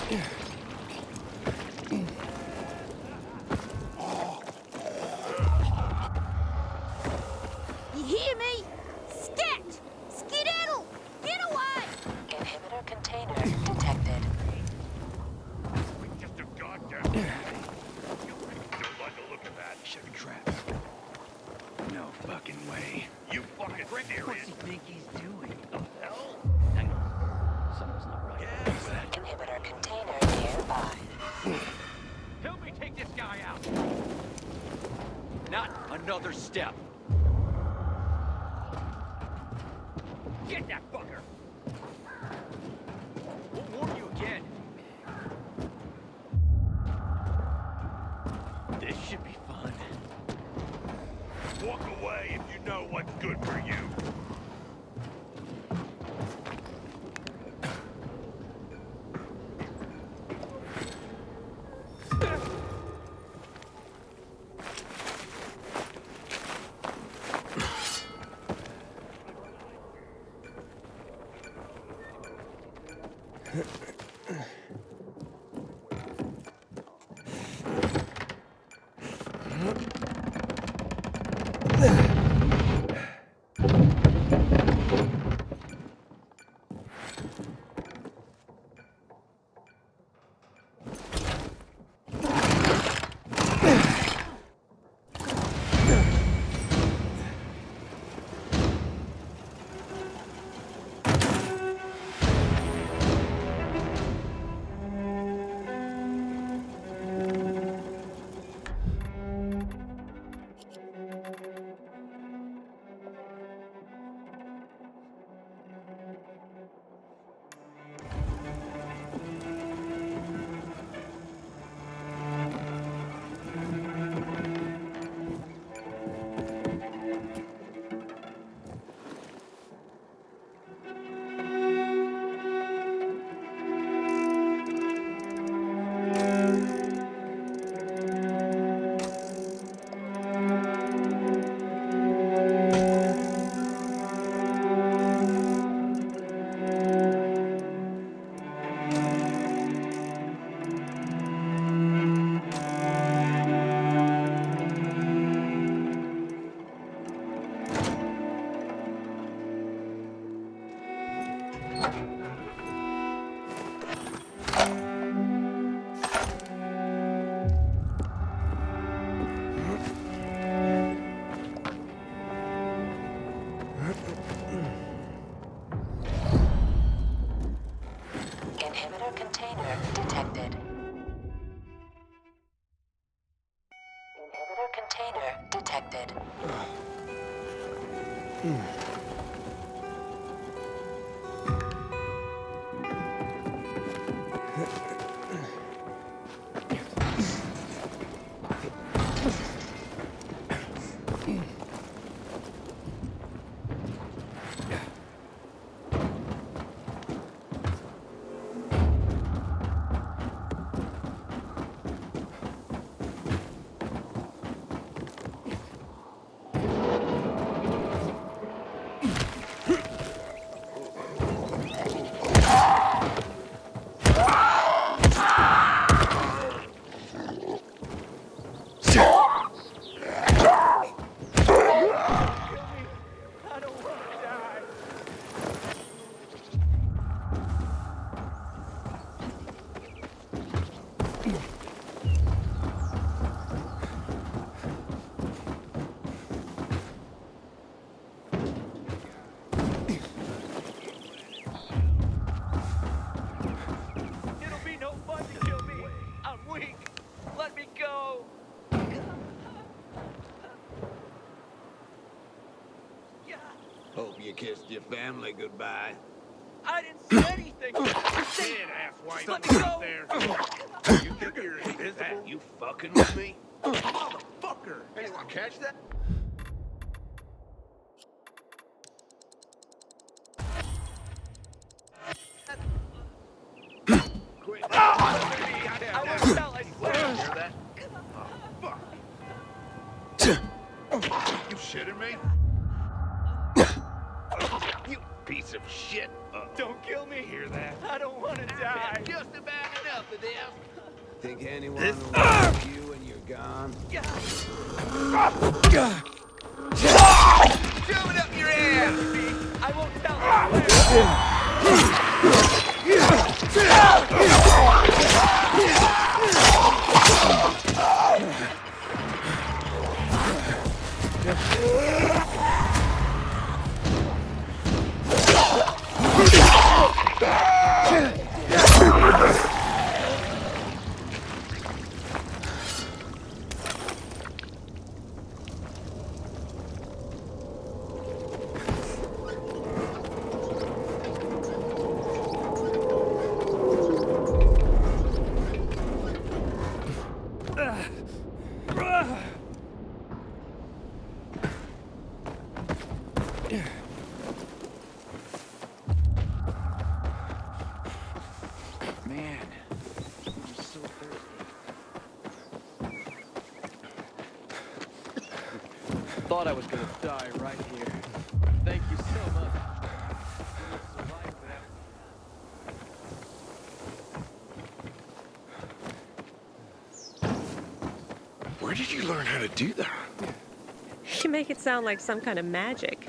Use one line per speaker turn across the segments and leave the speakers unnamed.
You hear me? Scat! Skedaddle! Get away!
Inhibitor container detected.
Just a goddamn. You don't like the look of that.
Should be trapped. No fucking way.
You fucking
What's
serious?
he think he's doing?
The hell?
Hang on. Something's not right.
Yeah,
What's that?
Inhibitor container nearby.
Help me take this guy out. Not another step. Get that fucker. We'll warn you again. This should be fun.
Walk away if you know what's good for you.
Inhibitor container detected. Inhibitor container detected.
It'll be no fun to kill me. I'm weak. Let me go.
Hope you kissed your family goodbye.
I didn't say anything.
Dead asswipe.
Let me go.
Up there. You think you're invisible? You fucking with me? Motherfucker! Hey, you wanna catch that? Quit.
I won't tell, I swear.
Hear that? Oh, fuck. You shitting me? You piece of shit.
Don't kill me.
Hear that?
I don't want to die.
Just about enough Think anyone will like you when you're gone?
Shove it up your ass!
I won't tell
Man, I'm so thirsty.
Thought I was gonna die right here. Thank you so much.
Where did you learn how to do that?
You make it sound like some kind of magic.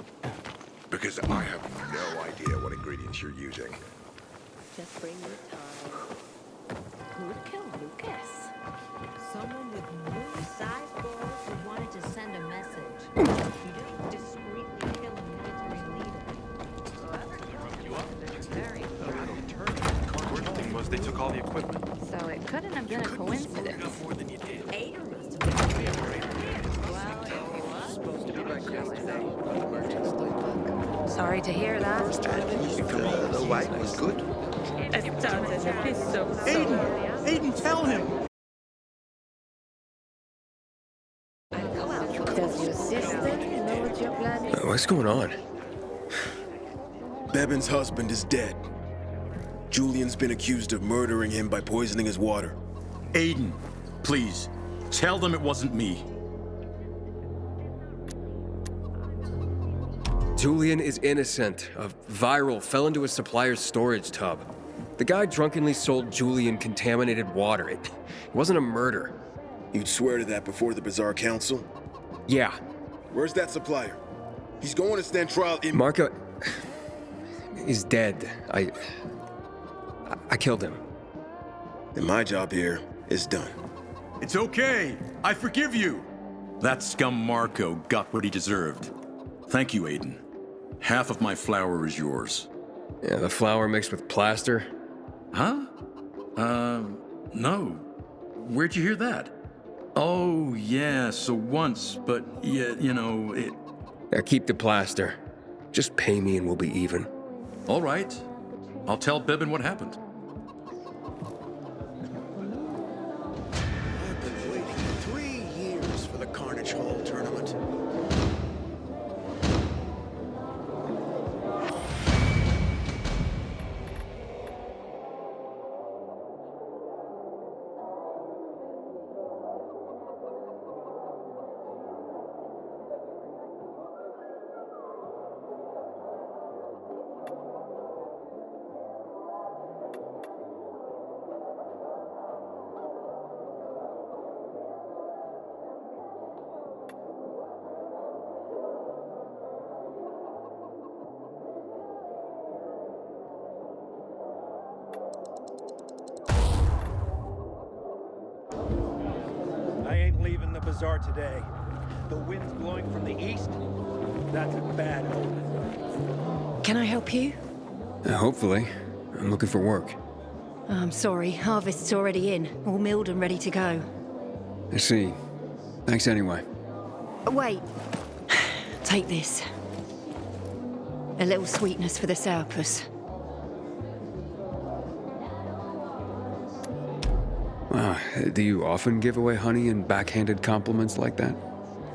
Because I have no idea what ingredients you're using.
Just bring your time.
Who'd kill Lucas? Someone with moon-sized balls who wanted to send a message. You don't discreetly kill a military leader.
Worst thing was they took all the equipment.
So it couldn't have been a coincidence.
More than you did.
Aiden must have been well, if he was supposed to be back yesterday. Sorry to hear that.
The wait was good.
It sounds as if he's so
Aiden, tell him!
Does your sister know what you're planning?
What's going on?
Bevan's husband is dead. Julian's been accused of murdering him by poisoning his water.
Aiden, please, tell them it wasn't me.
Julian is innocent. A viral fell into his supplier's storage tub. The guy drunkenly sold Julian contaminated water. It wasn't a murder.
You'd swear to that before the Bazaar Council?
Yeah.
Where's that supplier? He's going to stand trial in—
Marco is dead. I killed him.
Then my job here is done.
It's okay. I forgive you. That scum Marco got what he deserved. Thank you, Aiden. Half of my flour is yours.
Yeah, the flour mixed with plaster.
Huh? No. Where'd you hear that? Oh, yeah, so once, but yeah, you know, it...
Yeah, keep the plaster. Just pay me and we'll be even.
All right. I'll tell Bevan what happened.
I've been waiting 3 years for the Carnage Hall tournament.
I ain't leaving the bazaar today. The wind's blowing from the east. That's a bad omen.
Can I help you?
Hopefully. I'm looking for work.
I'm sorry, harvest's already in, all milled and ready to go.
I see. Thanks anyway.
Wait. Take this. A little sweetness for the sourpuss.
Do you often give away honey and backhanded compliments like that?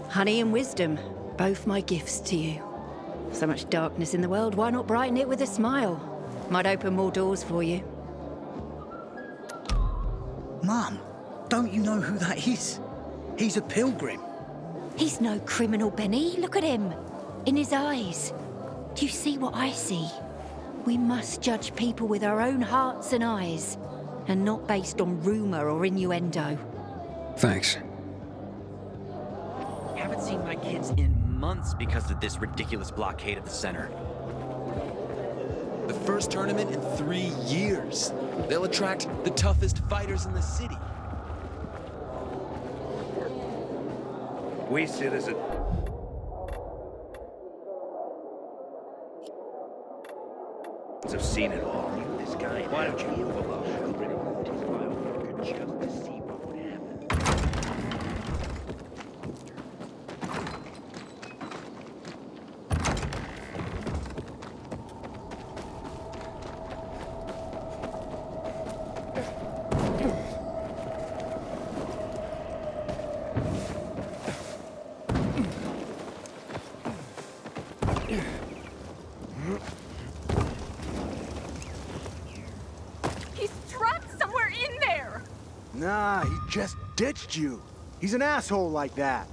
Honey and wisdom, both my gifts to you. So much darkness in the world, why not brighten it with a smile? Might open more doors for you.
Mum, don't you know who that is? He's a pilgrim.
He's no criminal, Benny. Look at him. In his eyes. Do you see what I see? We must judge people with our own hearts and eyes. and not based on rumor or innuendo.
Thanks.
Haven't seen my kids in months because of this ridiculous blockade of the center.
The first tournament in 3 years. They'll attract the toughest fighters in the city.
We citizens. I've seen it all. This guy. Why don't you move along? I'm ready to take my own worker just to see what would happen.
Nah, he just ditched you. He's an asshole like that.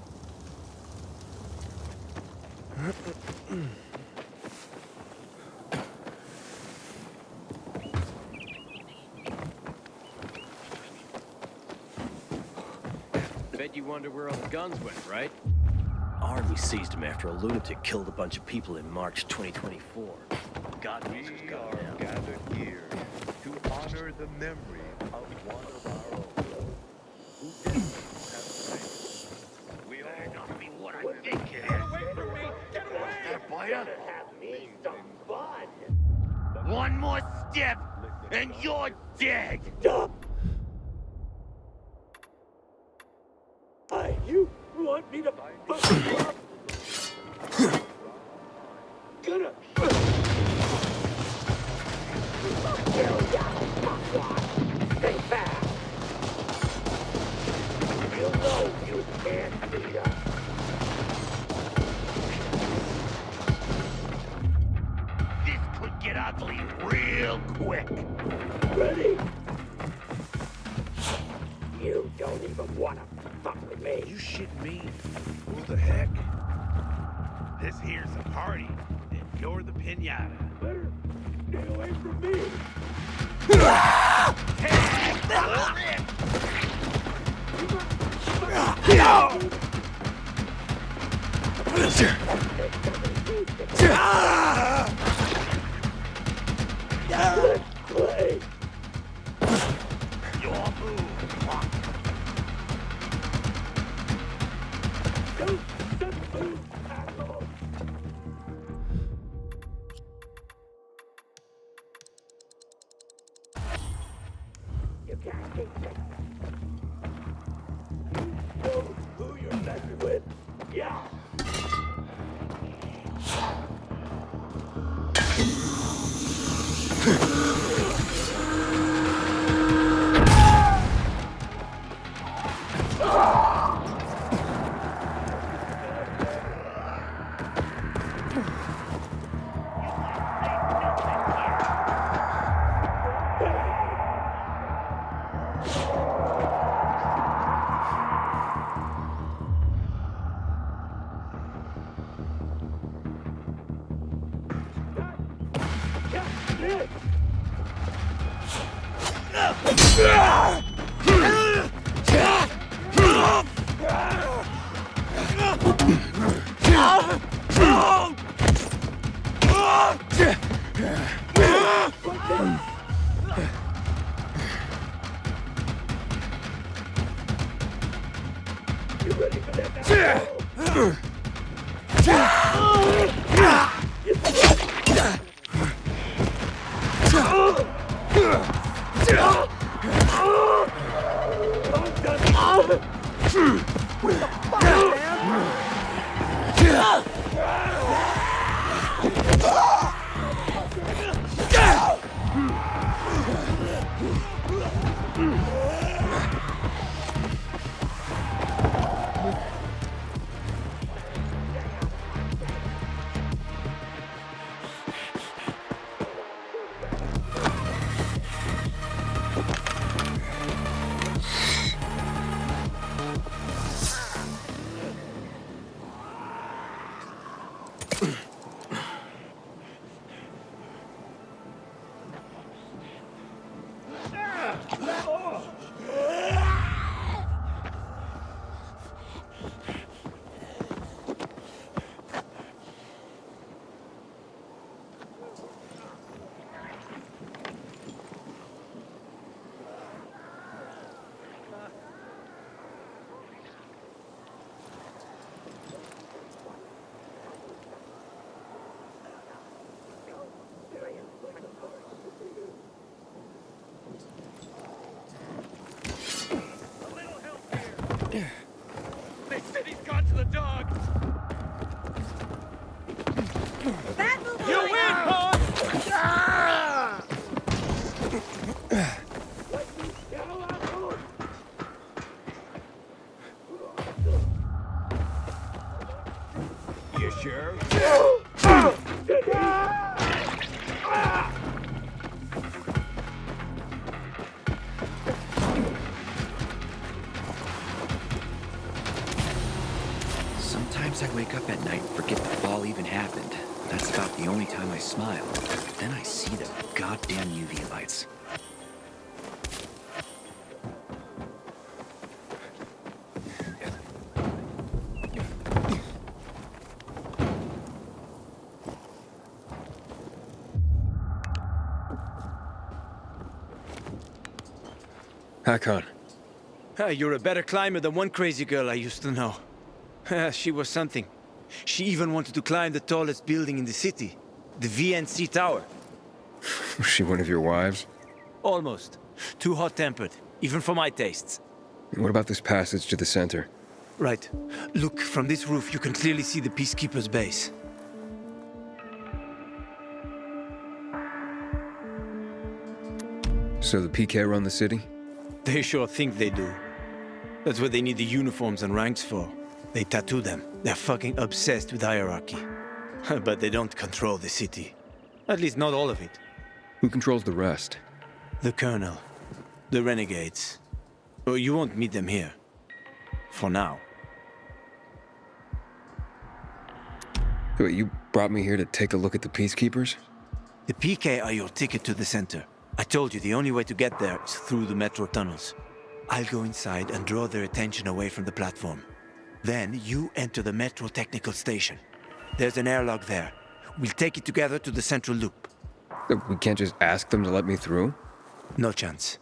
Bet you wonder where all the guns went, right? Army seized him after a lunatic killed a bunch of people in March 2024. God knows who's got him.
We are gathered here to honor the memory of one of our own who didn't have strength. We all not be what I think it is. Get away from me! Get away! That boy have me some fun. One more step, and you're dead.
You want me to fuck you up? Gonna stay back. You know you can't beat us.
This could get ugly real quick.
Ready? You don't even want to fuck with me.
You shit me? Who the heck? This here's a party, and you're the pinata.
Better stay away from me. Let's play.
Your move, punk.
Don't step move, asshole. You can't keep it. You know who you're messing with. Yeah. They said he's gone to the dog. You win, boss! Ah!
You sure?
Sometimes I wake up at night and forget the fall even happened. That's about the only time I smile. Then I see the goddamn UV lights.
Hakon.
You're a better climber than one crazy girl I used to know. She was something. She even wanted to climb the tallest building in the city, the VNC Tower.
Was she one of your wives?
Almost. Too hot-tempered, even for my tastes.
What about this passage to the center?
Right. Look, from this roof you can clearly see the Peacekeeper's base.
So the PK run the city?
They sure think they do. That's what they need the uniforms and ranks for. They tattoo them. They're fucking obsessed with hierarchy. But they don't control the city. At least not all of it.
Who controls the rest?
The Colonel. The Renegades. Oh, you won't meet them here. For now.
Wait, you brought me here to take a look at the Peacekeepers?
The PK are your ticket to the center. I told you the only way to get there is through the metro tunnels. I'll go inside and draw their attention away from the platform. Then you enter the metro technical station. There's an airlock there. We'll take it together to the central loop.
We can't just ask them to let me through?
No chance.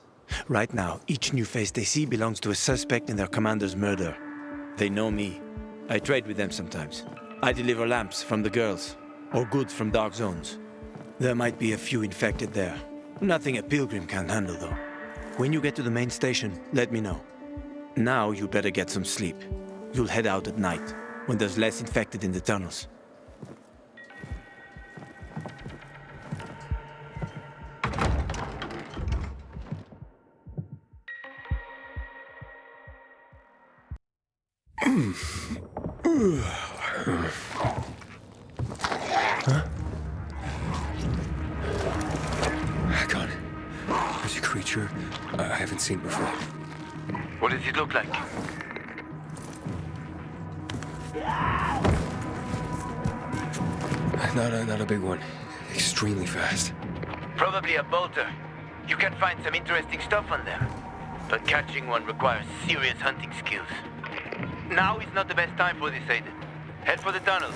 Right now, each new face they see belongs to a suspect in their commander's murder. They know me. I trade with them sometimes. I deliver lamps from the girls, or goods from dark zones. There might be a few infected there. Nothing a pilgrim can handle, though. When you get to the main station, let me know. Now you better get some sleep. You'll head out at night, when there's less infected in the tunnels.
Huh? Hakon, there's a creature I haven't seen before.
What does it look like?
Not a big one. Extremely fast.
Probably a bolter. You can find some interesting stuff on them. But catching one requires serious hunting skills. Now is not the best time for this, Aiden. Head for the tunnels.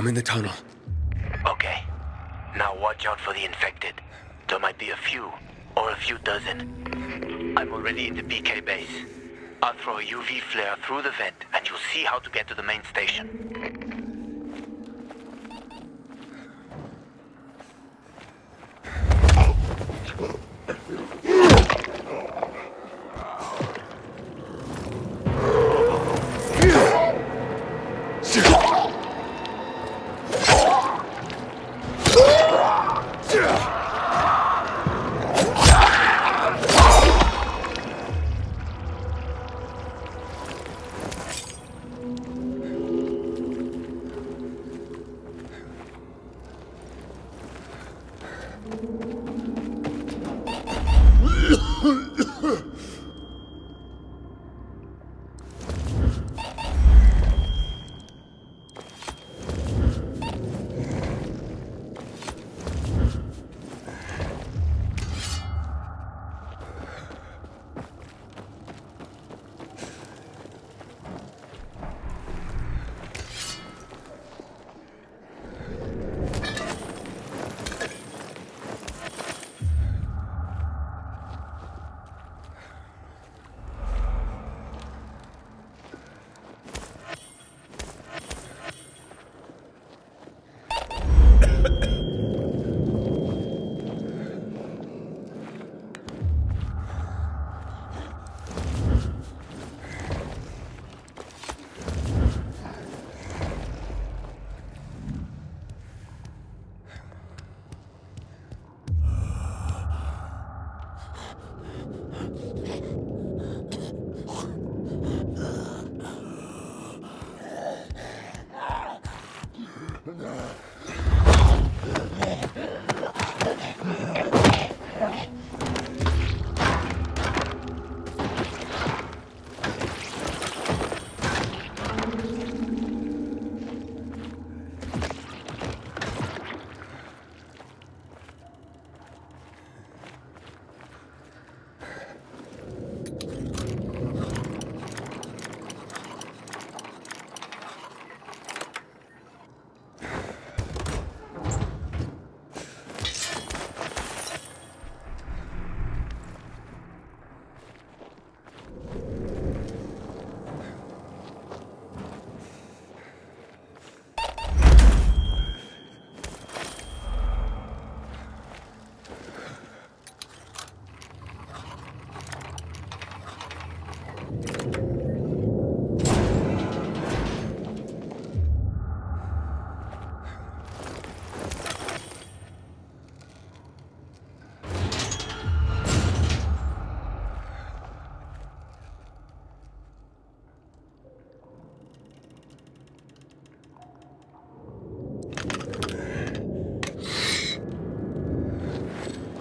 I'm in the tunnel.
Okay. Now watch out for the infected. There might be a few, or a few dozen. I'm already in the PK base. I'll throw a UV flare through the vent, and you'll see how to get to the main station.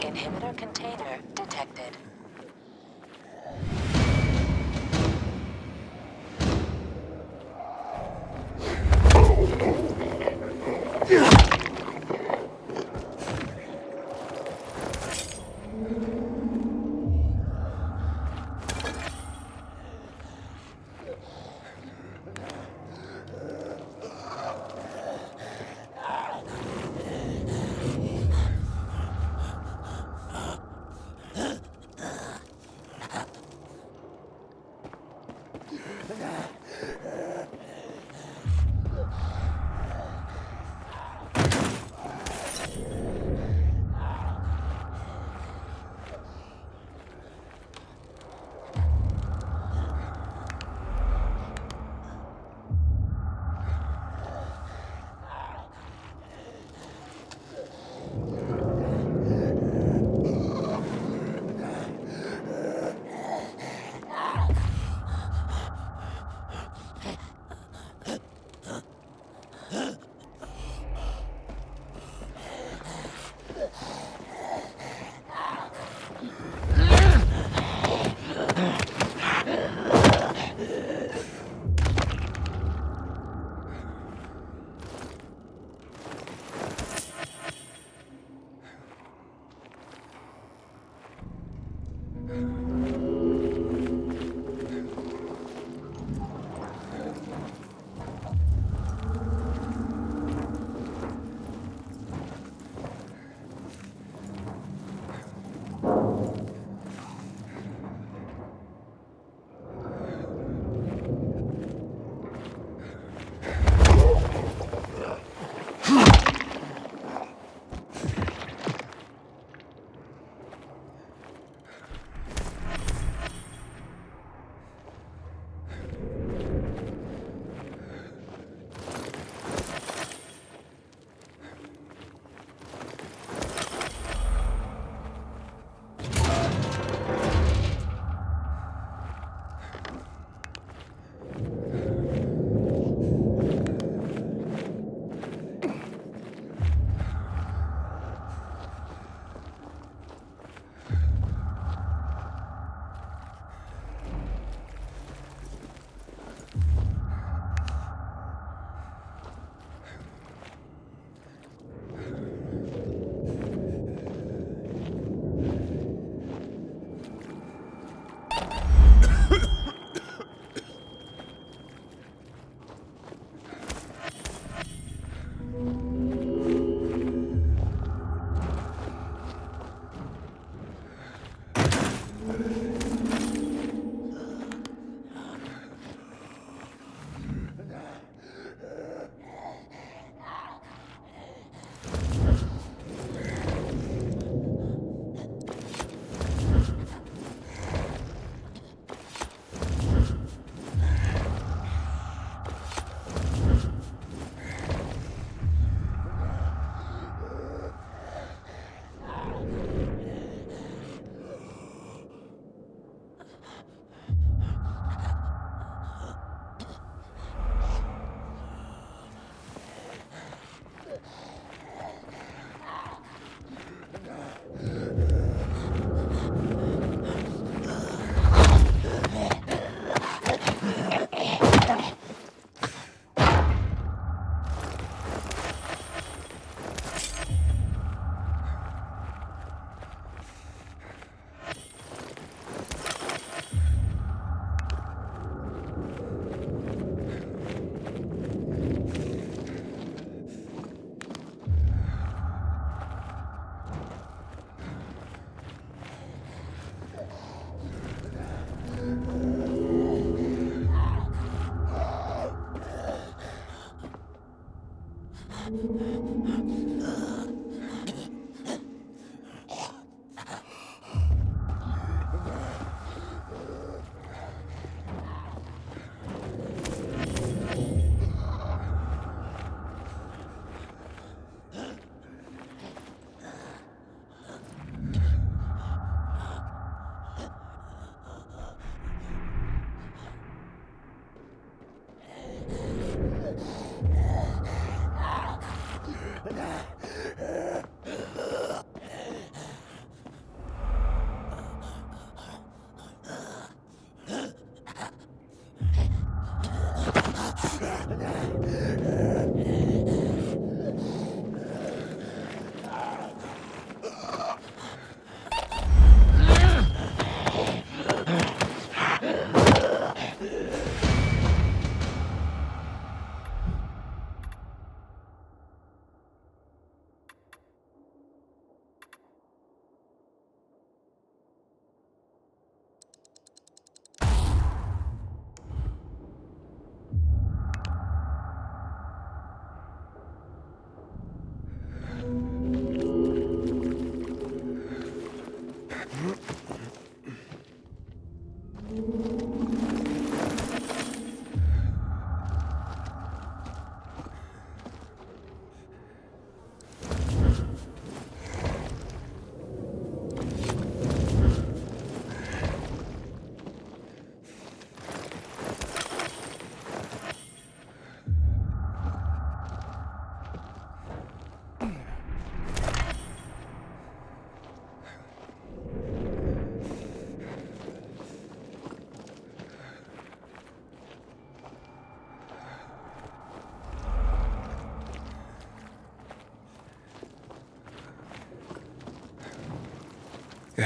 Inhibitor container detected.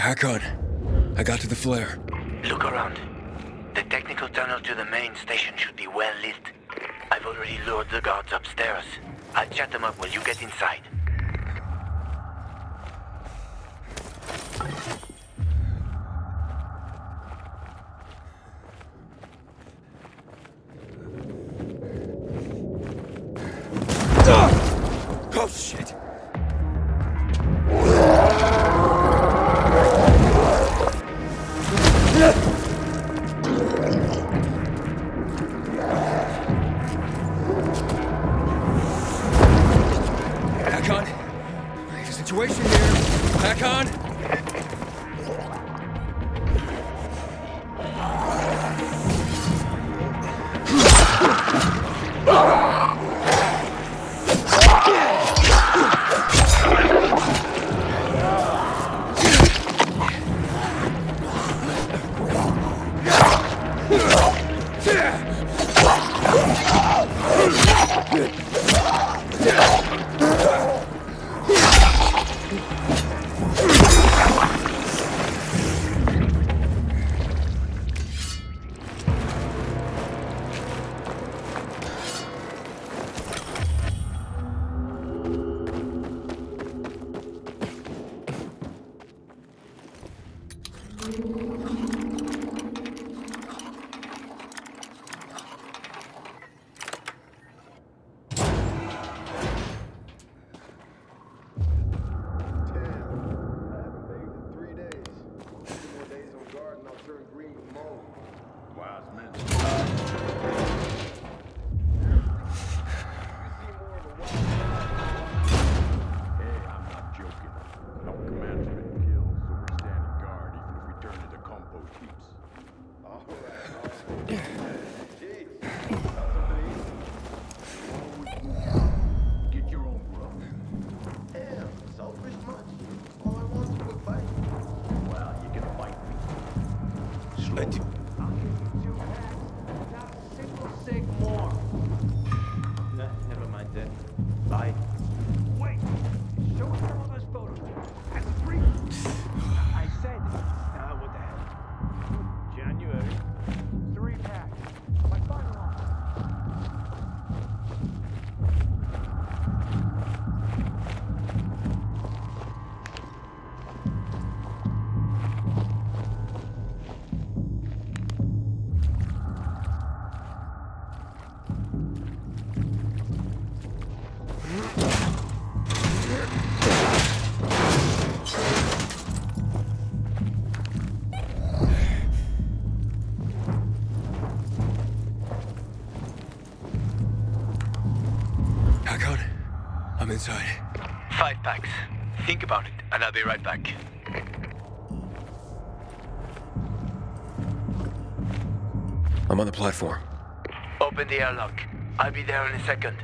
Hakon, I got to the flare.
Look around. The technical tunnel to the main station should be well lit. I've already lured the guards upstairs. I'll chat them up while you get inside.
Oh, shit! Hakon, there's a situation here. Hakon!
Never mind that. Bye.
Wait! Show us some of those photos. That's free. I said, what the hell? January. 3 packs. My final offer.
I'm inside.
5 packs. Think about it, and I'll be right back.
I'm on the platform.
Open the airlock. I'll be there in a second.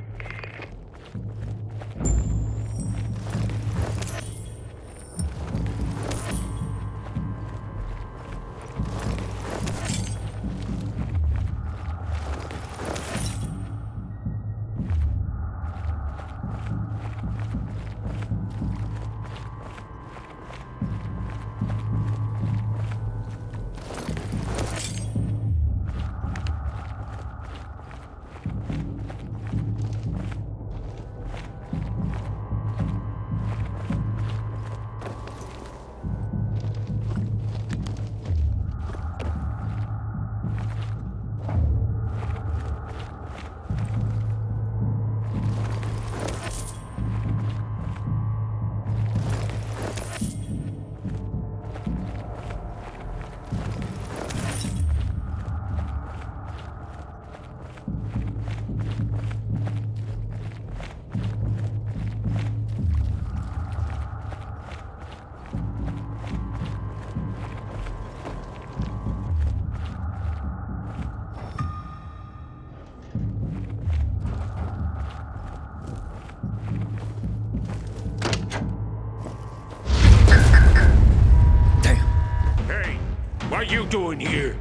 What are you doing here?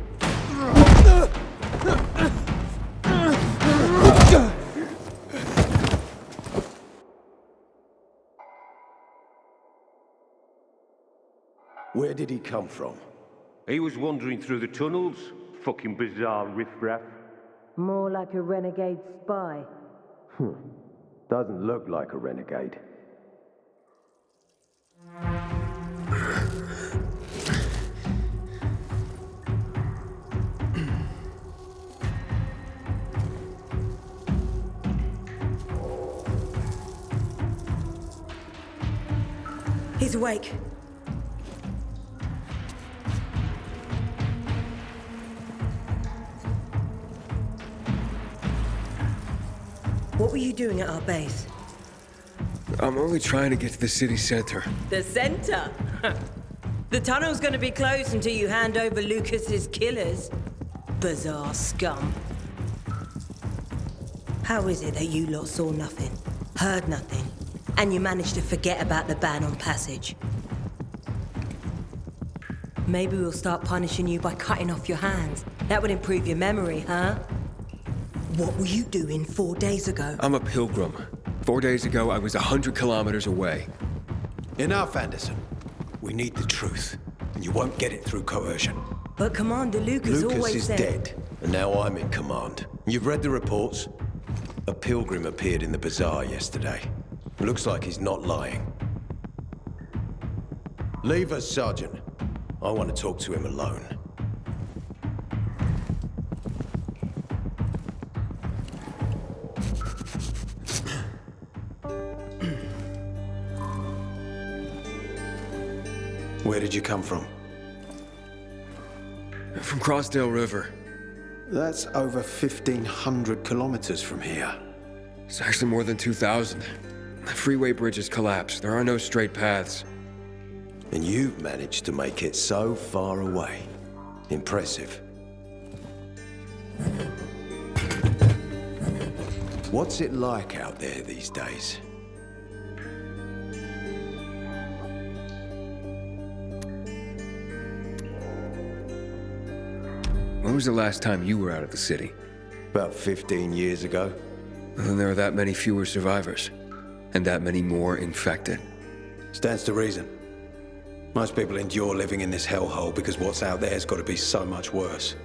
Where did he come from?
He was wandering through the tunnels. Fucking bizarre riffraff.
More like a renegade spy.
Doesn't look like a renegade.
He's awake. What were you doing at our base?
I'm only trying to get to the city center.
The center? The tunnel's gonna be closed until you hand over Lucas's killers. Bizarre scum. How is it that you lot saw nothing, heard nothing, and you managed to forget about the ban on passage? Maybe we'll start punishing you by cutting off your hands. That would improve your memory, huh? What were you doing 4 days ago?
I'm a pilgrim. 4 days ago, I was 100 kilometers away.
Enough, Anderson. We need the truth, and you won't get it through coercion.
But Commander Lucas always
is
said...
dead, and now I'm in command. You've read the reports? A pilgrim appeared in the bazaar yesterday. Looks like he's not lying. Leave us, Sergeant. I want to talk to him alone. Where did you come from?
From Crossdale River.
That's over 1,500 kilometers from here.
It's actually more than 2,000. The freeway bridges collapsed. There are no straight paths.
And you've managed to make it so far away. Impressive. What's it like out there these days?
When was the last time you were out of the city?
About 15 years ago.
Well, then there are that many fewer survivors. And that many more infected.
Stands to reason. Most people endure living in this hellhole because what's out there's got to be so much worse.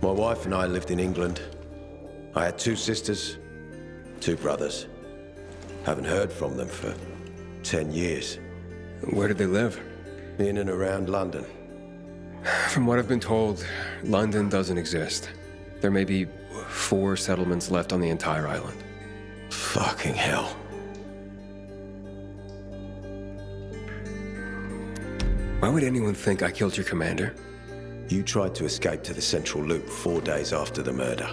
My wife and I lived in England. I had 2 sisters, 2 brothers. Haven't heard from them for 10 years.
Where did they live?
In and around London.
From what I've been told, London doesn't exist. There may be 4 settlements left on the entire island.
Fucking hell.
Why would anyone think I killed your commander?
You tried to escape to the Central Loop 4 days after the murder.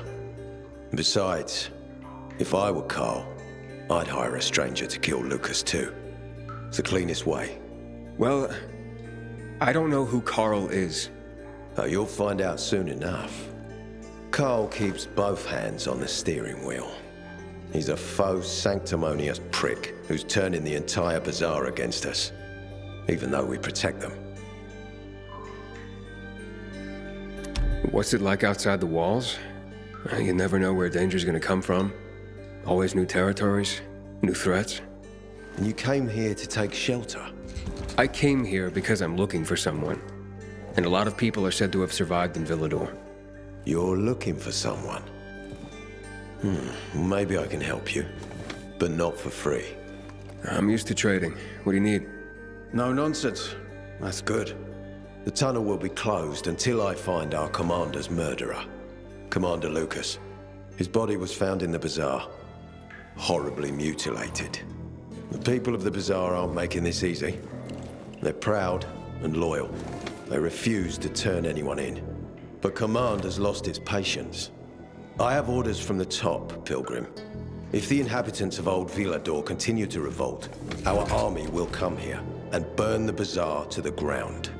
Besides, if I were Carl, I'd hire a stranger to kill Lucas too. It's the cleanest way.
Well, I don't know who Carl is.
Oh, you'll find out soon enough. Carl keeps both hands on the steering wheel. He's a faux sanctimonious prick who's turning the entire bazaar against us, even though we protect them.
What's it like outside the walls? You never know where danger's gonna come from. Always new territories, new threats.
And you came here to take shelter?
I came here because I'm looking for someone. And a lot of people are said to have survived in Villador.
You're looking for someone? Maybe I can help you, but not for free.
I'm used to trading. What do you need?
No nonsense. That's good. The tunnel will be closed until I find our commander's murderer, Commander Lucas. His body was found in the bazaar, horribly mutilated. The people of the bazaar aren't making this easy. They're proud and loyal. They refuse to turn anyone in. But Command has lost its patience. I have orders from the top, Pilgrim. If the inhabitants of Old Villador continue to revolt, our army will come here and burn the bazaar to the ground.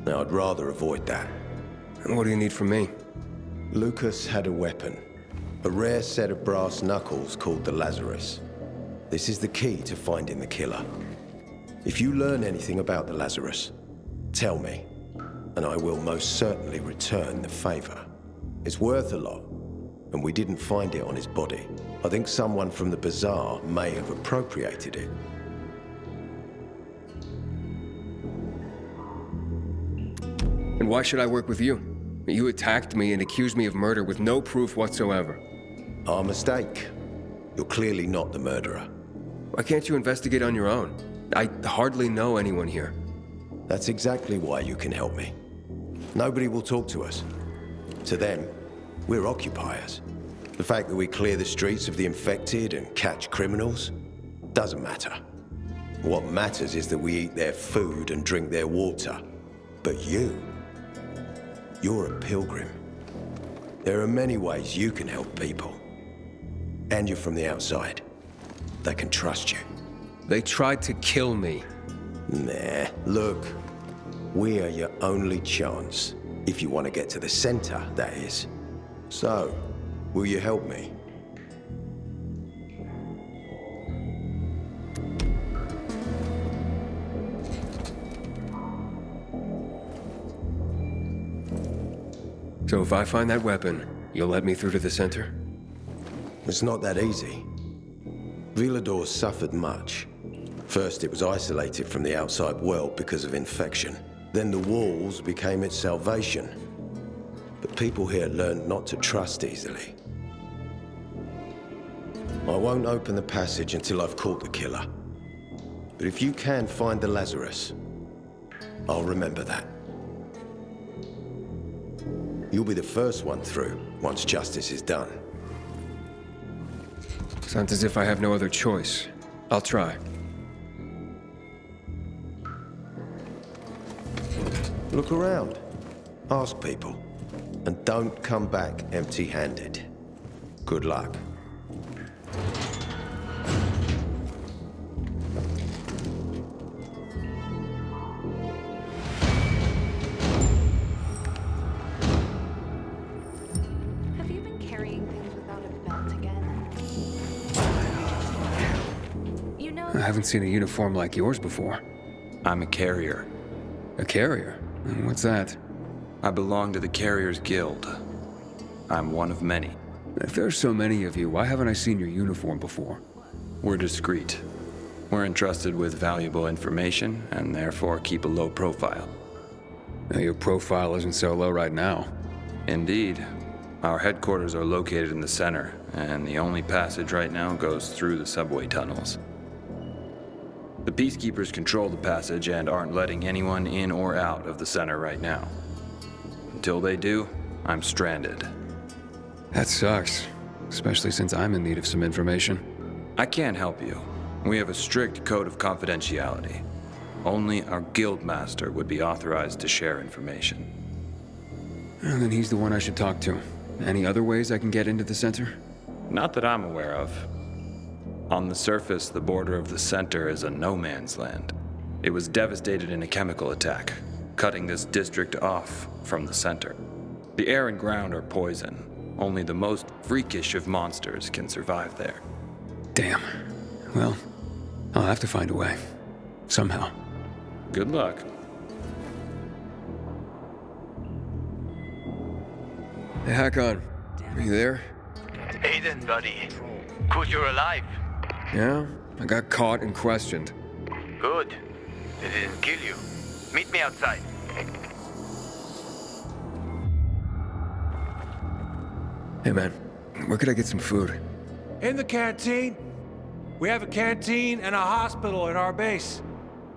Now, I'd rather avoid that.
And what do you need from me?
Lucas had a weapon. A rare set of brass knuckles called the Lazarus. This is the key to finding the killer. If you learn anything about the Lazarus, tell me, and I will most certainly return the favor. It's worth a lot, and we didn't find it on his body. I think someone from the bazaar may have appropriated it.
And why should I work with you? You attacked me and accused me of murder with no proof whatsoever.
Our mistake. You're clearly not the murderer.
Why can't you investigate on your own? I hardly know anyone here.
That's exactly why you can help me. Nobody will talk to us. To them, we're occupiers. The fact that we clear the streets of the infected and catch criminals doesn't matter. What matters is that we eat their food and drink their water. But you're a pilgrim. There are many ways you can help people. And you're from the outside. They can trust you.
They tried to kill me.
Nah, look. We are your only chance. If you want to get to the center, that is. So, will you help me?
So if I find that weapon, you'll let me through to the center?
It's not that easy. Villador suffered much. First, it was isolated from the outside world because of infection. Then the walls became its salvation. But people here learned not to trust easily. I won't open the passage until I've caught the killer. But if you can find the Lazarus, I'll remember that. You'll be the first one through, once justice is done.
Sounds as if I have no other choice. I'll try.
Look around. Ask people. And don't come back empty-handed. Good luck.
Have you been carrying things without a belt again? You know...
I haven't seen a uniform like yours before.
I'm a carrier.
A carrier? What's that?
I belong to the Carriers Guild. I'm one of many.
If there's so many of you, why haven't I seen your uniform before?
We're discreet. We're entrusted with valuable information, and therefore keep a low profile.
Now, your profile isn't so low right now.
Indeed. Our headquarters are located in the center, and the only passage right now goes through the subway tunnels. The Peacekeepers control the passage and aren't letting anyone in or out of the center right now. Until they do, I'm stranded.
That sucks, especially since I'm in need of some information.
I can't help you. We have a strict code of confidentiality. Only our guild master would be authorized to share information.
And then he's the one I should talk to. Any other ways I can get into the center?
Not that I'm aware of. On the surface, the border of the center is a no-man's land. It was devastated in a chemical attack, cutting this district off from the center. The air and ground are poison. Only the most freakish of monsters can survive there.
Damn. Well, I'll have to find a way. Somehow.
Good luck.
Hey, Hakon. Are you there?
Aiden, buddy. Good you're alive.
Yeah? I got caught and questioned.
Good. They didn't kill you. Meet me outside.
Hey, man. Where could I get some food?
In the canteen. We have a canteen and a hospital at our base.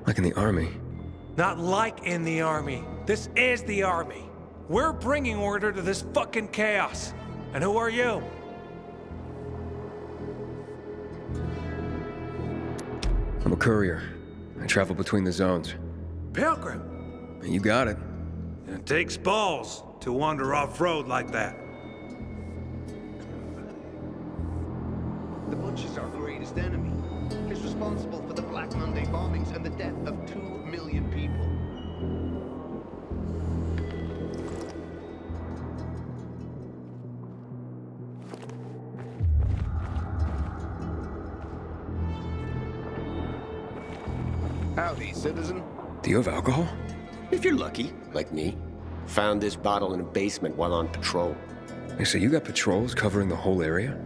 Like in the army?
Not like in the army. This is the army. We're bringing order to this fucking chaos. And who are you?
I'm a courier. I travel between the zones.
Pilgrim.
You got it.
It takes balls to wander off-road like that.
The Butcher's our greatest enemy. He's responsible for the Black Monday bombings and the death of 2 million people.
Howdy, citizen.
Do you have alcohol?
If you're lucky, like me. Found this bottle in a basement while on patrol.
Hey, so you got patrols covering the whole area?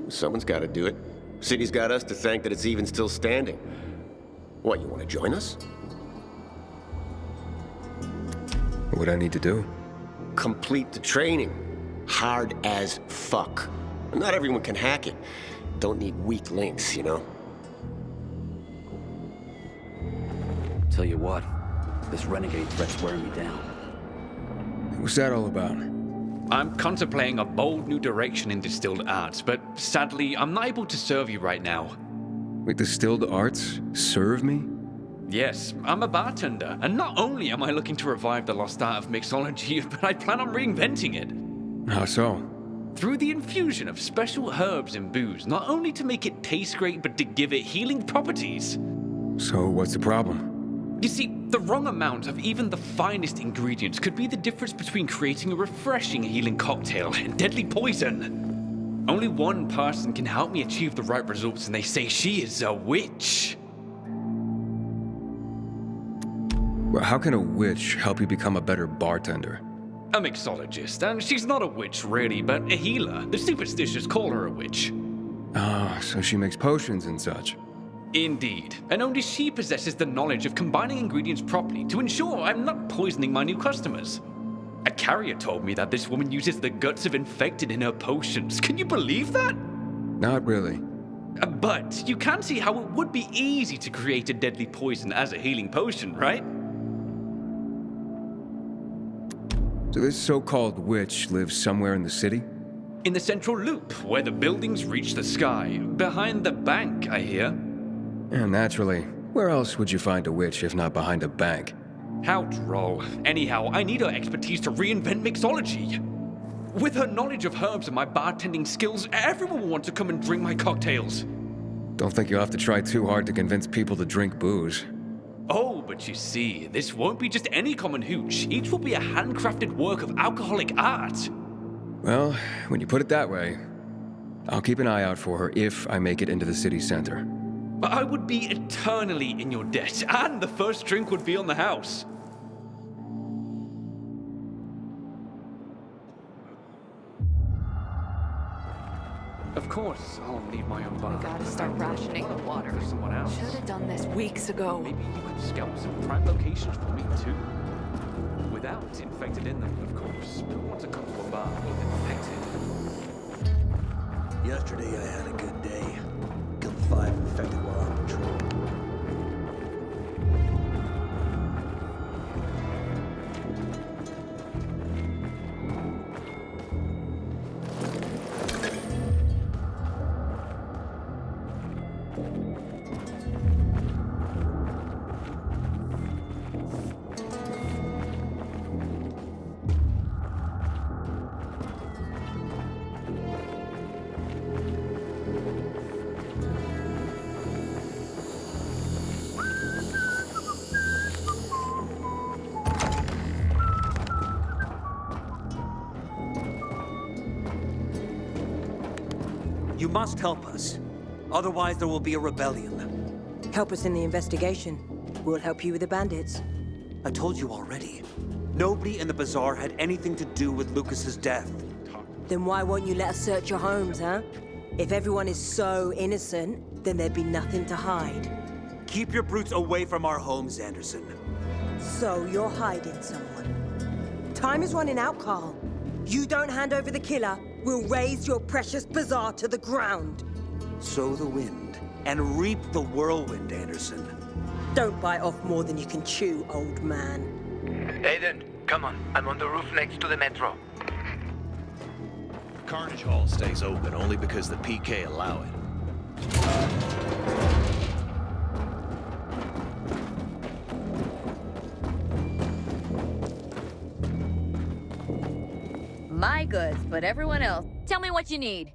Someone's got to do it. City's got us to thank that it's even still standing. What, you want to join us?
What would I need to do?
Complete the training. Hard as fuck. Not everyone can hack it. Don't need weak links, you know?
Tell you what, this renegade threat's wearing me down.
What's that all about?
I'm contemplating a bold new direction in distilled arts, but sadly, I'm not able to serve you right now.
Wait, distilled arts? Serve me?
Yes, I'm a bartender, and not only am I looking to revive the lost art of mixology, but I plan on reinventing it.
How so?
Through the infusion of special herbs and booze, not only to make it taste great, but to give it healing properties.
So what's the problem?
You see, the wrong amount of even the finest ingredients could be the difference between creating a refreshing healing cocktail and deadly poison. Only one person can help me achieve the right results, and they say she is a witch.
Well, how can a witch help you become a better bartender?
A mixologist, and she's not a witch really, but a healer. The superstitious call her a witch.
Ah, so she makes potions and such.
Indeed, and only she possesses the knowledge of combining ingredients properly to ensure I'm not poisoning my new customers. A carrier told me that this woman uses the guts of infected in her potions. Can you believe that?
Not really.
But you can see how it would be easy to create a deadly poison as a healing potion, right?
So this so-called witch lives somewhere in the city?
In the central loop, where the buildings reach the sky. Behind the bank, I hear.
And naturally, where else would you find a witch if not behind a bank?
How droll. Anyhow, I need her expertise to reinvent mixology. With her knowledge of herbs and my bartending skills, everyone will want to come and drink my cocktails.
Don't think you'll have to try too hard to convince people to drink booze.
Oh, but you see, this won't be just any common hooch. Each will be a handcrafted work of alcoholic art.
Well, when you put it that way, I'll keep an eye out for her if I make it into the city center.
I would be eternally in your debt, and the first drink would be on the house. Of course, I'll need my own bar.
We gotta start rationing the water.
For someone else.
Should have done this weeks ago.
Maybe you could scout some prime locations for me too. Without infected in them, of course. We don't want to come to a bar with infected.
Yesterday I had a good day. Killed 5 infected while on patrol. You must help us. Otherwise, there will be a rebellion.
Help us in the investigation. We'll help you with the bandits.
I told you already. Nobody in the bazaar had anything to do with Lucas's death.
Then why won't you let us search your homes, huh? If everyone is so innocent, then there'd be nothing to hide.
Keep your brutes away from our homes, Anderson.
So you're hiding someone. Time is running out, Carl. You don't hand over the killer, we'll raise your precious bazaar to the ground.
Sow the wind and reap the whirlwind, Anderson.
Don't bite off more than you can chew, old man.
Aiden, come on. I'm on the roof next to the metro.
Carnage Hall stays open only because the PK allow it.
My goods, but everyone else. Tell me what you need.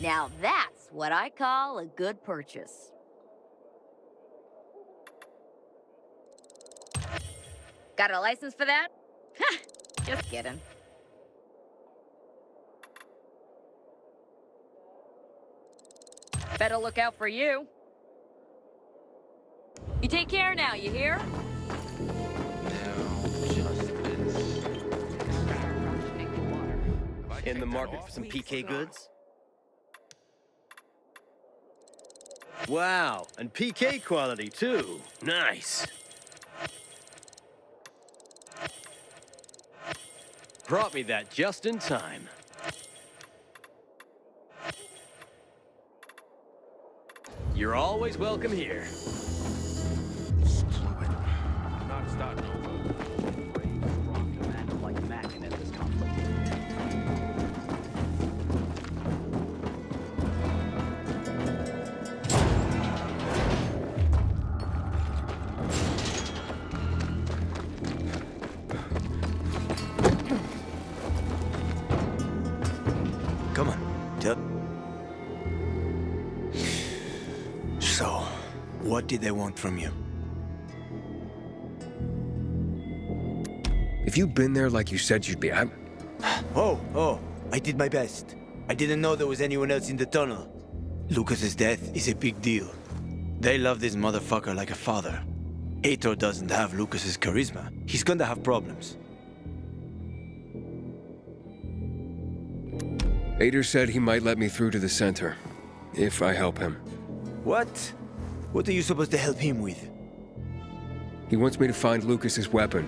Now that's what I call a good purchase. Got a license for that? Ha! Just kidding. Better look out for you. You take care now, you hear?
In the market for some PK goods? Wow, and PK quality too. Nice. Brought me that just in time. You're always welcome here.
Not starting over. Strong commander like Mac can end this conflict.
Come on, Tub. So, what did they want from you?
If you'd been there like you said you'd be,
Oh, I did my best. I didn't know there was anyone else in the tunnel. Lucas's death is a big deal. They love this motherfucker like a father. Aitor doesn't have Lucas's charisma. He's gonna have problems.
Ader said he might let me through to the center, if I help him.
What? What are you supposed to help him with?
He wants me to find Lucas's weapon,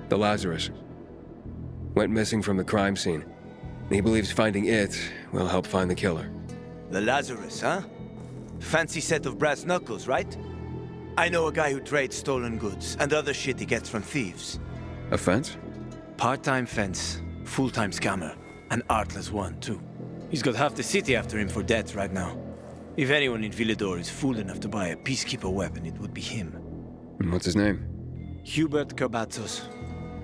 the Lazarus. Went missing from the crime scene. He believes finding it will help find the killer.
The Lazarus, huh? Fancy set of brass knuckles, right? I know a guy who trades stolen goods and other shit he gets from thieves.
A fence?
Part-time fence, full-time scammer. An artless one, too. He's got half the city after him for debt right now. If anyone in Villador is fool enough to buy a peacekeeper weapon, it would be him.
And what's his name?
Hubert Kerbatzos,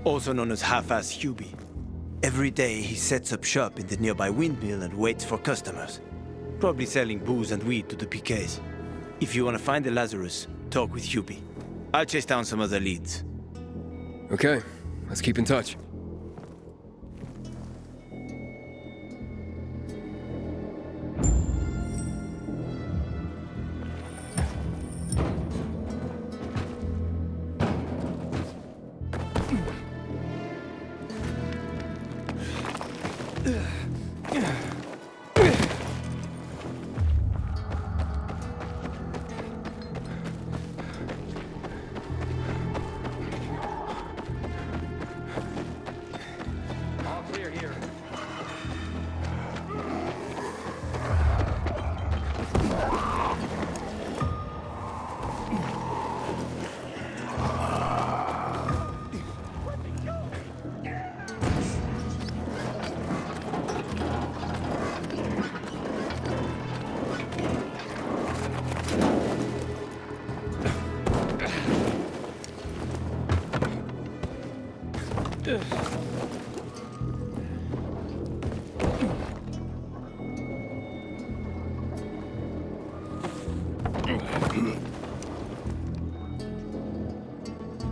also known as Half-Ass Hubie. Every day he sets up shop in the nearby windmill and waits for customers. Probably selling booze and weed to the PKs. If you want to find the Lazarus, talk with Hubie. I'll chase down some other leads.
Okay, let's keep in touch.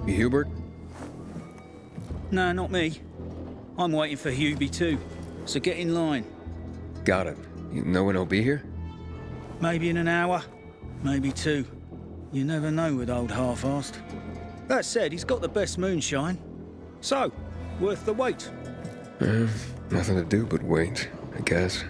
Hubert?
No, not me. I'm waiting for Hubie too, so get in line.
Got it. No one will be here?
Maybe in an hour, maybe two. You never know with old half-assed. That said, he's got the best moonshine. So, worth the wait.
Nothing to do but wait, I guess.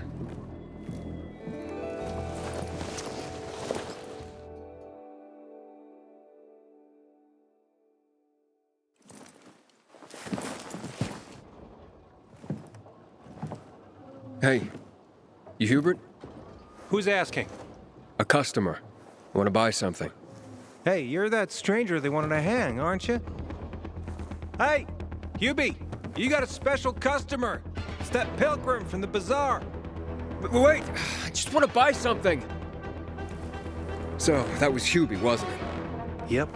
Hey, you Hubert?
Who's asking?
A customer. I want to buy something.
Hey, you're that stranger they wanted to hang, aren't you?
Hey, Hubie, you got a special customer. It's that pilgrim from the bazaar.
Wait, I just want to buy something. So, that was Hubie, wasn't it?
Yep.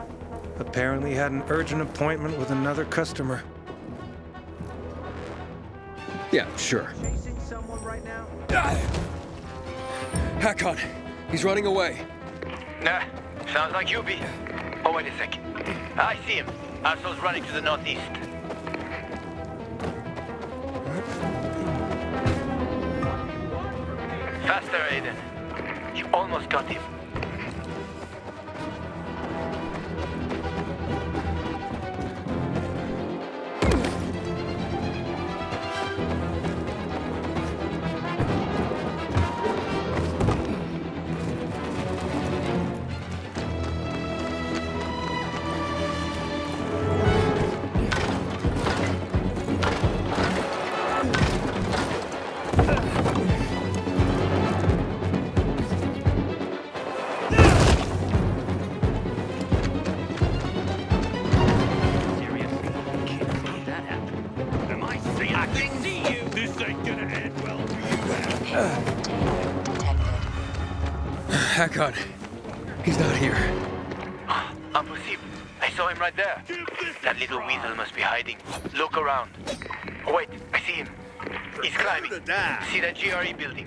Apparently had an urgent appointment with another customer.
Yeah, sure.
Chasing someone right now?
Hakon, he's running away.
Nah, sounds like Hubie. Oh, wait a sec. I see him. Arso's running to the northeast. Faster, Aiden. You almost got him.
Hakon, he's not here.
Impossible. I saw him right there. That little weasel must be hiding. Look around. Oh, wait, I see him. He's climbing. See that GRE building?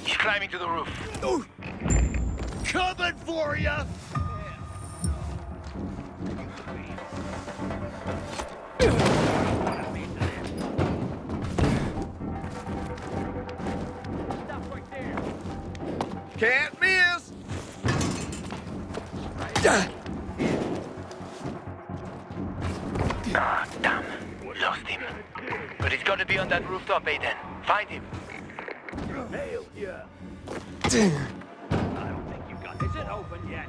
He's climbing to the roof.
Coming for you! Can't miss!
Ah, damn. Lost him. But he's got to be on that rooftop, Aiden. Find him.
Hell yeah. I don't think you got this open yet.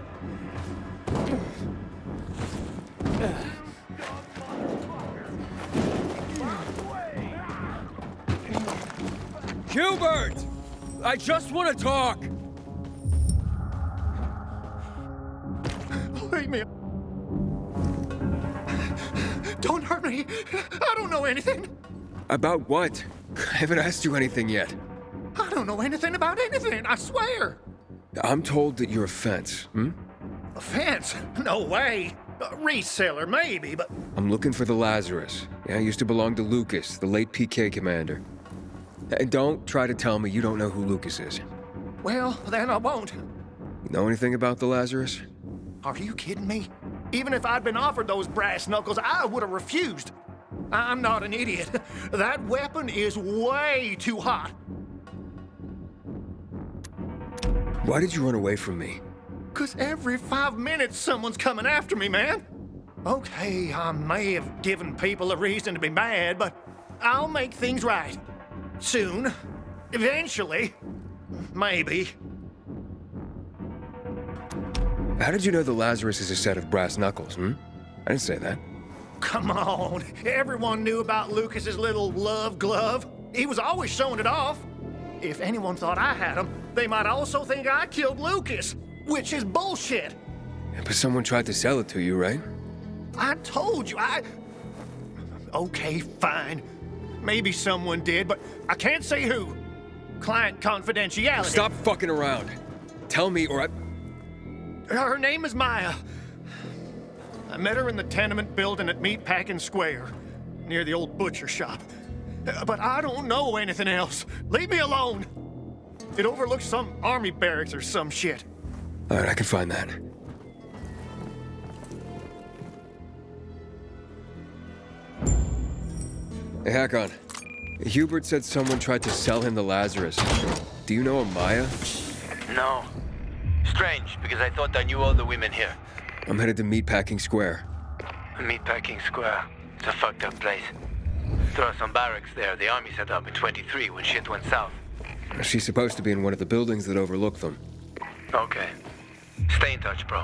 Hubert! I just want to talk!
Leave me. Don't hurt me. I don't know anything.
About what? I haven't asked you anything yet.
I don't know anything about anything, I swear.
I'm told that you're a fence, hmm?
A fence? No way. A reseller, maybe, but...
I'm looking for the Lazarus. Yeah, used to belong to Lucas, the late PK commander. And don't try to tell me you don't know who Lucas is.
Well, then I won't.
You know anything about the Lazarus?
Are you kidding me? Even if I'd been offered those brass knuckles, I would have refused. I'm not an idiot. That weapon is way too hot.
Why did you run away from me?
'Cause every 5 minutes someone's coming after me, man. Okay, I may have given people a reason to be mad, but I'll make things right. Soon. Eventually. Maybe.
How did you know the Lazarus is a set of brass knuckles, hmm? I didn't say that.
Come on. Everyone knew about Lucas's little love glove. He was always showing it off. If anyone thought I had him, they might also think I killed Lucas, which is bullshit.
But someone tried to sell it to you, right?
I told you, Okay, fine. Maybe someone did, but I can't say who. Client confidentiality.
Stop fucking around. Tell me or I...
Her name is Maya. I met her in the tenement building at Meatpacking Square, near the old butcher shop. But I don't know anything else. Leave me alone. It overlooks some army barracks or some shit.
All right, I can find that. Hey, Hakon. Hubert said someone tried to sell him the Lazarus. Do you know a Maya?
No. Strange, because I thought I knew all the women here.
I'm headed to Meatpacking Square.
Meatpacking Square. It's a fucked up place. There are some barracks there the army set up in 23 when shit went south.
She's supposed to be in one of the buildings that overlook them.
Okay. Stay in touch, bro.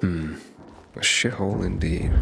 A shithole indeed.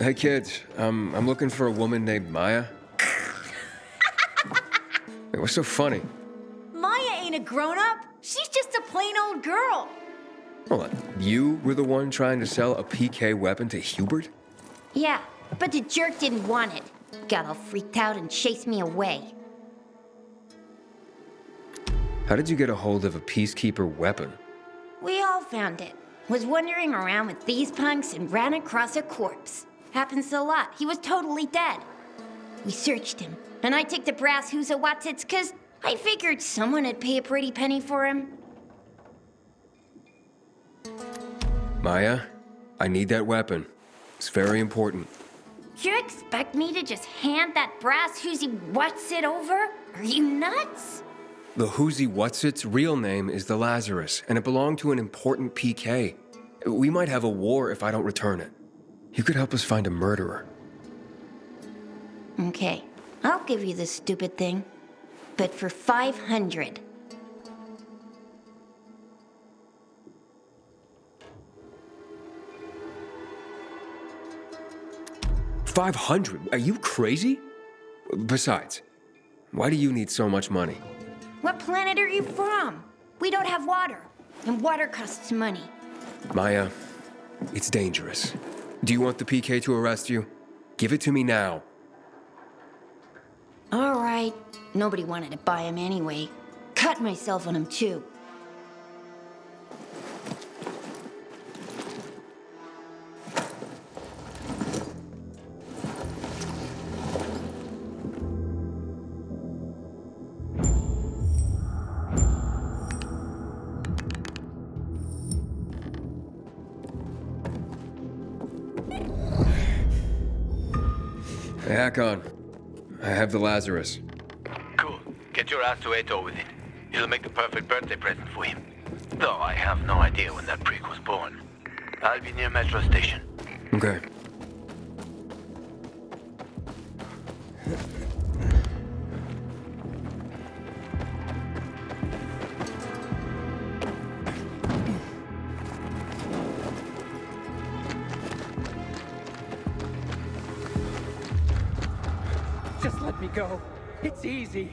Hey kids, I'm looking for a woman named Maya. Hey, what's so funny?
Maya ain't a grown-up. She's just a plain old girl.
Hold on, you were the one trying to sell a PK weapon to Hubert?
Yeah, but the jerk didn't want it. Got all freaked out and chased me away.
How did you get a hold of a peacekeeper weapon?
We all found it. Was wandering around with these punks and ran across a corpse. Happens a lot. He was totally dead. We searched him, and I took the brass Who's-a-Whatsits because I figured someone would pay a pretty penny for him.
Maya, I need that weapon. It's very important.
You expect me to just hand that brass Who's-a-Whatsit over? Are you nuts?
The Who's-a-Whatsit's real name is the Lazarus, and it belonged to an important PK. We might have a war if I don't return it. You could help us find a murderer.
Okay, I'll give you this stupid thing, but for 500.
$500? Are you crazy? Besides, why do you need so much money?
What planet are you from? We don't have water, and water costs money.
Maya, it's dangerous. Do you want the PK to arrest you? Give it to me now.
All right. Nobody wanted to buy him anyway. Cut myself on him, too.
Hey, Hakon. I have the Lazarus.
Cool. Get your ass to Eto with it. It'll make the perfect birthday present for him. Though I have no idea when that prick was born. I'll be near Metro Station.
Okay.
Just let me go. It's easy.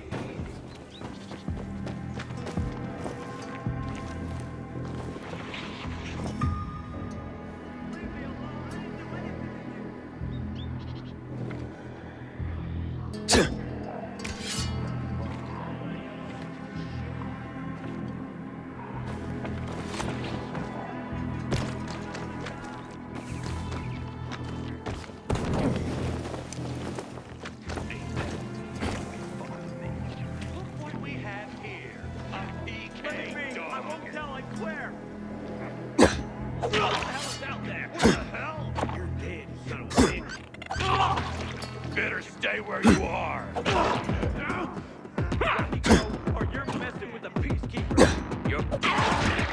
Better stay where you are.
Or you're messing with the peacekeeper.
You're mine.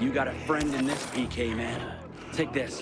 You got a friend in this, PK man. Take this.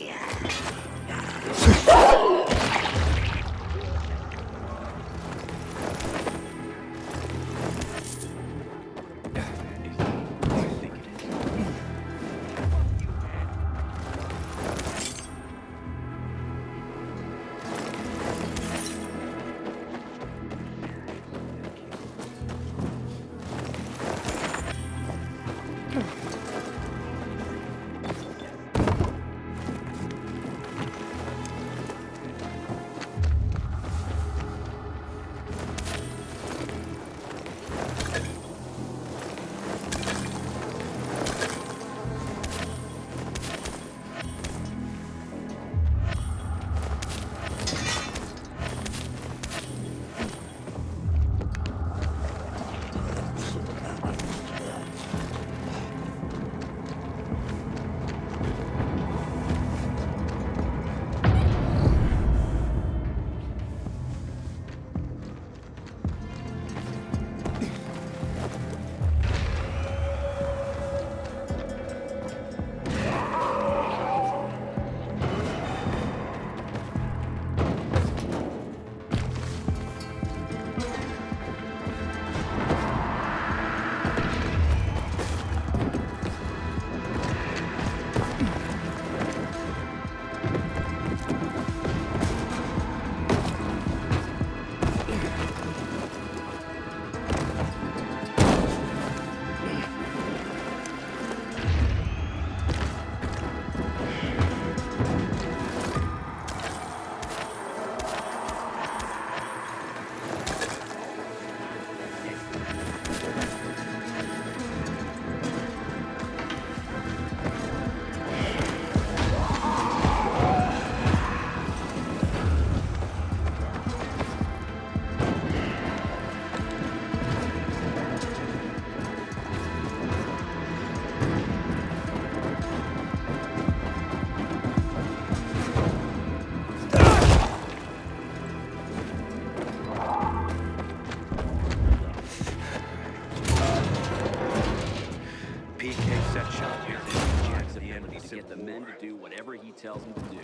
Tells him to do.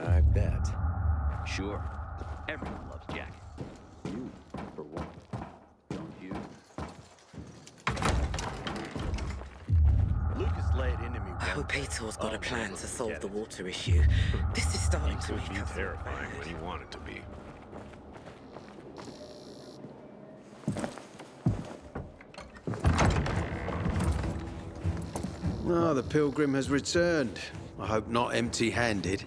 I bet. Sure. Everyone loves Jack. You, for one. Don't you?
Lucas laid into me.
I hope Aitor's got a plan to solve the water issue. This is starting to make us
terrifying when he wanted to be.
Ah, the pilgrim has returned. I hope not empty-handed.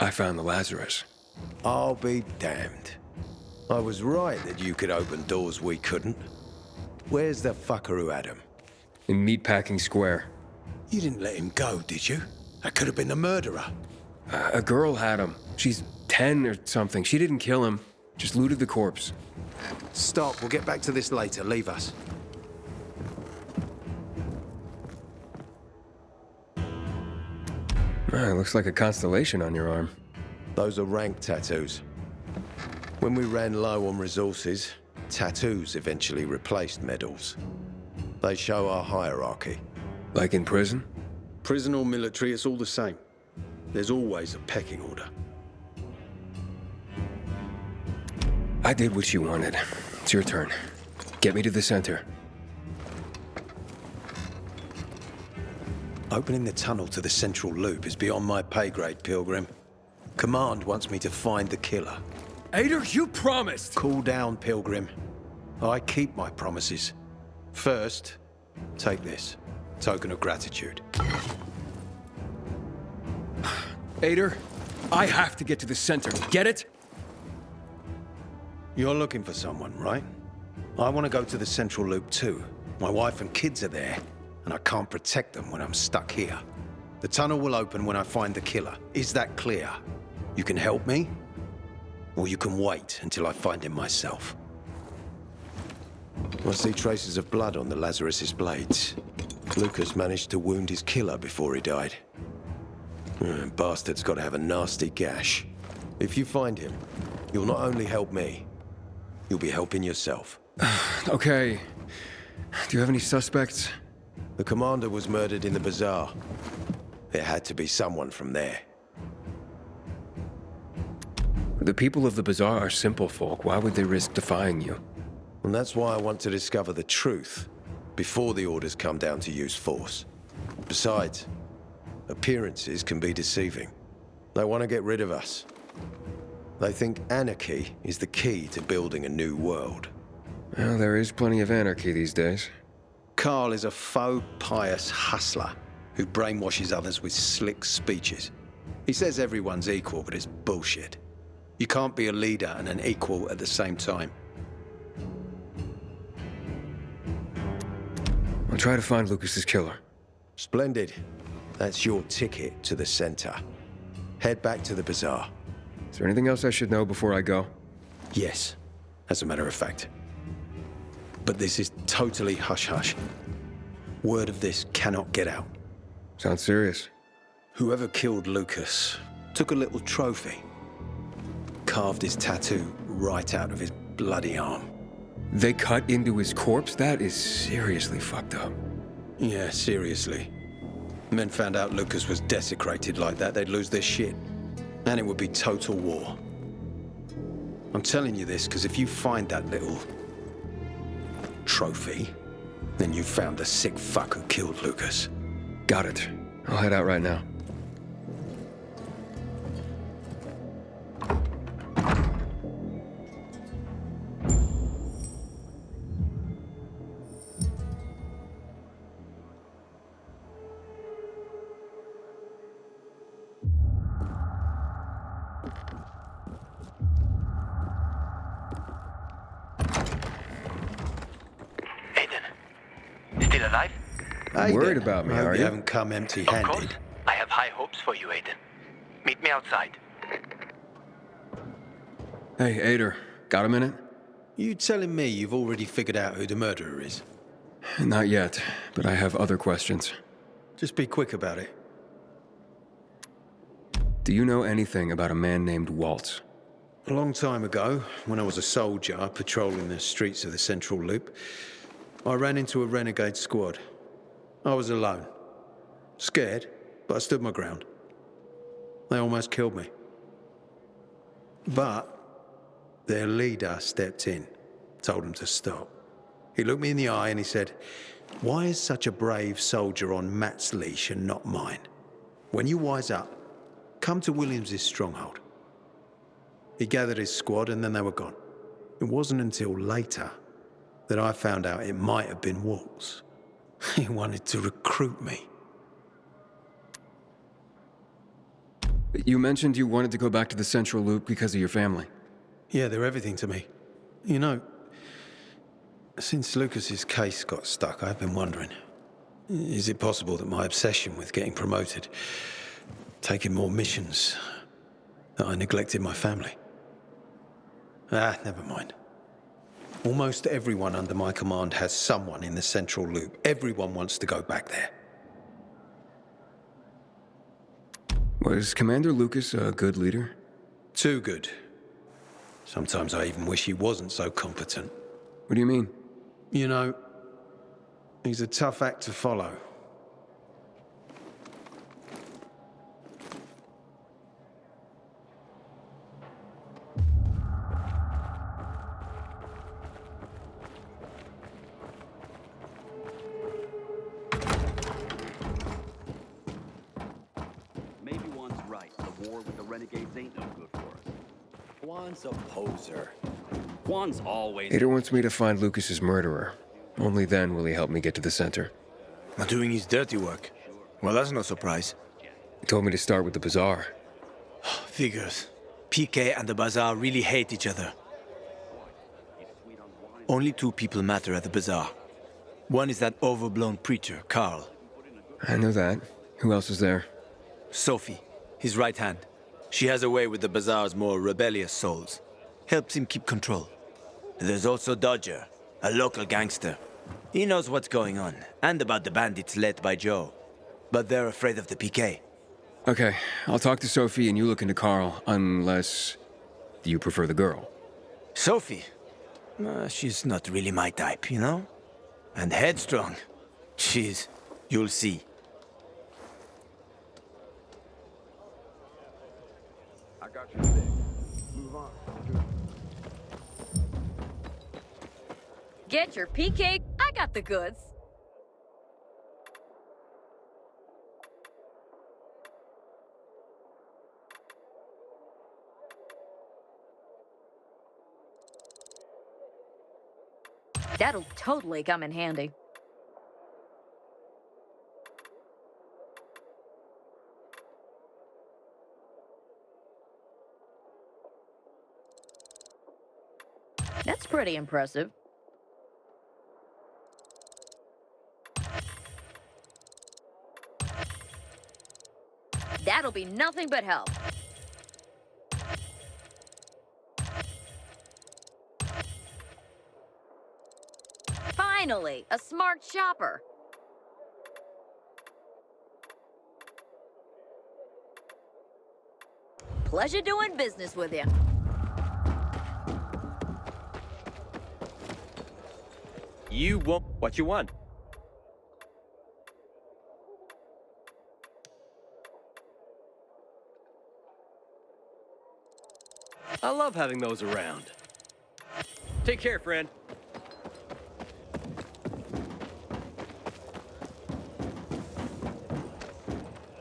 I found the Lazarus.
I'll be damned. I was right that you could open doors we couldn't. Where's the fucker who had him?
In Meatpacking Square.
You didn't let him go, did you? That could have been the murderer.
A girl had him. She's 10 or something. She didn't kill him. Just looted the corpse.
Stop. We'll get back to this later. Leave us.
It looks like a constellation on your arm.
Those are rank tattoos. When we ran low on resources, tattoos eventually replaced medals. They show our hierarchy.
Like in prison?
Prison or military, it's all the same. There's always a pecking order.
I did what you wanted. It's your turn. Get me to the center.
Opening the tunnel to the central loop is beyond my pay grade, Pilgrim. Command wants me to find the killer.
Aiden, you promised!
Cool down, Pilgrim. I keep my promises. First, take this. Token of gratitude.
Aiden, I have to get to the center. Get it?
You're looking for someone, right? I want to go to the central loop too. My wife and kids are there, and I can't protect them when I'm stuck here. The tunnel will open when I find the killer. Is that clear? You can help me, or you can wait until I find him myself. I see traces of blood on the Lazarus's blades. Lucas managed to wound his killer before he died. Bastard's got to have a nasty gash. If you find him, you'll not only help me, you'll be helping yourself.
Okay. Do you have any suspects?
The commander was murdered in the bazaar. It had to be someone from there.
The people of the bazaar are simple folk. Why would they risk defying you?
And that's why I want to discover the truth before the orders come down to use force. Besides, appearances can be deceiving. They want to get rid of us. They think anarchy is the key to building a new world.
Well, there is plenty of anarchy these days.
Carl is a faux pious hustler who brainwashes others with slick speeches. He says everyone's equal, but it's bullshit. You can't be a leader and an equal at the same time.
I'll try to find Lucas's killer.
Splendid. That's your ticket to the center. Head back to the bazaar.
Is there anything else I should know before I go?
Yes, as a matter of fact. But this is totally hush-hush. Word of this cannot get out.
Sounds serious.
Whoever killed Lucas took a little trophy. Carved his tattoo right out of his bloody arm.
They cut into his corpse? That is seriously fucked up.
Yeah, seriously. Men found out Lucas was desecrated like that, they'd lose their shit. And it would be total war. I'm telling you this because if you find that little trophy, then you found the sick fuck who killed Lucas.
Got it. I'll head out right now.
Still alive?
Worried about me, are you?
You haven't come empty-handed.
Of course. I have high hopes for you, Aiden. Meet me outside.
Hey, Ader, got a minute?
You telling me you've already figured out who the murderer is?
Not yet, but I have other questions.
Just be quick about it.
Do you know anything about a man named Waltz?
A long time ago, when I was a soldier patrolling the streets of the Central Loop, I ran into a renegade squad. I was alone. Scared, but I stood my ground. They almost killed me. But their leader stepped in, told them to stop. He looked me in the eye and he said, "Why is such a brave soldier on Matt's leash and not mine? When you wise up, come to Williams's stronghold." He gathered his squad and then they were gone. It wasn't until later that I found out it might have been Waltz. He wanted to recruit me.
You mentioned you wanted to go back to the Central Loop because of your family.
Yeah, they're everything to me. You know, since Lucas's case got stuck, I've been wondering, is it possible that my obsession with getting promoted, taking more missions, that I neglected my family? Never mind. Almost everyone under my command has someone in the Central Loop. Everyone wants to go back there.
Was Commander Lucas a good leader?
Too good. Sometimes I even wish he wasn't so competent.
What do you mean?
You know, he's a tough act to follow.
Maybe one's right. The war with the renegades ain't no good for us. Juan's a poser. Juan's always...
Ader wants me to find Lucas's murderer. Only then will he help me get to the center.
Not doing his dirty work. Well, that's no surprise.
He told me to start with the bazaar.
Figures. PK and the bazaar really hate each other. Only two people matter at the bazaar. One is that overblown preacher, Carl.
I know that. Who else is there?
Sophie, his right hand. She has a way with the bazaar's more rebellious souls. Helps him keep control. There's also Dodger, a local gangster. He knows what's going on, and about the bandits led by Joe. But they're afraid of the PK.
Okay, I'll talk to Sophie and you look into Carl, unless you prefer the girl.
Sophie? She's not really my type, you know? And headstrong. Jeez. You'll see.
I got your six. Move on.
Get your PK. I got the goods. That'll totally come in handy. That's pretty impressive. That'll be nothing but help. Finally, a smart shopper. Pleasure doing business with you.
You want what you want. I love having those around. Take care, friend.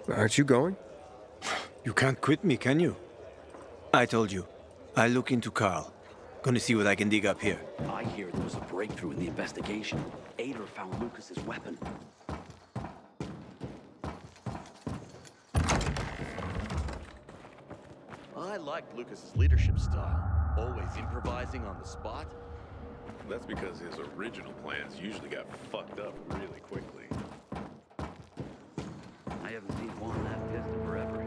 Aren't you going?
You can't quit me, can you? I told you. I look into Carl. Gonna see what I can dig up here.
I hear there was a breakthrough in the investigation. Aiden found Lucas's weapon.
I liked Lucas's leadership style. Always improvising on the spot. That's because his original plans usually got fucked up really quickly.
I haven't seen one that pissed in forever.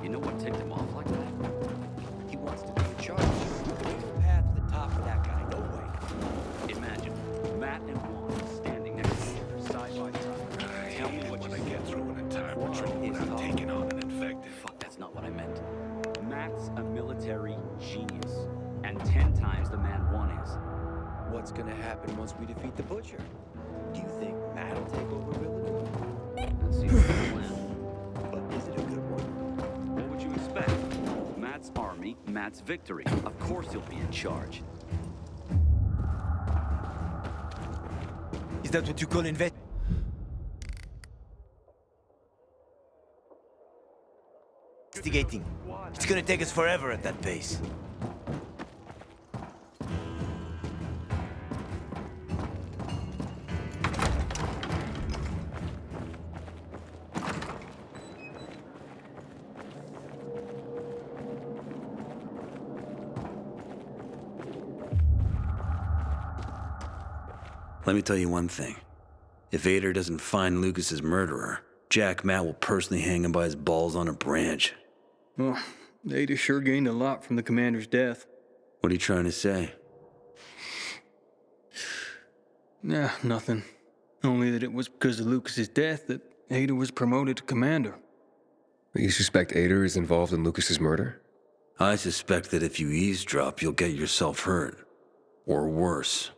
You know what ticked him off like that? He wants to be in charge. There's a path to the top for that guy, no way. Imagine Matt and Juan standing next to each other, side by side. Tell me what you get through an entire patrol without taking on an infected. Fuck, that's not what I meant. Matt's a military genius, and 10 times the man Juan is.
What's gonna happen once we defeat the Butcher? Do you think Matt'll take over Village?
That seems like a plan.
But is it a good one?
What would you expect? Matt's army, Matt's victory. Of course he'll be in charge.
Is that what you call invest? Investigating. It's gonna take us forever at that pace.
Let me tell you one thing. If Ader doesn't find Lucas's murderer, Jack Matt will personally hang him by his balls on a branch.
Well, Ader sure gained a lot from the commander's death.
What are you trying to say?
Nah, nothing. Only that it was because of Lucas's death that Ader was promoted to commander.
You suspect Ader is involved in Lucas's murder?
I suspect that if you eavesdrop, you'll get yourself hurt. Or worse.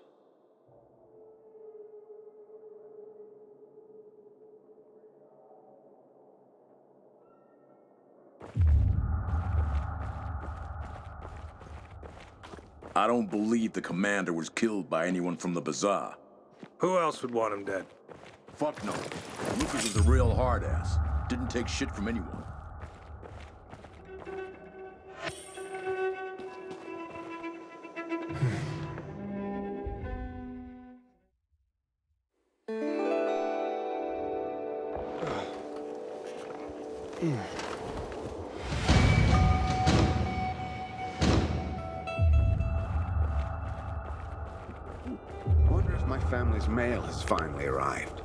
I don't believe the commander was killed by anyone from the bazaar.
Who else would want him dead?
Fuck no. Lucas was a real hard-ass. Didn't take shit from anyone.
Wonder if my family's mail has finally arrived.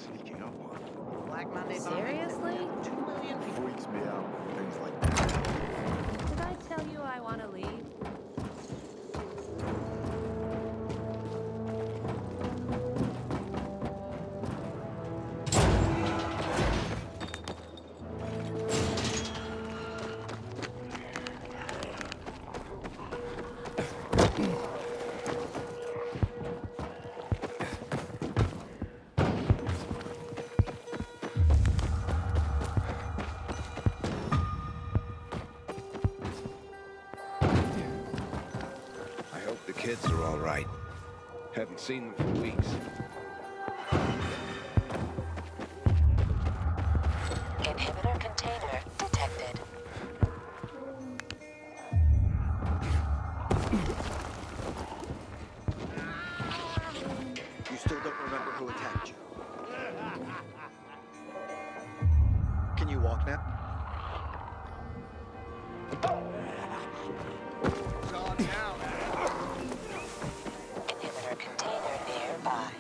Sneaking up on Black Monday.
Seriously?
2 million freaks me out. Things like that.
Did I tell you
kids are all right. Haven't seen them for weeks.
Inhibitor container detected.
You still don't remember who attacked you? Can you walk now?
Inhibitor container nearby.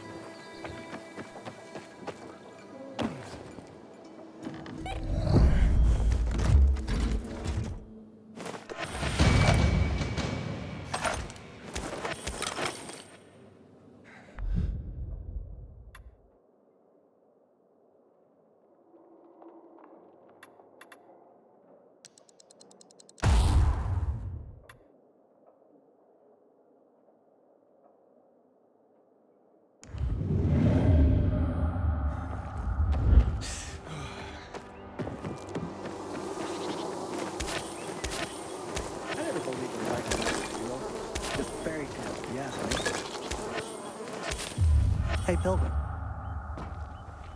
Hey, Pilgrim.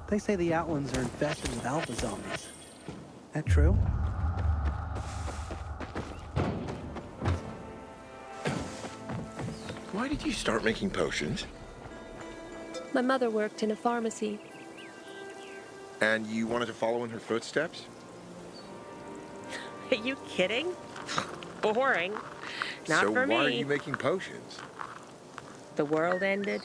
They say the Outlands are infested with alpha zombies. That true?
Why did you start making potions?
My mother worked in a pharmacy.
And you wanted to follow in her footsteps?
Are you kidding? Boring. Not
so
for me.
why are you making potions?
The world ended.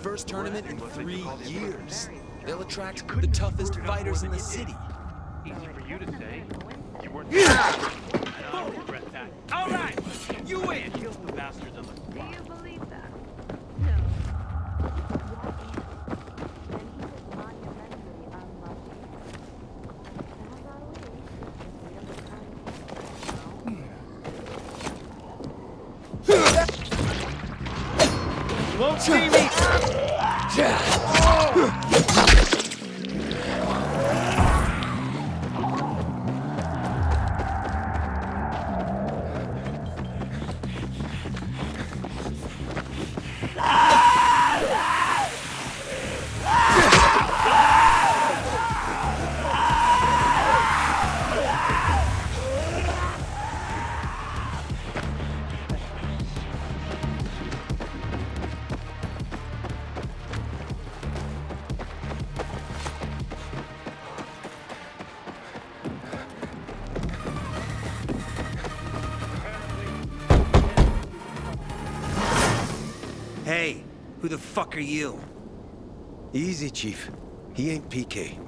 First tournament in 3 years. They'll attract the toughest fighters in the city.
Easy for you to say. You weren't.
I
don't regret that. All right, you win. Kill the bastards on the spot.
Do you believe that?
Won't see me.
Hey, who the fuck are you?
Easy, Chief. He ain't PK.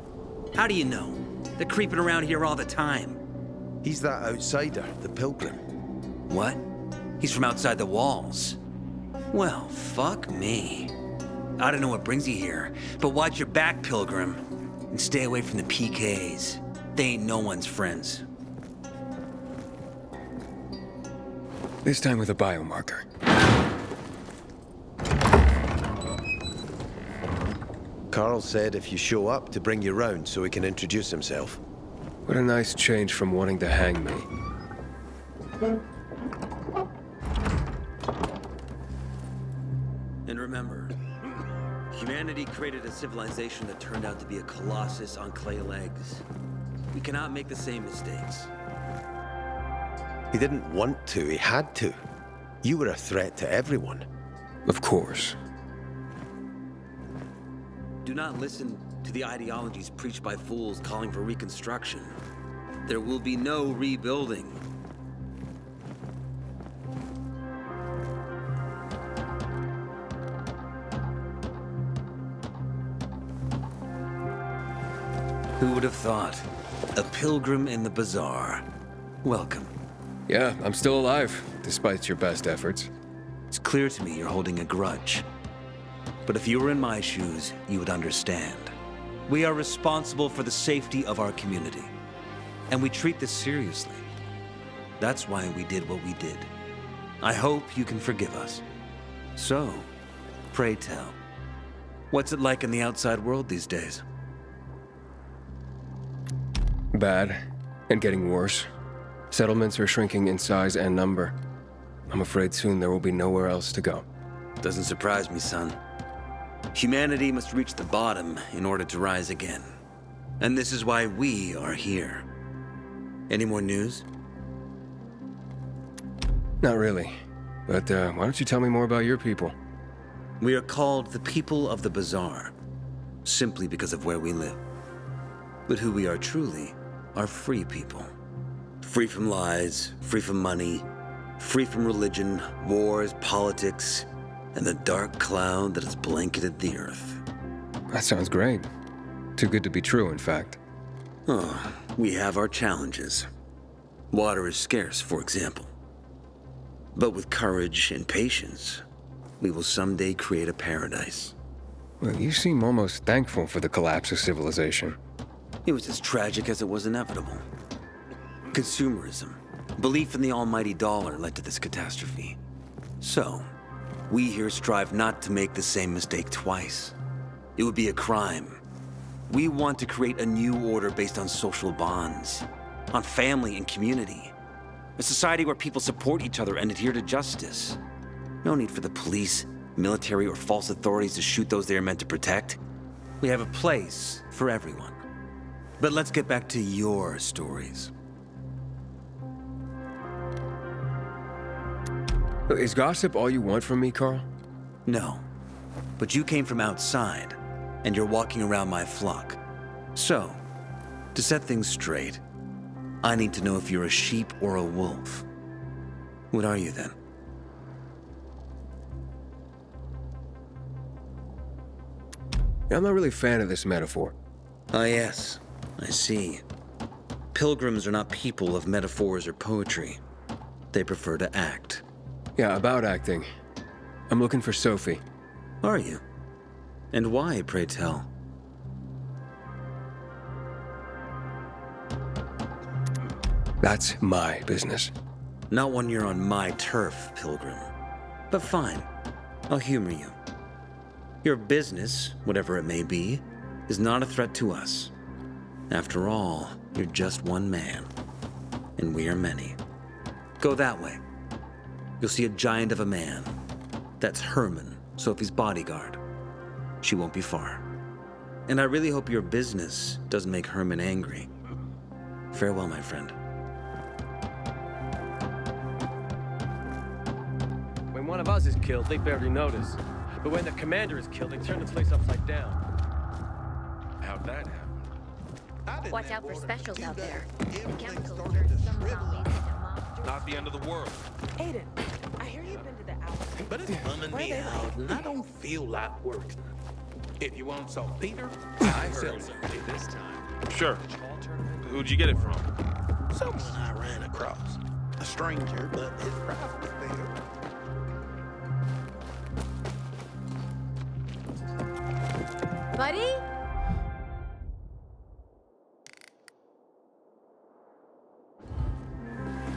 How do you know? They're creeping around here all the time.
He's that outsider, the pilgrim.
What? He's from outside the walls. Well, fuck me. I don't know what brings you here, but watch your back, pilgrim. And stay away from the PKs. They ain't no one's friends.
This time with a biomarker.
Carl said if you show up to bring you round so he can introduce himself.
What a nice change from wanting to hang me.
And remember, humanity created a civilization that turned out to be a colossus on clay legs. We cannot make the same mistakes.
He didn't want to, he had to. You were a threat to everyone.
Of course.
Do not listen to the ideologies preached by fools calling for reconstruction. There will be no rebuilding. Who would have thought? A pilgrim in the bazaar. Welcome.
Yeah, I'm still alive, despite your best efforts.
It's clear to me you're holding a grudge. But if you were in my shoes, you would understand. We are responsible for the safety of our community. And we treat this seriously. That's why we did what we did. I hope you can forgive us. So, pray tell, what's it like in the outside world these days?
Bad, and getting worse. Settlements are shrinking in size and number. I'm afraid soon there will be nowhere else to go.
Doesn't surprise me, son. Humanity must reach the bottom in order to rise again. And this is why we are here. Any more news?
Not really. But why don't you tell me more about your people?
We are called the people of the bazaar, simply because of where we live. But who we are truly are free people. Free from lies, free from money, free from religion, wars, politics, and the dark cloud that has blanketed the earth.
That sounds great. Too good to be true, in fact.
Oh, we have our challenges. Water is scarce, for example. But with courage and patience, we will someday create a paradise.
Well, you seem almost thankful for the collapse of civilization.
It was as tragic as it was inevitable. Consumerism, belief in the almighty dollar led to this catastrophe. So, we here strive not to make the same mistake twice. It would be a crime. We want to create a new order based on social bonds, on family and community. A society where people support each other and adhere to justice. No need for the police, military, or false authorities to shoot those they are meant to protect. We have a place for everyone. But let's get back to your stories.
Is gossip all you want from me, Carl?
No. But you came from outside, and you're walking around my flock. So, to set things straight, I need to know if you're a sheep or a wolf. What are you then?
I'm not really a fan of this metaphor.
Ah, yes. I see. Pilgrims are not people of metaphors or poetry. They prefer to act.
Yeah, about acting. I'm looking for Sophie.
Are you? And why, pray tell?
That's my business.
Not when you're on my turf, Pilgrim. But fine. I'll humor you. Your business, whatever it may be, is not a threat to us. After all, you're just one man. And we are many. Go that way. You'll see a giant of a man. That's Herman, Sophie's bodyguard. She won't be far. And I really hope your business doesn't make Herman angry. Farewell, my friend.
When one of us is killed, they barely notice. But when the commander is killed, they turn the place upside down.
How'd that happen?
Watch out for specials out there. The chemicals turn some zombies into monsters.
Not the end of the world.
Aiden, I hear you've been to the outbreak.
But it's bumming
Where
me
are they
out, and I don't feel like working. If you want saltpeter, I heard something this time.
Sure. Who'd you get it from?
Someone I ran across. A stranger, but his price was fair.
Buddy?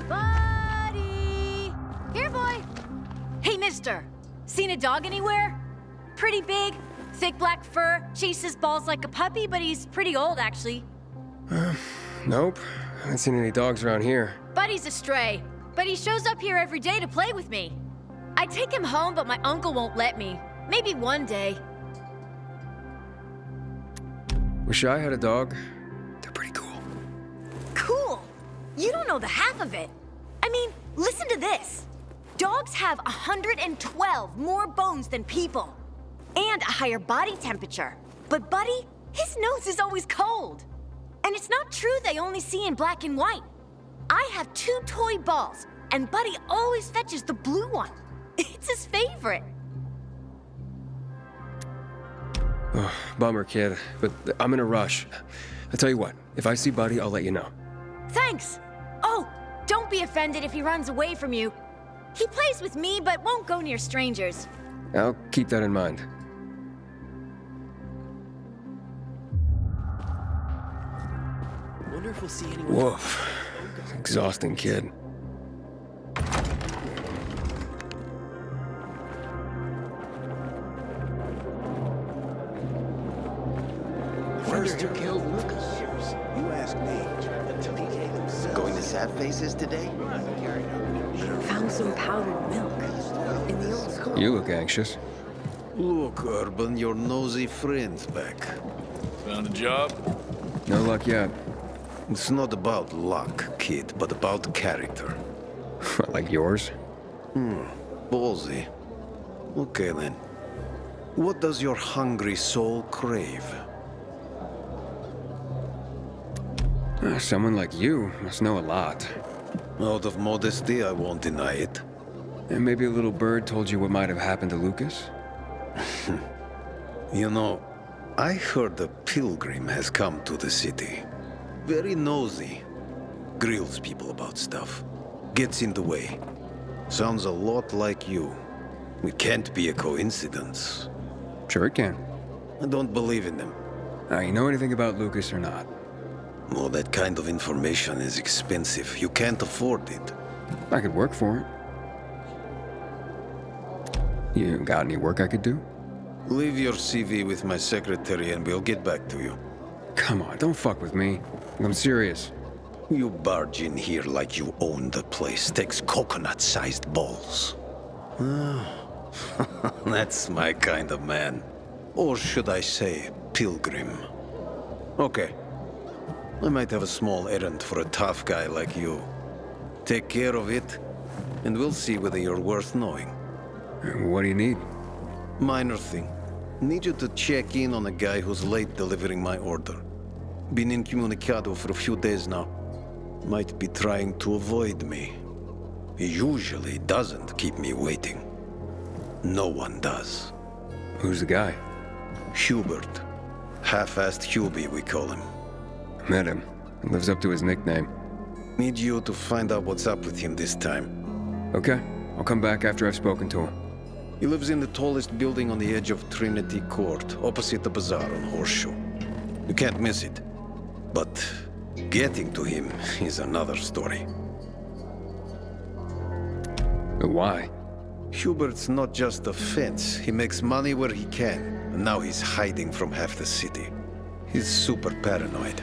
Buddy! Here, boy! Hey, mister. Seen a dog anywhere? Pretty big, thick black fur, chases balls like a puppy, but he's pretty old, actually.
Nope. I haven't seen any dogs around here.
Buddy's a stray, but he shows up here every day to play with me. I take him home, but my uncle won't let me. Maybe one day.
Wish I had a dog. They're pretty cool.
Cool! You don't know the half of it. I mean, listen to this. Dogs have 112 more bones than people. And a higher body temperature. But Buddy, his nose is always cold. And it's not true they only see in black and white. I have 2 toy balls, and Buddy always fetches the blue one. It's his favorite.
Oh, bummer, kid, but I'm in a rush. I'll tell you what, if I see Buddy, I'll let you know.
Thanks. Oh, don't be offended if he runs away from you. He plays with me, but won't go near strangers.
I'll keep that in mind.
Wonder if we'll see anyone.
Woof. Exhausting, kid.
First who killed Lucas? You ask me. Going to Sad Faces today?
Found some powdered milk in the old school.
You look anxious.
Look, Urban, your nosy friend's back.
Found a job?
No luck yet.
It's not about luck, kid, but about character.
Like yours?
Ballsy. Okay, then. What does your hungry soul crave?
Someone like you must know a lot.
Out of modesty, I won't deny it.
And maybe a little bird told you what might have happened to Lucas?
You know, I heard a pilgrim has come to the city. Very nosy. Grills people about stuff. Gets in the way. Sounds a lot like you. It can't be a coincidence.
Sure it can.
I don't believe in them.
You know anything about Lucas or not?
Well, that kind of information is expensive. You can't afford it.
I could work for it. You got any work I could do?
Leave your CV with my secretary and we'll get back to you.
Come on, don't fuck with me. I'm serious.
You barge in here like you own the place. Takes coconut-sized balls. That's my kind of man. Or should I say, pilgrim. Okay. I might have a small errand for a tough guy like you. Take care of it, and we'll see whether you're worth knowing.
What do you need?
Minor thing. Need you to check in on a guy who's late delivering my order. Been incommunicado for a few days now. Might be trying to avoid me. He usually doesn't keep me waiting. No one does.
Who's the guy?
Hubert. Half-assed Hubie, we call him.
Met him. He lives up to his nickname.
Need you to find out what's up with him this time.
Okay. I'll come back after I've spoken to him.
He lives in the tallest building on the edge of Trinity Court, opposite the bazaar on Horseshoe. You can't miss it. But getting to him is another story.
Why?
Hubert's not just a fence. He makes money where he can, and now he's hiding from half the city. He's super paranoid.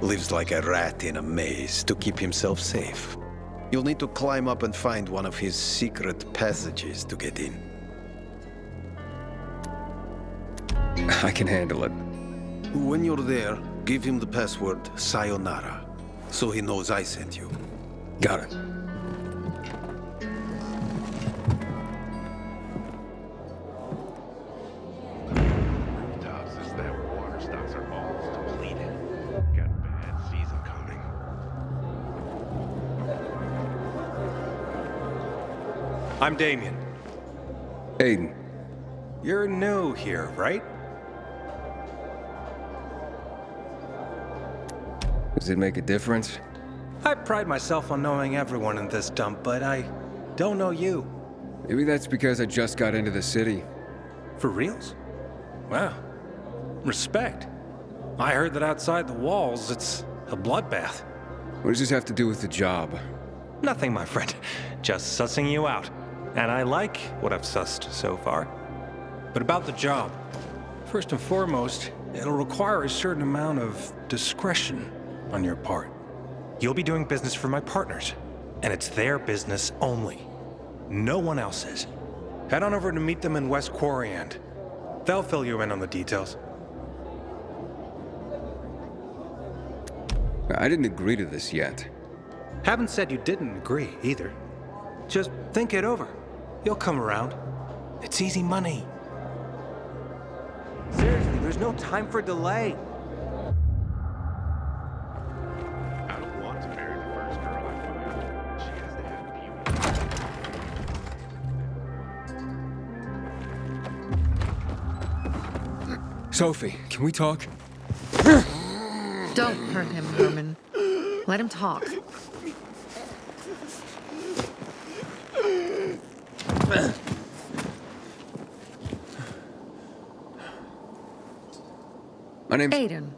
Lives like a rat in a maze to keep himself safe. You'll need to climb up and find one of his secret passages to get in.
I can handle it.
When you're there, give him the password Sayonara, so he knows I sent you.
Got it.
I'm Damien.
Aiden.
You're new here, right?
Does it make a difference?
I pride myself on knowing everyone in this dump, but I don't know you.
Maybe that's because I just got into the city.
For reals? Wow. Respect. I heard that outside the walls, it's a bloodbath.
What does this have to do with the job?
Nothing, my friend. Just sussing you out. And I like what I've sussed so far. But about the job. First and foremost, it'll require a certain amount of discretion on your part. You'll be doing business for my partners, and it's their business only. No one else's. Head on over to meet them in West Quarry End. They'll fill you in on the details.
I didn't agree to this yet.
Haven't said you didn't agree, either. Just think it over. You'll come around. It's easy money.
Seriously, there's no time for delay.
I don't want to marry the first girl I find. She has to have beauty.
Sophie, can we talk?
Don't hurt him, Herman. Let him talk.
My name's...
Aiden.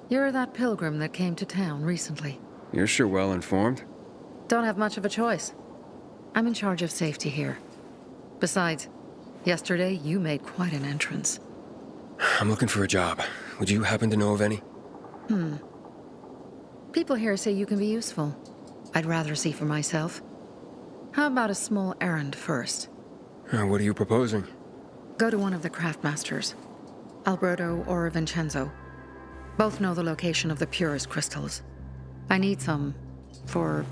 You're that pilgrim that came to town recently.
You're sure well informed.
Don't have much of a choice. I'm in charge of safety here. Besides, yesterday you made quite an entrance.
I'm looking for a job. Would you happen to know of any?
People here say you can be useful. I'd rather see for myself. How about a small errand first?
What are you proposing?
Go to one of the craftmasters. Alberto or Vincenzo. Both know the location of the purest crystals. I need some for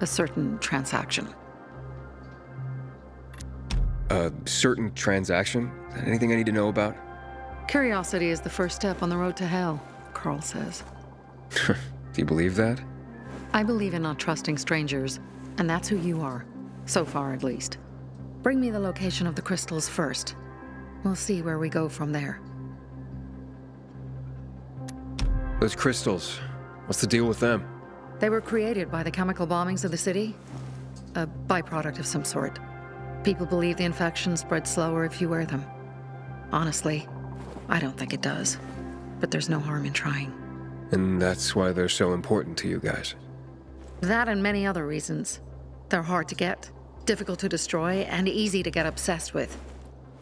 a certain transaction.
A certain transaction? Anything I need to know about?
Curiosity is the first step on the road to hell, Carl says.
Do you believe that?
I believe in not trusting strangers, and that's who you are. So far, at least. Bring me the location of the crystals first. We'll see where we go from there.
Those crystals, what's the deal with them?
They were created by the chemical bombings of the city. A byproduct of some sort. People believe the infection spreads slower if you wear them. Honestly, I don't think it does. But there's no harm in trying.
And that's why they're so important to you guys.
That and many other reasons. They're hard to get, difficult to destroy, and easy to get obsessed with.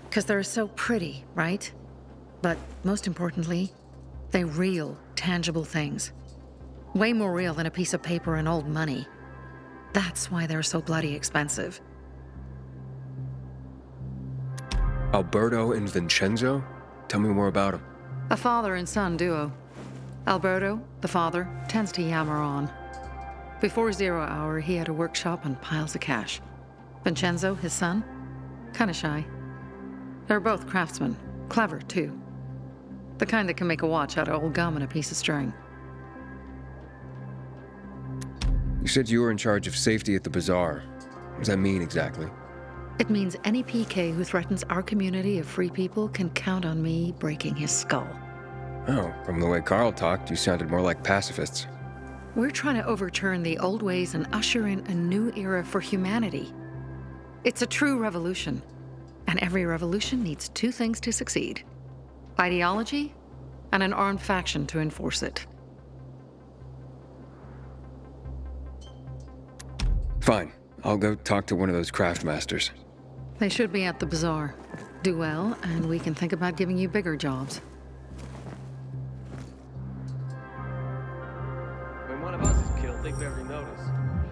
Because they're so pretty, right? But most importantly, they're real, tangible things. Way more real than a piece of paper and old money. That's why they're so bloody expensive.
Alberto and Vincenzo? Tell me more about them.
A father and son duo. Alberto, the father, tends to yammer on. Before 0 hour, he had a workshop and piles of cash. Vincenzo, his son, kinda shy. They're both craftsmen, clever too. The kind that can make a watch out of old gum and a piece of string.
You said you were in charge of safety at the bazaar. What does that mean exactly?
It means any PK who threatens our community of free people can count on me breaking his skull.
Oh, from the way Carl talked, you sounded more like pacifists.
We're trying to overturn the old ways and usher in a new era for humanity. It's a true revolution. And every revolution needs two things to succeed: ideology and an armed faction to enforce it.
Fine. I'll go talk to one of those craftmasters.
They should be at the bazaar. Do well, and we can think about giving you bigger jobs.
When one of us is killed, they barely notice.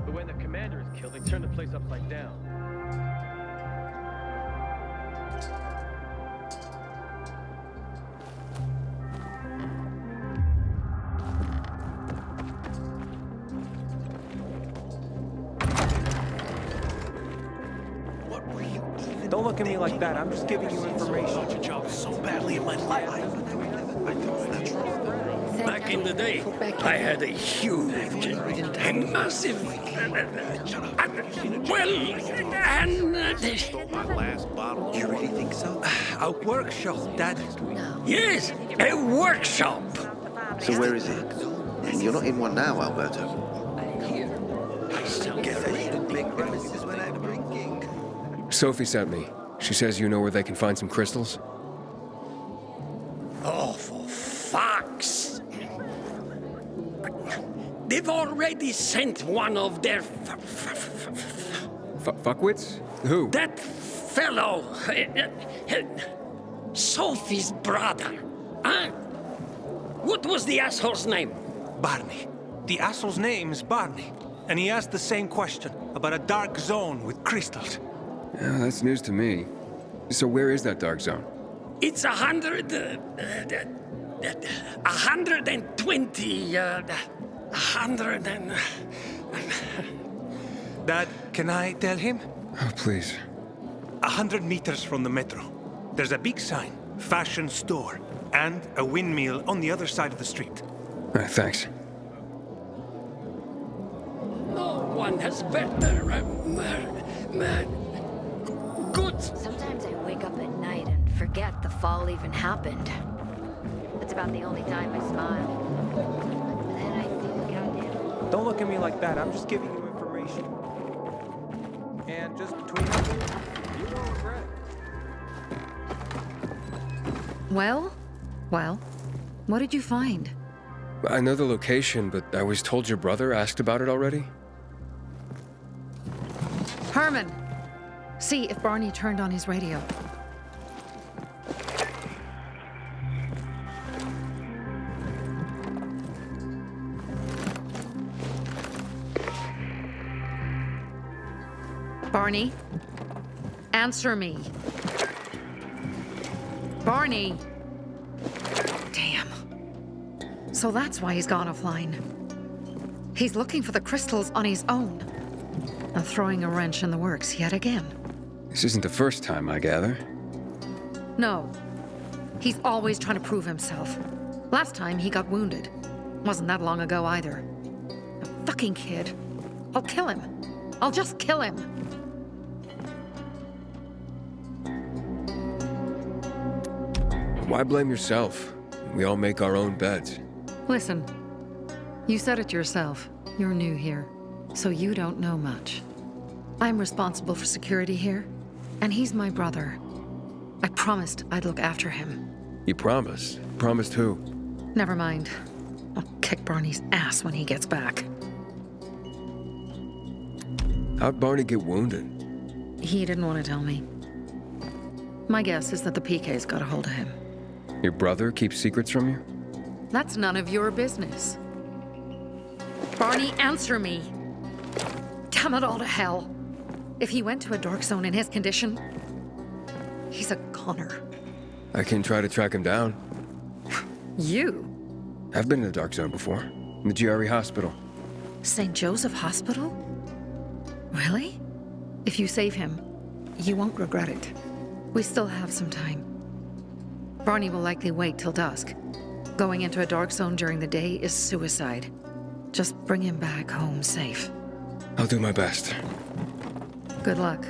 But when the commander is killed, they turn the place upside down.
Don't look at me like that. I'm just giving you information.
I job so badly in my life. Back in the day, I had a huge and massive.
Stole my last bottle.
You really think so? A workshop, Dad.
Yes, a workshop.
So where is it?
You're not in one now, Alberto.
Sophie sent me. She says you know where they can find some crystals?
Oh, for fuck's... They've already sent one of their...
Fuckwits? Who?
That fellow... Sophie's brother. Huh? What was the asshole's name?
Barney. The asshole's name is Barney. And he asked the same question about a dark zone with crystals.
Yeah, that's news to me. So where is that dark zone?
It's 120... 100 and...
Dad, can I tell him?
Oh, please.
100 meters from the metro. There's a big sign, fashion store, and a windmill on the other side of the street.
Thanks.
No one has better... good...
Sometimes I wake up at night and forget the fall even happened. It's about the only time I smile. Then I think, goddamn...
Don't look at me like that. I'm just giving you information. And just between us, you won't regret.
Well, what did you find?
I know the location, but I was told your brother asked about it already.
Herman! See if Barney turned on his radio. Barney, answer me. Barney! Damn. So that's why he's gone offline. He's looking for the crystals on his own. And throwing a wrench in the works yet again.
This isn't the first time, I gather.
No. He's always trying to prove himself. Last time he got wounded. Wasn't that long ago either. A fucking kid. I'll kill him. I'll just kill him.
Why blame yourself? We all make our own beds.
Listen, you said it yourself. You're new here, so you don't know much. I'm responsible for security here, and he's my brother. I promised I'd look after him.
You promised? Promised who?
Never mind. I'll kick Barney's ass when he gets back.
How'd Barney get wounded?
He didn't want to tell me. My guess is that the PK's got a hold of him.
Your brother keeps secrets from you?
That's none of your business. Barney, answer me. Damn it all to hell. If he went to a dark zone in his condition, he's a goner.
I can try to track him down.
You?
I've been in the dark zone before. In the GRE hospital.
St. Joseph Hospital? Really? If you save him, you won't regret it. We still have some time. Barney will likely wait till dusk. Going into a dark zone during the day is suicide. Just bring him back home safe.
I'll do my best.
Good luck.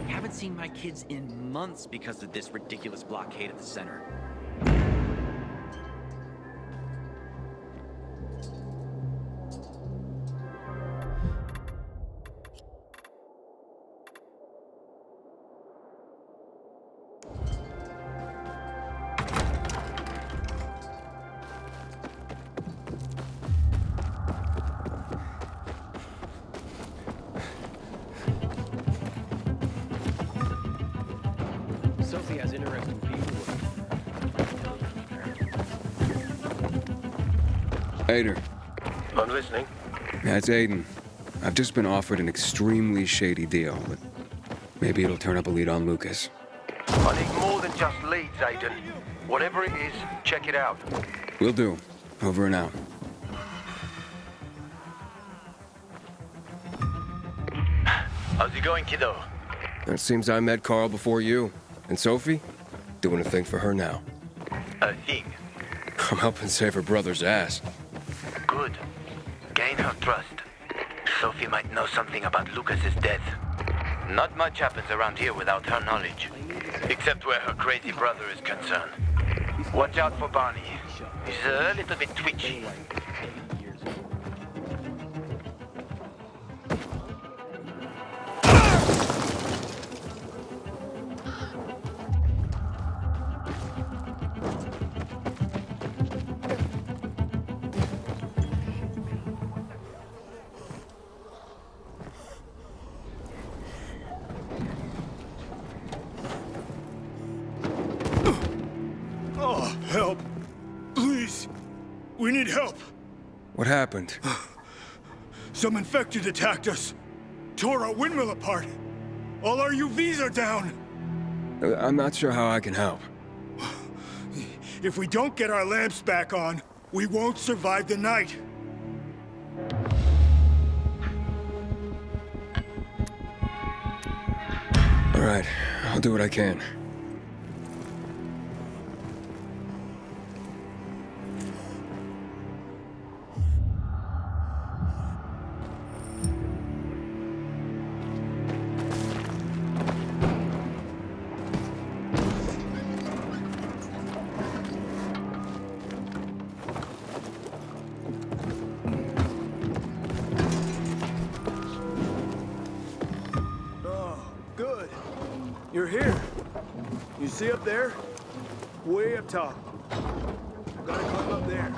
Haven't seen my kids in months because of this ridiculous blockade at the center.
Sophie has interesting people.
Aiden.
I'm listening.
That's Aiden. I've just been offered an extremely shady deal, but maybe it'll turn up a lead on Lucas.
I need more than just leads, Aiden. Whatever it is, check it out.
Will do. Over and out.
How's it going, kiddo?
It seems I met Carl before you. And Sophie? Doing a thing for her now.
A thing?
I'm helping save her brother's ass.
Good. Gain her trust. Sophie might know something about Lucas's death. Not much happens around here without her knowledge. Except where her crazy brother is concerned. Watch out for Barney. He's a little bit twitchy.
Help. Please. We need help.
What happened?
Some infected attacked us. Tore our windmill apart. All our UVs are down.
I'm not sure how I can help.
If we don't get our lamps back on, we won't survive the night.
All right, I'll do what I can.
Good. You're here. You see up there? Way up top. Gotta climb up there.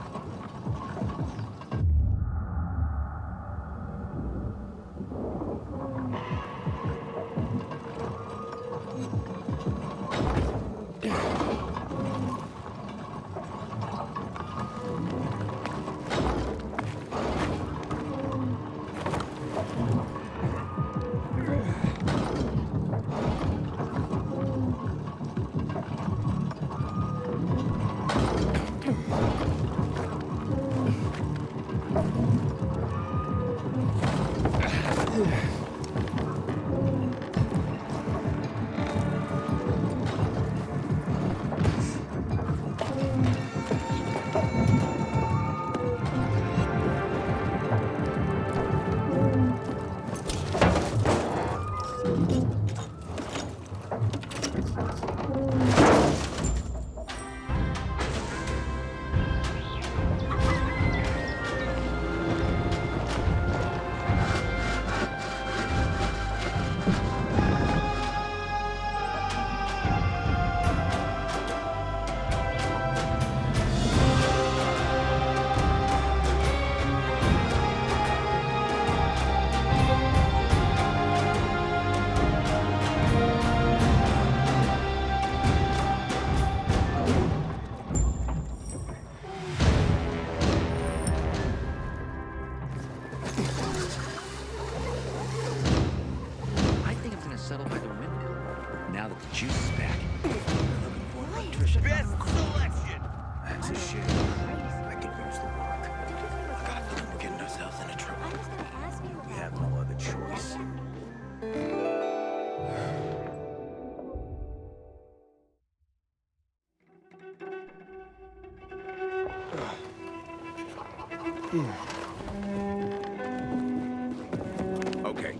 Okay.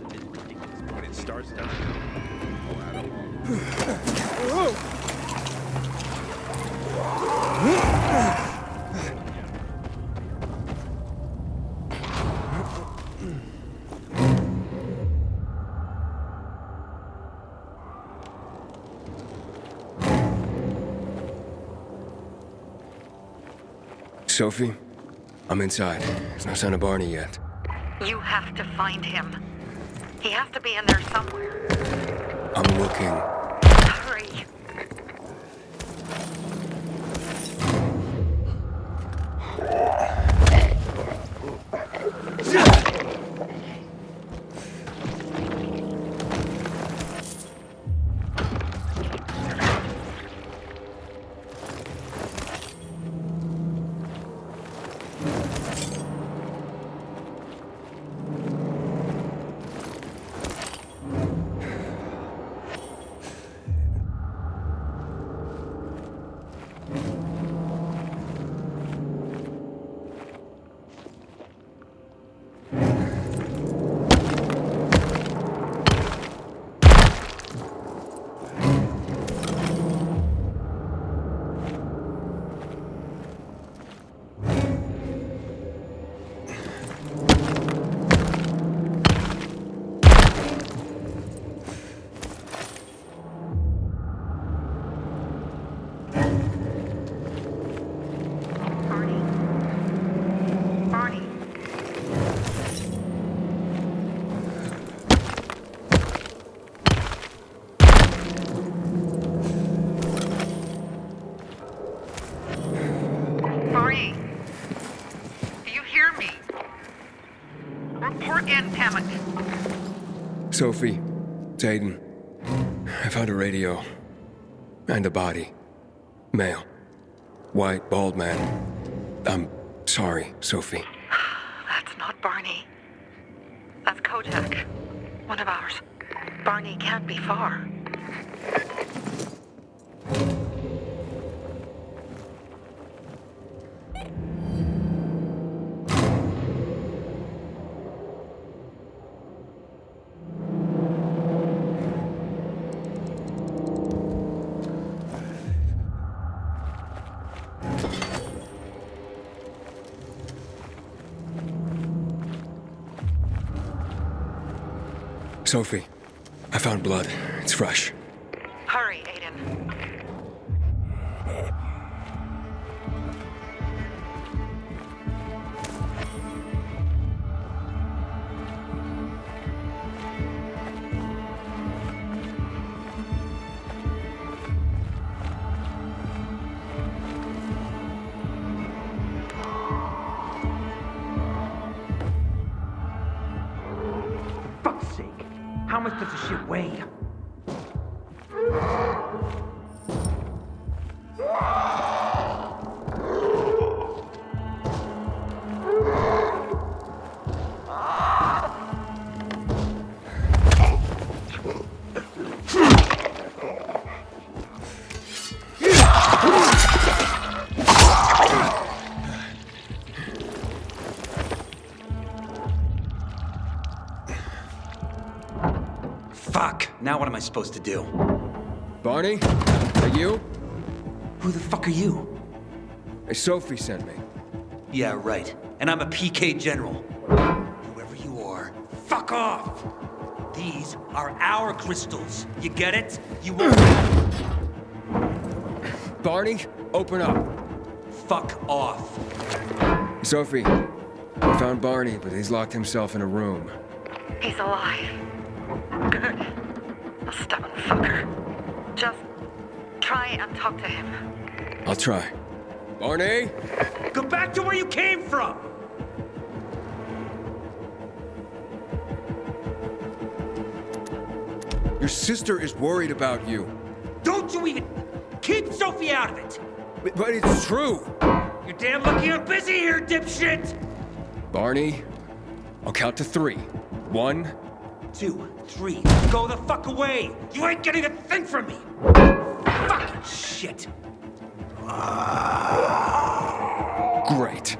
When it starts down, pull out
Sophie? I'm inside. There's no sign of Barney yet.
You have to find him. He has to be in there somewhere.
I'm looking.
Hurry.
Sophie, it's Aiden. I found a radio. And a body. Male. White, bald man. I'm sorry, Sophie.
That's not Barney. That's Kojak. One of ours. Barney can't be far.
Sophie, I found blood. It's fresh.
Hurry, Aiden.
Fuck's sake. How much does this shit weigh?
Fuck! Now what am I supposed to do?
Barney? Are you?
Who the fuck are you?
Sophie sent me.
Yeah, right. And I'm a PK general. Whoever you are, fuck off! These are our crystals. You get it? You won't
Barney, open up.
Fuck off.
Sophie, I found Barney, but he's locked himself in a room.
He's alive. Good. A stubborn fucker. Just try and talk to him.
I'll try. Barney?
Go back to where you came from!
Your sister is worried about you.
Don't you even... Keep Sophie out of it!
But it's true.
You're damn lucky I'm busy here, dipshit!
Barney, I'll count to 3. 1,
2, 3. Go the fuck away! You ain't getting a thing from me! Fucking shit!
Great.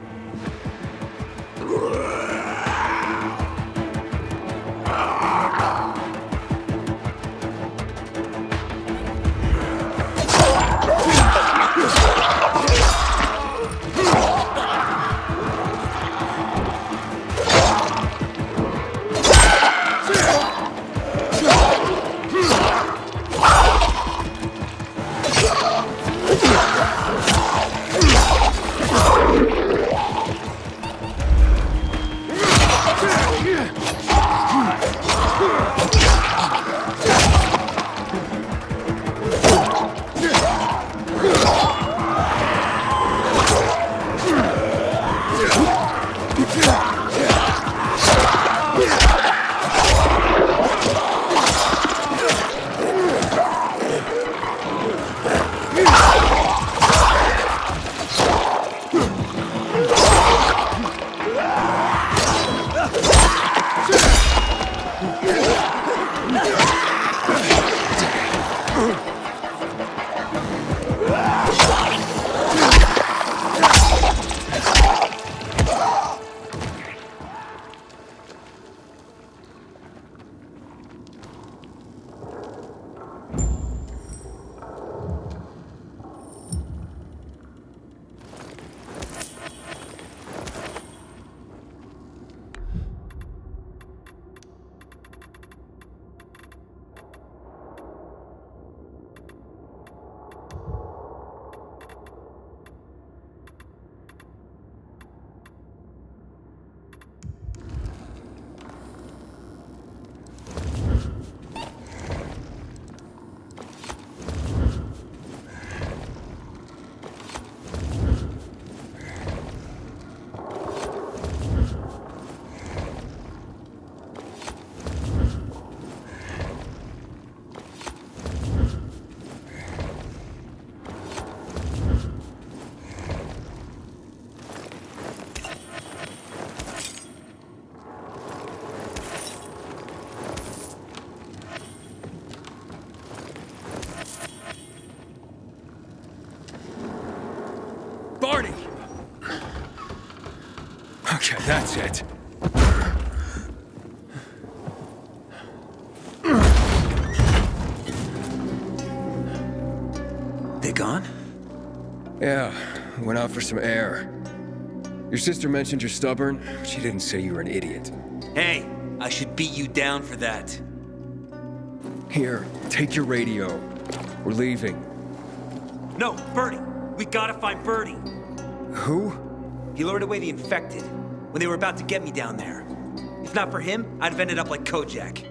That's it.
They gone?
Yeah, went out for some air. Your sister mentioned you're stubborn, but she didn't say you were an idiot.
Hey, I should beat you down for that.
Here, take your radio. We're leaving.
No, Bertie. We gotta find Bertie.
Who?
He lured away the infected when they were about to get me down there. If not for him, I'd have ended up like Kojak.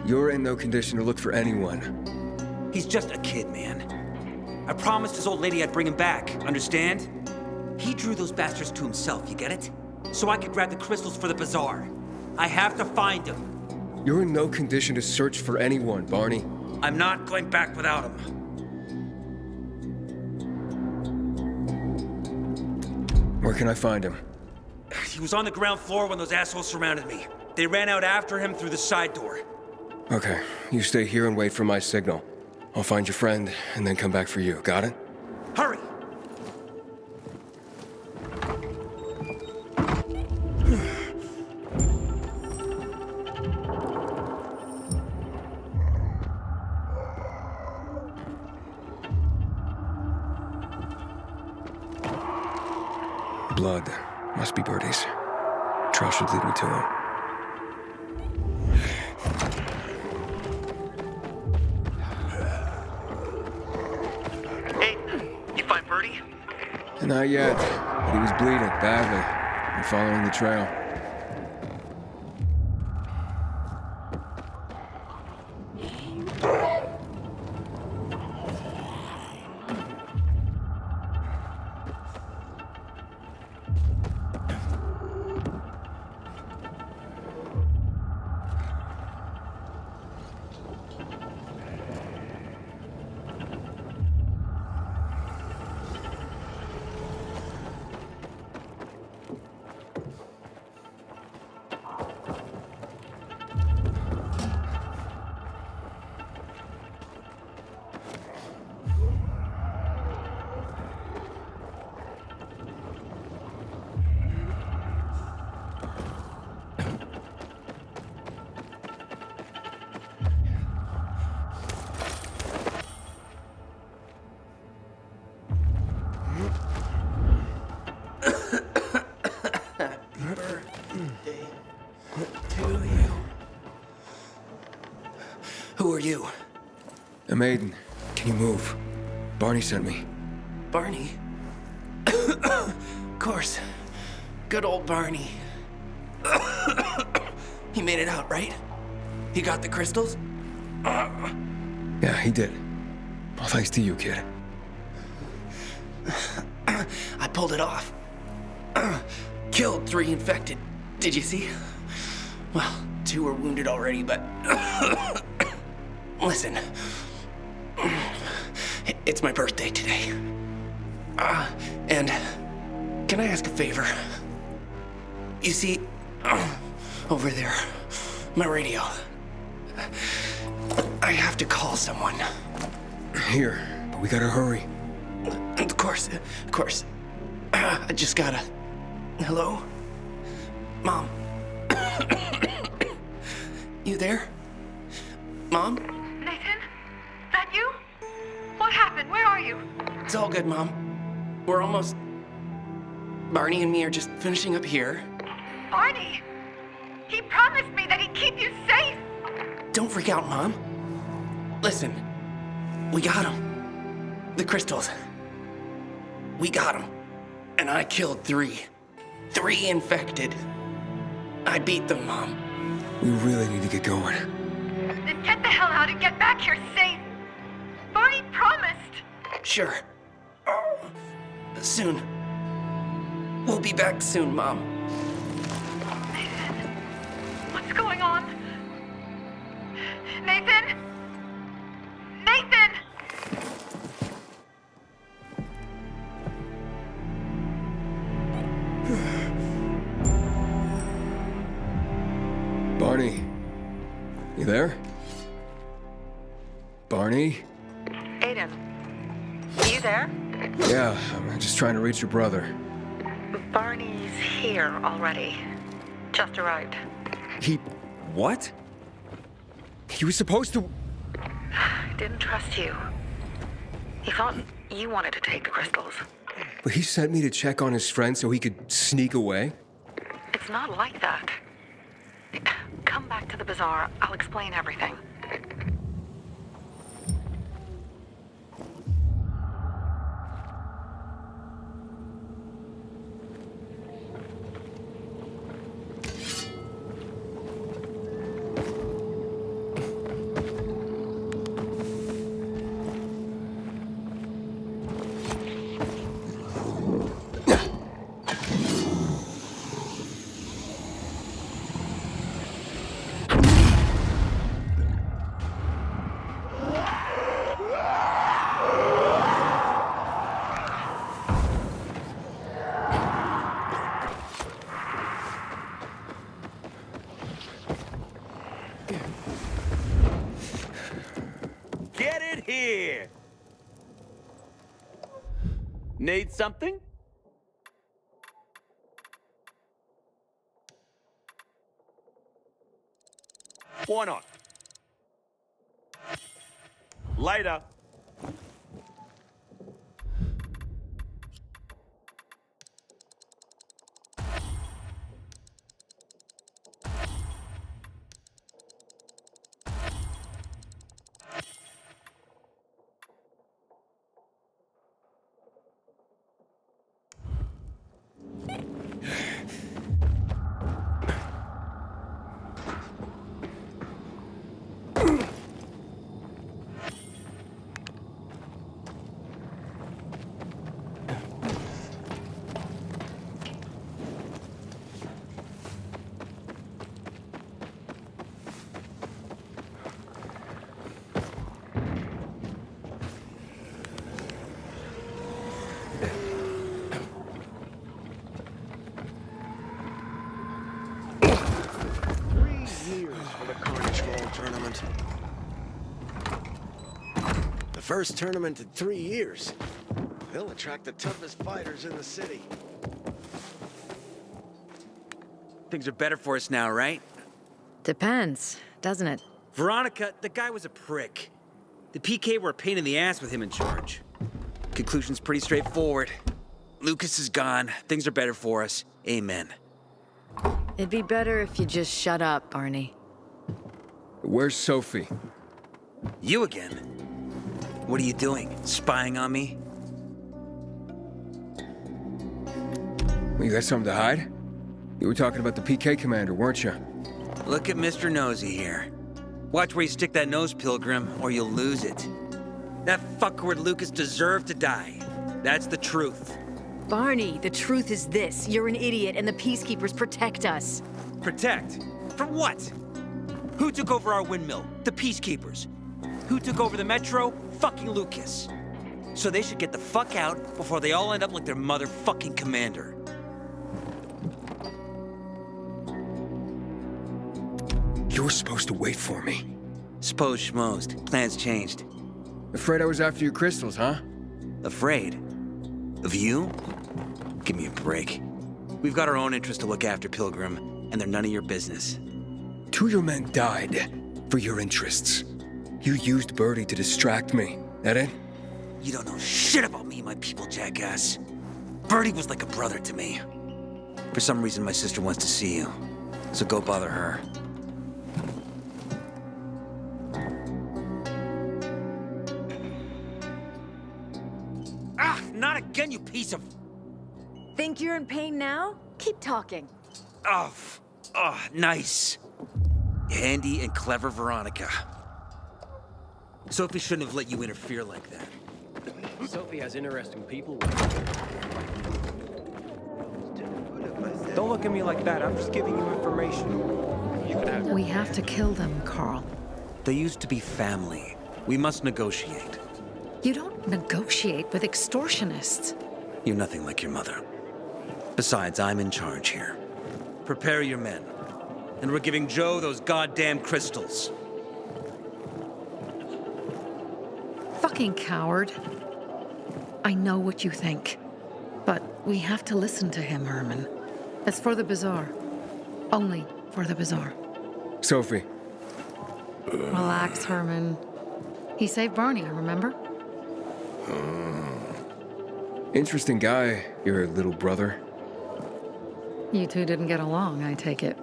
You're in no condition to look for anyone.
He's just a kid, man. I promised his old lady I'd bring him back, understand? He drew those bastards to himself, you get it? So I could grab the crystals for the bazaar. I have to find him.
You're in no condition to search for anyone, Barney.
I'm not going back without him.
Where can I find him?
He was on the ground floor when those assholes surrounded me. They ran out after him through the side door.
Okay, you stay here and wait for my signal. I'll find your friend and then come back for you. Got it?
Hurry!
Blood. Must be Bertie's. Trail should lead me to him.
Hey, you find Bertie?
Not yet, but he was bleeding badly. I'm following the trail.
Who are you?
I'm Aiden. Can you move? Barney sent me.
Barney? Of course. Good old Barney. He made it out, right? He got the crystals?
Yeah, he did. All thanks to you, kid.
I pulled it off. Killed 3 infected. Did you see? Well, 2 were wounded already, but... Listen. It's my birthday today. And can I ask a favor? You see, over there, my radio. I have to call someone.
Here, but we gotta hurry.
Of course. I just gotta... Hello? Mom? You there? Mom?
Nathan? That you? What happened? Where are you?
It's all good, Mom. We're almost... Barney and me are just finishing up here.
Barney! He promised me that he'd keep you safe!
Don't freak out, Mom. Listen, we got him. The crystals. We got him. And I killed 3. 3 infected. I beat them, Mom.
We really need to get going.
Then get the hell out and get back here safe! Barney promised!
Sure. Soon. We'll be back soon, Mom.
Nathan? What's going on? Nathan? Nathan!
Barney. You there? Barney?
Aiden, are you there?
Yeah, I'm just trying to reach your brother.
Barney's here already. Just arrived.
He... what? He was supposed to...
Didn't trust you. He thought you wanted to take the crystals.
But he sent me to check on his friend so he could sneak away?
It's not like that. Come back to the bazaar. I'll explain everything.
Get it here! Need something? Why not? Later.
Tournament. The first tournament in 3 years. They'll attract the toughest fighters in the city.
Things are better for us now, right?
Depends, doesn't it?
Veronica, the guy was a prick. The PK were a pain in the ass with him in charge. Conclusion's pretty straightforward. Lucas is gone. Things are better for us. Amen.
It'd be better if you just shut up, Barney.
Where's Sophie?
You again? What are you doing? Spying on me?
You got something to hide? You were talking about the PK commander, weren't you?
Look at Mr. Nosy here. Watch where you stick that nose, Pilgrim, or you'll lose it. That fuckward Lucas deserved to die. That's the truth.
Barney, the truth is this. You're an idiot and the Peacekeepers protect us.
Protect? From what? Who took over our windmill? The Peacekeepers. Who took over the Metro? Fucking Lucas. So they should get the fuck out before they all end up like their motherfucking commander.
You were supposed to wait for me.
Suppose schmozed. Plans changed.
Afraid I was after your crystals, huh?
Afraid? Of you? Give me a break. We've got our own interests to look after, Pilgrim, and they're none of your business.
2 of your men died for your interests. You used Birdie to distract me. That it?
You don't know shit about me and my people, jackass. Birdie was like a brother to me. For some reason, my sister wants to see you. So go bother her. Ah, not again, you piece of...
Think you're in pain now? Keep talking.
Oh, nice. Handy and clever Veronica. Sophie shouldn't have let you interfere like that.
Sophie has interesting people.
Don't look at me like that. I'm just giving you information.
We have to kill them, Carl.
They used to be family. We must negotiate.
You don't negotiate with extortionists.
You're nothing like your mother. Besides, I'm in charge here. Prepare your men. And we're giving Joe those goddamn crystals.
Fucking coward. I know what you think. But we have to listen to him, Herman. It's for the bazaar. Only for the bazaar.
Sophie.
Relax, Herman. He saved Barney, remember?
Interesting guy, your little brother.
You two didn't get along, I take it.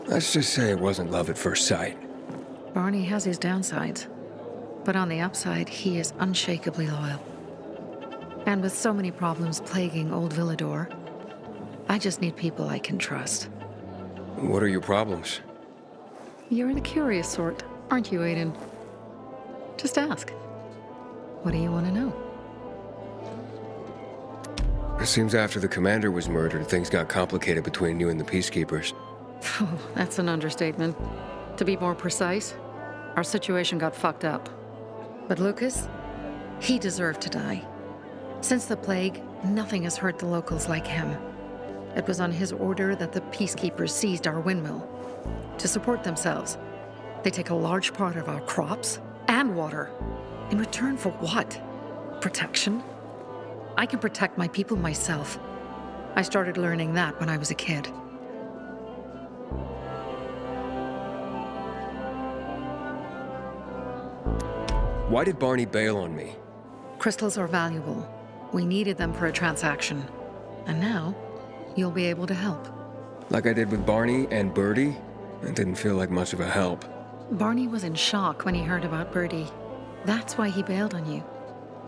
Let's just say it wasn't love at first sight.
Barney has his downsides. But on the upside, he is unshakably loyal. And with so many problems plaguing old Villador, I just need people I can trust.
What are your problems?
You're the curious sort, aren't you, Aiden? Just ask. What do you want to know?
It seems after the commander was murdered, things got complicated between you and the peacekeepers.
Oh, that's an understatement. To be more precise, our situation got fucked up. But Lucas, he deserved to die. Since the plague, nothing has hurt the locals like him. It was on his order that the peacekeepers seized our windmill. To support themselves, they take a large part of our crops and water. In return for what? Protection? I can protect my people myself. I started learning that when I was a kid.
Why did Barney bail on me?
Crystals are valuable. We needed them for a transaction. And now, you'll be able to help.
Like I did with Barney and Birdie? It didn't feel like much of a help.
Barney was in shock when he heard about Birdie. That's why he bailed on you.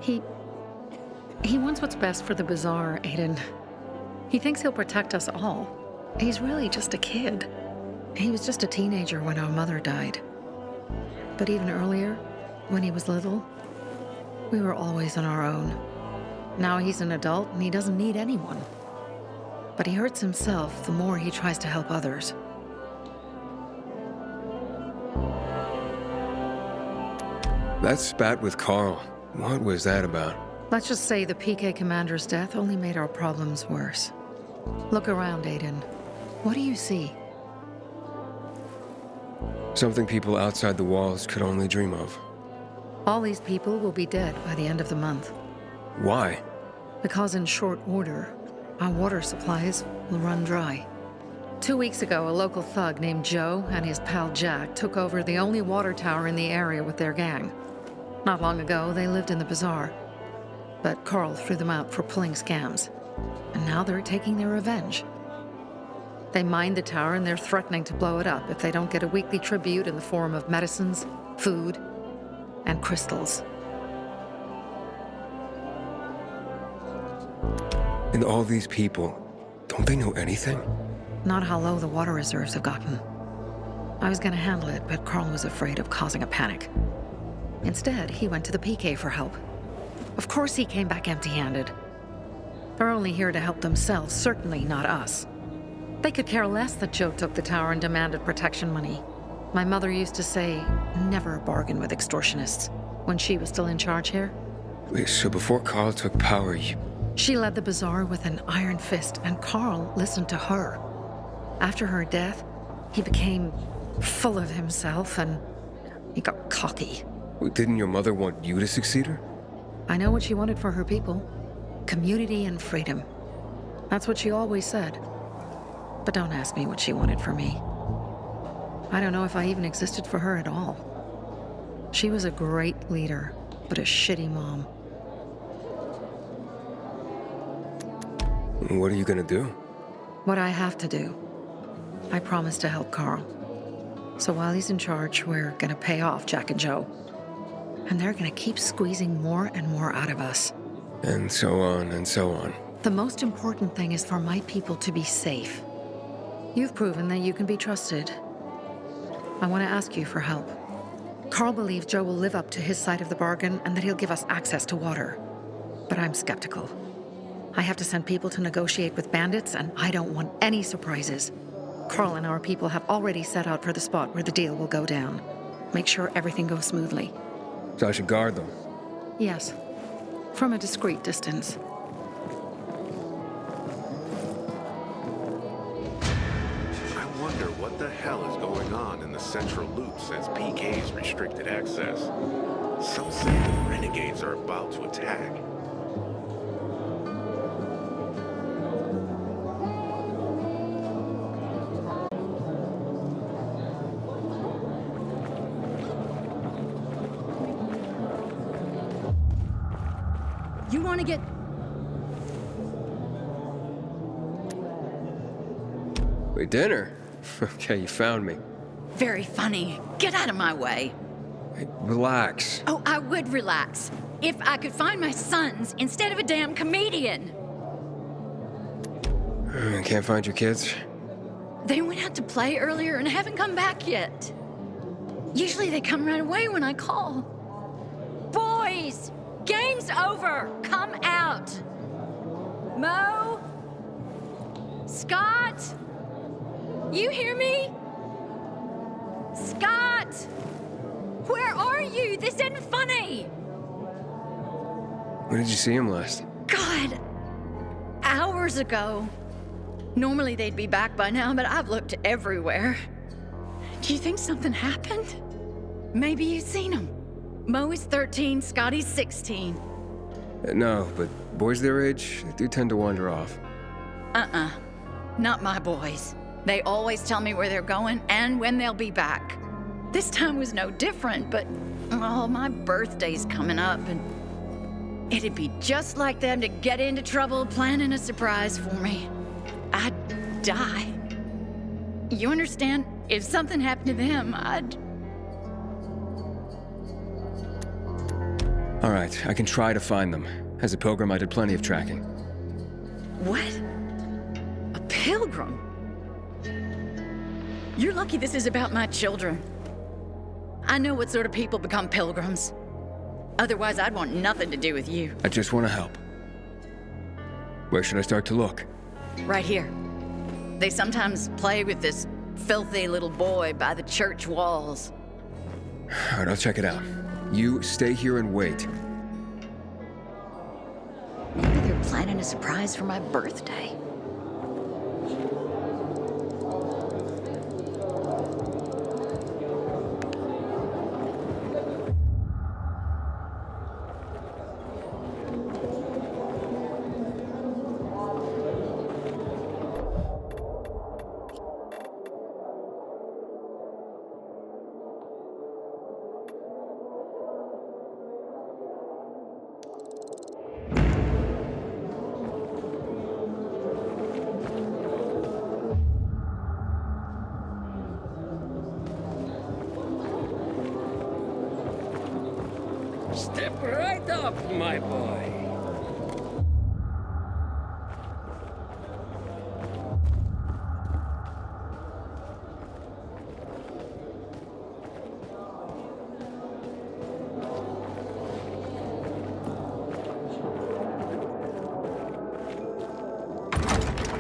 He wants what's best for the bazaar, Aiden. He thinks he'll protect us all. He's really just a kid. He was just a teenager when our mother died. But even earlier, when he was little, we were always on our own. Now he's an adult and he doesn't need anyone. But he hurts himself the more he tries to help others.
That spat with Carl, what was that about?
Let's just say the PK commander's death only made our problems worse. Look around, Aiden. What do you see?
Something people outside the walls could only dream of.
All these people will be dead by the end of the month.
Why?
Because in short order, our water supplies will run dry. 2 weeks ago, a local thug named Joe and his pal Jack took over the only water tower in the area with their gang. Not long ago, they lived in the bazaar, but Carl threw them out for pulling scams. And now they're taking their revenge. They mined the tower and they're threatening to blow it up if they don't get a weekly tribute in the form of medicines, food, and crystals.
And all these people, don't they know anything?
Not how low the water reserves have gotten. I was gonna handle it, but Carl was afraid of causing a panic. Instead, he went to the PK for help. Of course he came back empty-handed. They're only here to help themselves, certainly not us. They could care less that Joe took the tower and demanded protection money. My mother used to say, never bargain with extortionists, when she was still in charge here.
Wait, so before Carl took power,
She led the bazaar with an iron fist, and Carl listened to her. After her death, he became full of himself, and he got cocky.
Didn't your mother want you to succeed her?
I know what she wanted for her people. Community and freedom. That's what she always said. But don't ask me what she wanted for me. I don't know if I even existed for her at all. She was a great leader, but a shitty mom.
What are you gonna do?
What I have to do. I promised to help Carl. So while he's in charge, we're gonna pay off Jack and Joe. And they're gonna keep squeezing more and more out of us.
And so on and so on.
The most important thing is for my people to be safe. You've proven that you can be trusted. I want to ask you for help. Carl believes Joe will live up to his side of the bargain and that he'll give us access to water. But I'm skeptical. I have to send people to negotiate with bandits, and I don't want any surprises. Carl and our people have already set out for the spot where the deal will go down. Make sure everything goes smoothly.
So I should guard them?
Yes. From a discreet distance.
I wonder what the hell is going on in the central loop since PK's restricted access. Some say the renegades are about to attack.
You want to get...
Wait, dinner? Okay, you found me.
Very funny. Get out of my way.
Hey, relax.
Oh, I would relax if I could find my sons instead of a damn comedian.
Can't find your kids?
They went out to play earlier and haven't come back yet. Usually they come right away when I call. Boys! Game's over! Come out! Mo? Scott? You hear me? Scott! Where are you? This isn't funny!
When did you see him last?
God! Hours ago. Normally they'd be back by now, but I've looked everywhere. Do you think something happened? Maybe you've seen him. Mo is 13, Scotty's 16.
No, but boys their age, they do tend to wander off.
Not my boys. They always tell me where they're going and when they'll be back. This time was no different, but, oh, my birthday's coming up, and it'd be just like them to get into trouble planning a surprise for me. I'd die. You understand? If something happened to them, I'd...
All right, I can try to find them. As a pilgrim, I did plenty of tracking.
What? A pilgrim? You're lucky this is about my children. I know what sort of people become pilgrims. Otherwise, I'd want nothing to do with you.
I just want to help. Where should I start to look?
Right here. They sometimes play with this filthy little boy by the church walls.
All right, I'll check it out. You stay here and wait.
Maybe they're planning a surprise for my birthday.
Step right up, my boy.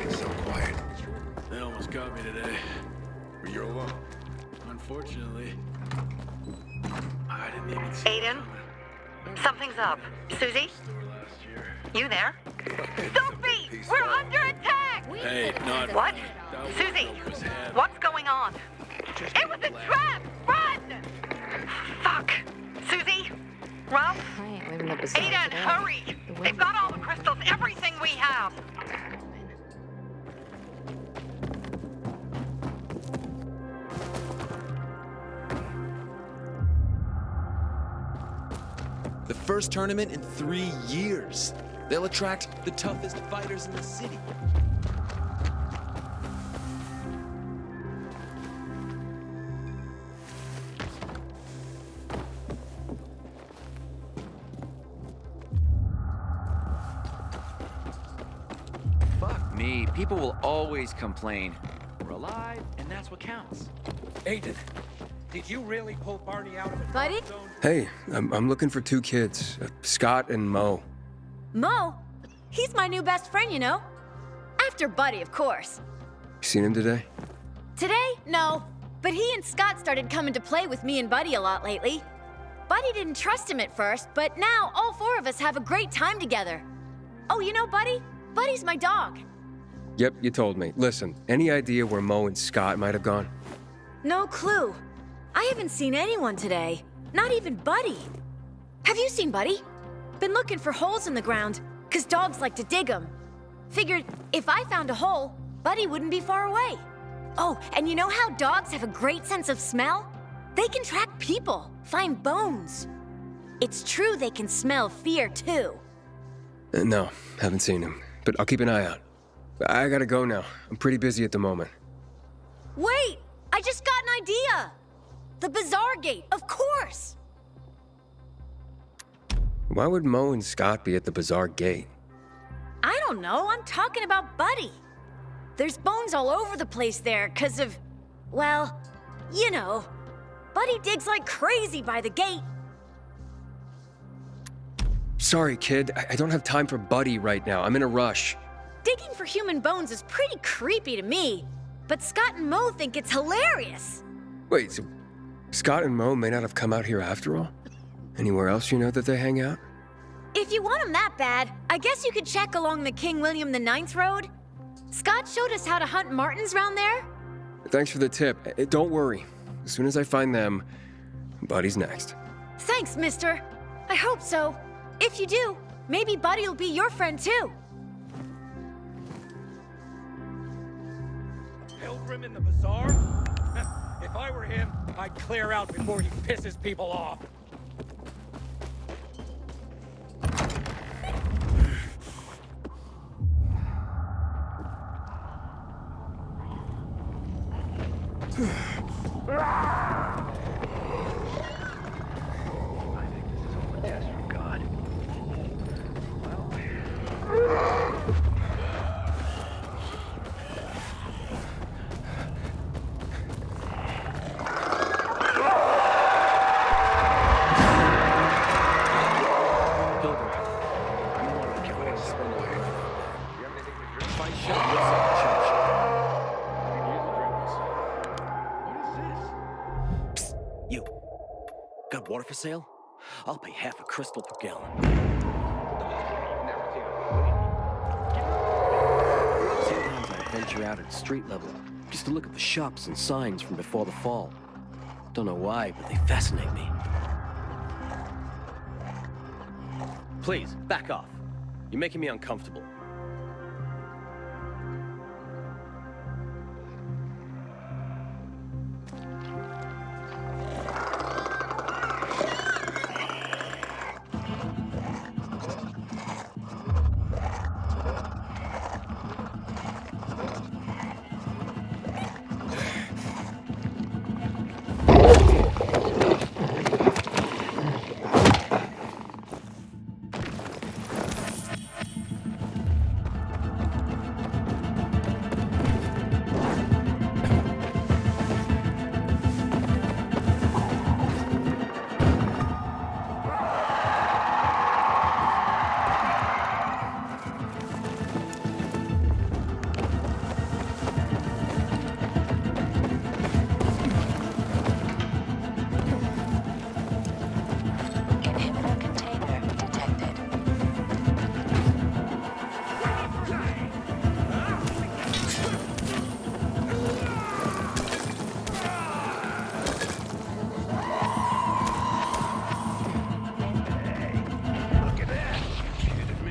It's so quiet. They almost got me today. Were you alone? Unfortunately. I didn't even see
Aiden? Something's up. Susie? You there? Sophie! We're under attack!
Hey, not...
What? Susie, what's going on? It was a trap! Run! Fuck. Susie? Ralph? Aiden, hurry! They've got all the crystals, everything we have!
The first tournament in 3 years. They'll attract the toughest fighters in the city.
Fuck me. People will always complain. We're alive, and that's what counts.
Aiden, did you really pull Barney out of a
Buddy?
Hey, I'm looking for 2 kids, Scott and Mo.
Mo? He's my new best friend, you know? After Buddy, of course.
You seen him today?
Today? No. But he and Scott started coming to play with me and Buddy a lot lately. Buddy didn't trust him at first, but now all 4 of us have a great time together. Oh, you know Buddy? Buddy's my dog.
Yep, you told me. Listen, any idea where Mo and Scott might have gone?
No clue. I haven't seen anyone today. Not even Buddy. Have you seen Buddy? Been looking for holes in the ground, 'cause dogs like to dig them. Figured if I found a hole, Buddy wouldn't be far away. Oh, and you know how dogs have a great sense of smell? They can track people, find bones. It's true they can smell fear too.
No, haven't seen him, but I'll keep an eye out. I gotta go now. I'm pretty busy at the moment.
Wait! I just got an idea! The Bazaar Gate, of course!
Why would Mo and Scott be at the Bazaar Gate?
I don't know, I'm talking about Buddy. There's bones all over the place there, 'cause of, well, you know. Buddy digs like crazy by the gate.
Sorry, kid. I don't have time for Buddy right now. I'm in a rush.
Digging for human bones is pretty creepy to me, but Scott and Mo think it's hilarious.
Wait, so Scott and Mo may not have come out here after all? Anywhere else you know that they hang out?
If you want them that bad, I guess you could check along the King William IX Road. Scott showed us how to hunt martins round there.
Thanks for the tip. Don't worry. As soon as I find them, Buddy's next.
Thanks, mister. I hope so. If you do, maybe Buddy will be your friend too.
Pilgrim in the bazaar? If I were him, I'd clear out before he pisses people off.
Got water for sale? I'll pay half a crystal per gallon. Sometimes I venture out at street level, just to look at the shops and signs from before the fall. Don't know why, but they fascinate me. Please, back off. You're making me uncomfortable.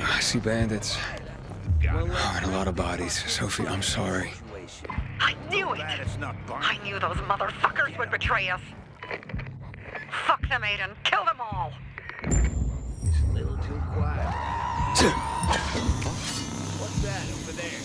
I see bandits. Oh, and a lot of bodies. Sophie, I'm sorry.
I knew it! I knew those motherfuckers would betray us. Fuck them, Aiden. Kill them all.
It's a little too quiet. What's that over there?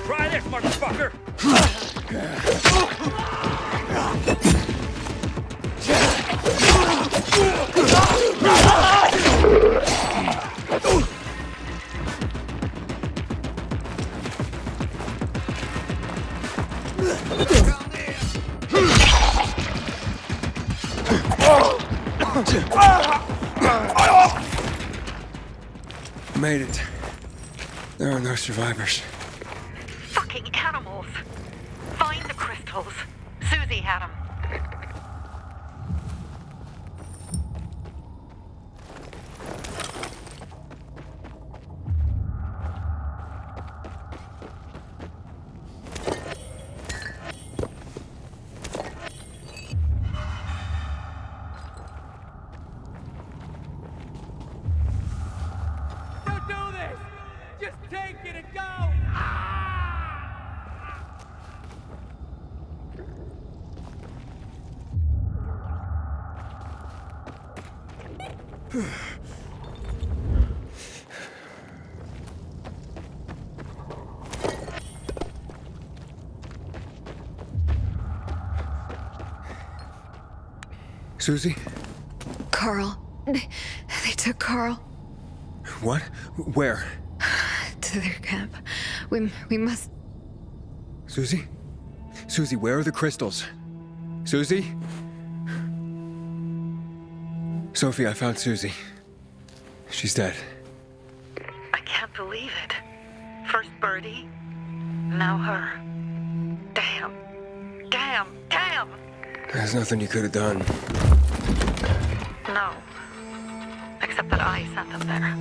Try this, motherfucker!
Made it. There are no survivors.
Fucking animals. Find the crystals. Susie had them.
Susie?
Carl. They took Carl
What? Where?
to their camp. We must...
Susie? Susie, where are the crystals? Susie? Sophie, I found Susie. She's dead.
I can't believe it. First Birdie, now her. Damn. Damn. Damn!
There's nothing you could have done.
No. Except that I sent them there.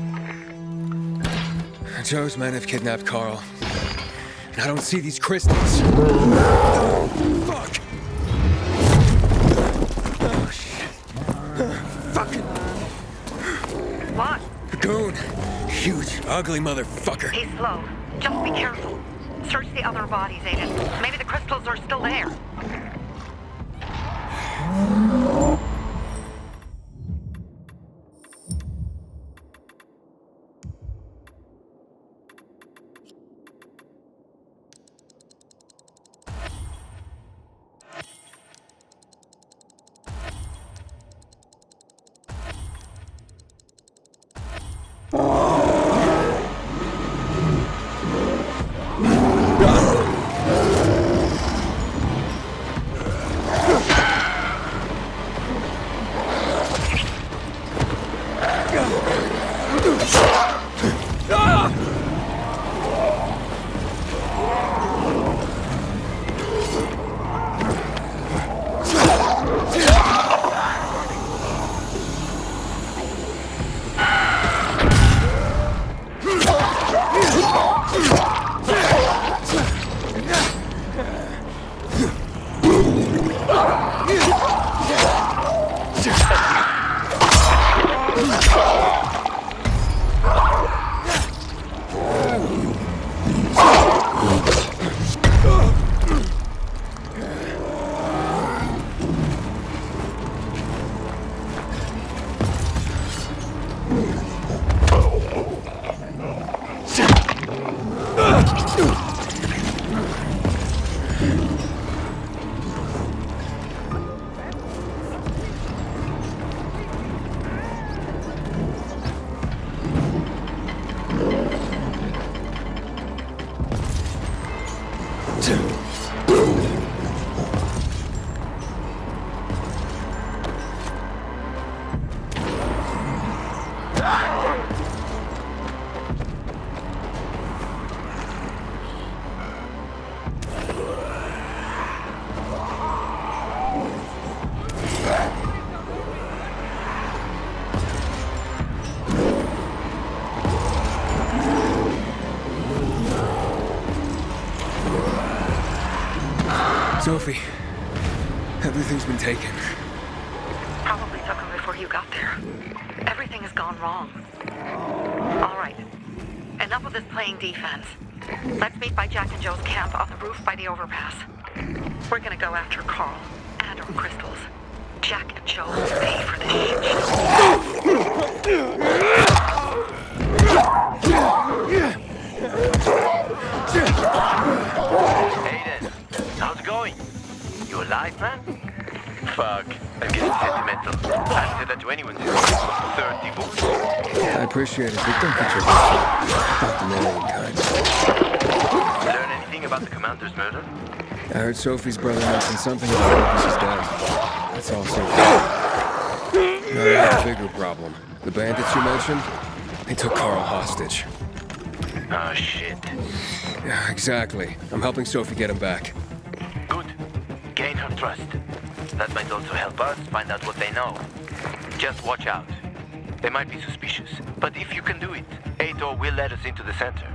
Joe's men have kidnapped Carl. And I don't see these crystals. Fuck! Oh, shit. Fucking...
What?
Goon. Huge, ugly motherfucker.
He's slow. Just be careful. Search the other bodies, Aiden. Maybe the crystals are still there.
Sophie, everything's been taken.
Probably took them before you got there. Everything has gone wrong. All right. Enough of this playing defense. Let's meet by Jack and Joe's camp on the roof by the overpass. We're gonna go after Carl and our crystals. Jack and Joe will pay for this shit
Aiden, how's it going? You alive, man? Fuck, I'm getting sentimental. I'll say that to anyone who's 30 books.
I appreciate it, but don't get your hopes up. Not the marrying kind.
Learn anything about the commander's murder?
I heard Sophie's brother mention something about Lucas's death. That's all so far. Now we have a bigger problem. The bandits you mentioned, they took Carl hostage.
Oh, shit.
Yeah, exactly. I'm helping Sophie get him back.
Good. Gain her trust. That might also help us find out what they know. Just watch out. They might be suspicious, but if you can do it, Aitor will let us into the center.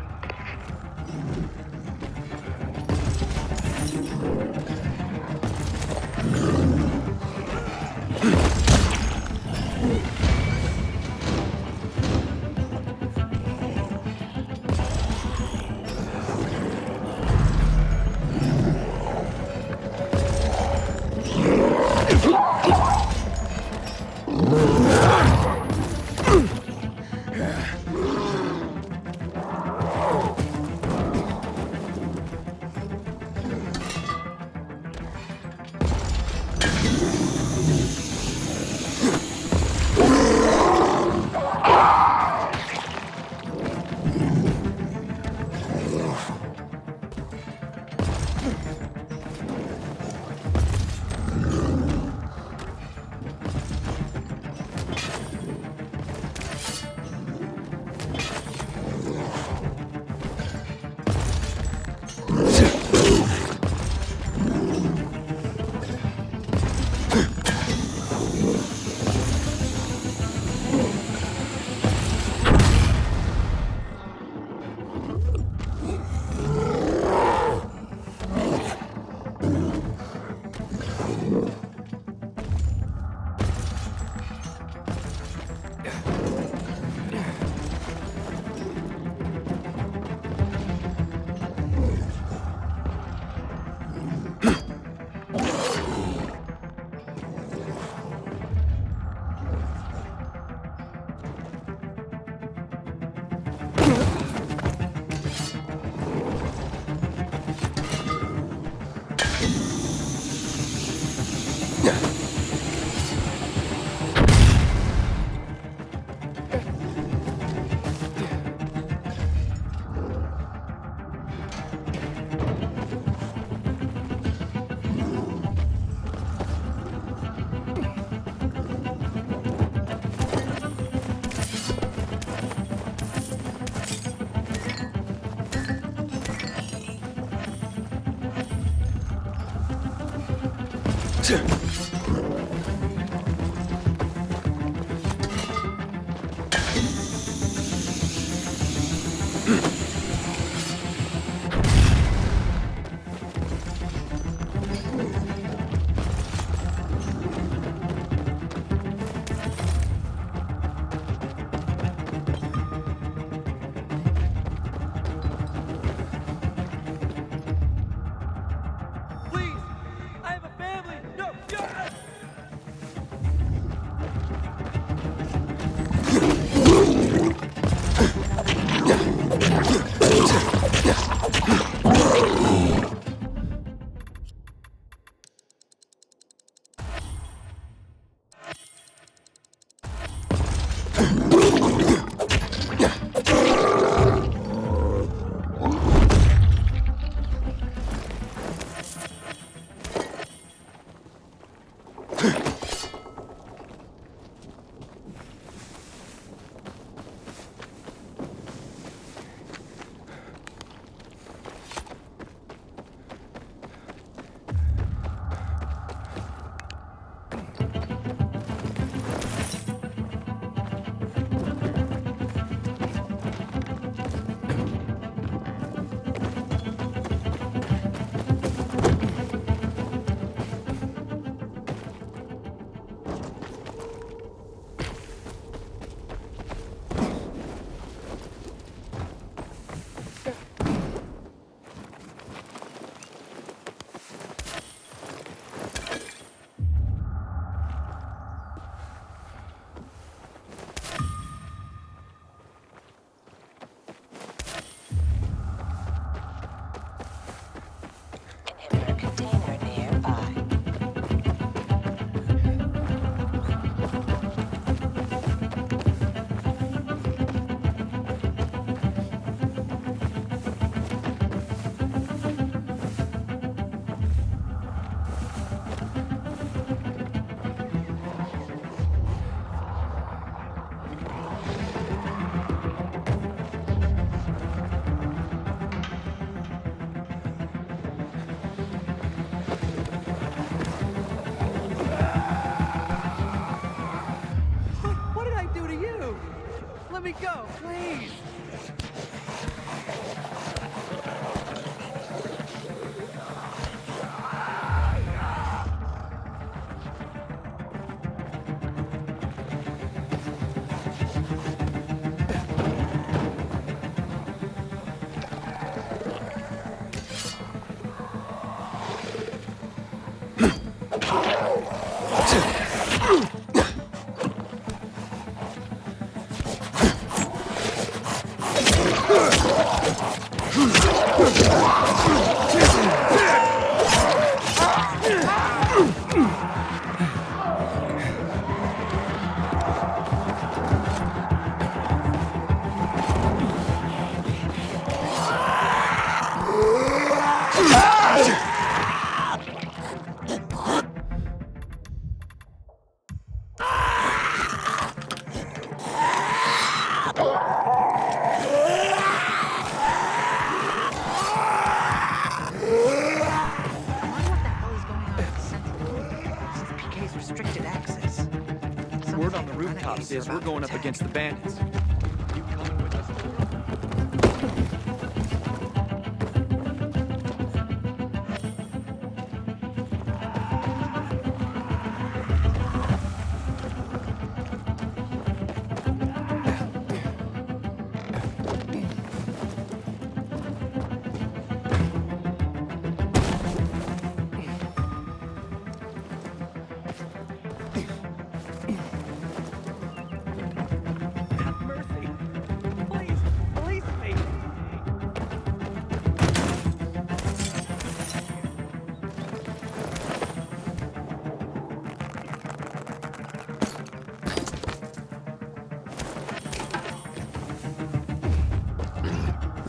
me go, please! Word on the rooftops is we're going up against the bandits. You coming with us?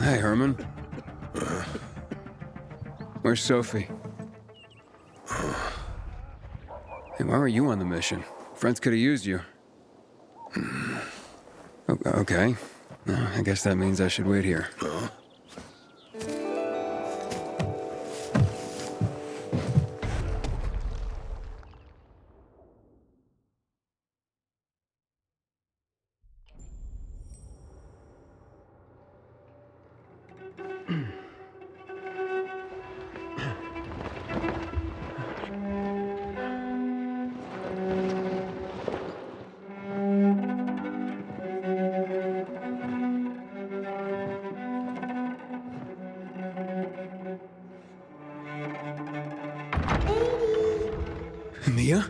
Hey, Herman. Where's Sophie? Hey, why were you on the mission? Friends could have used you. Okay. I guess that means I should wait here. Mia?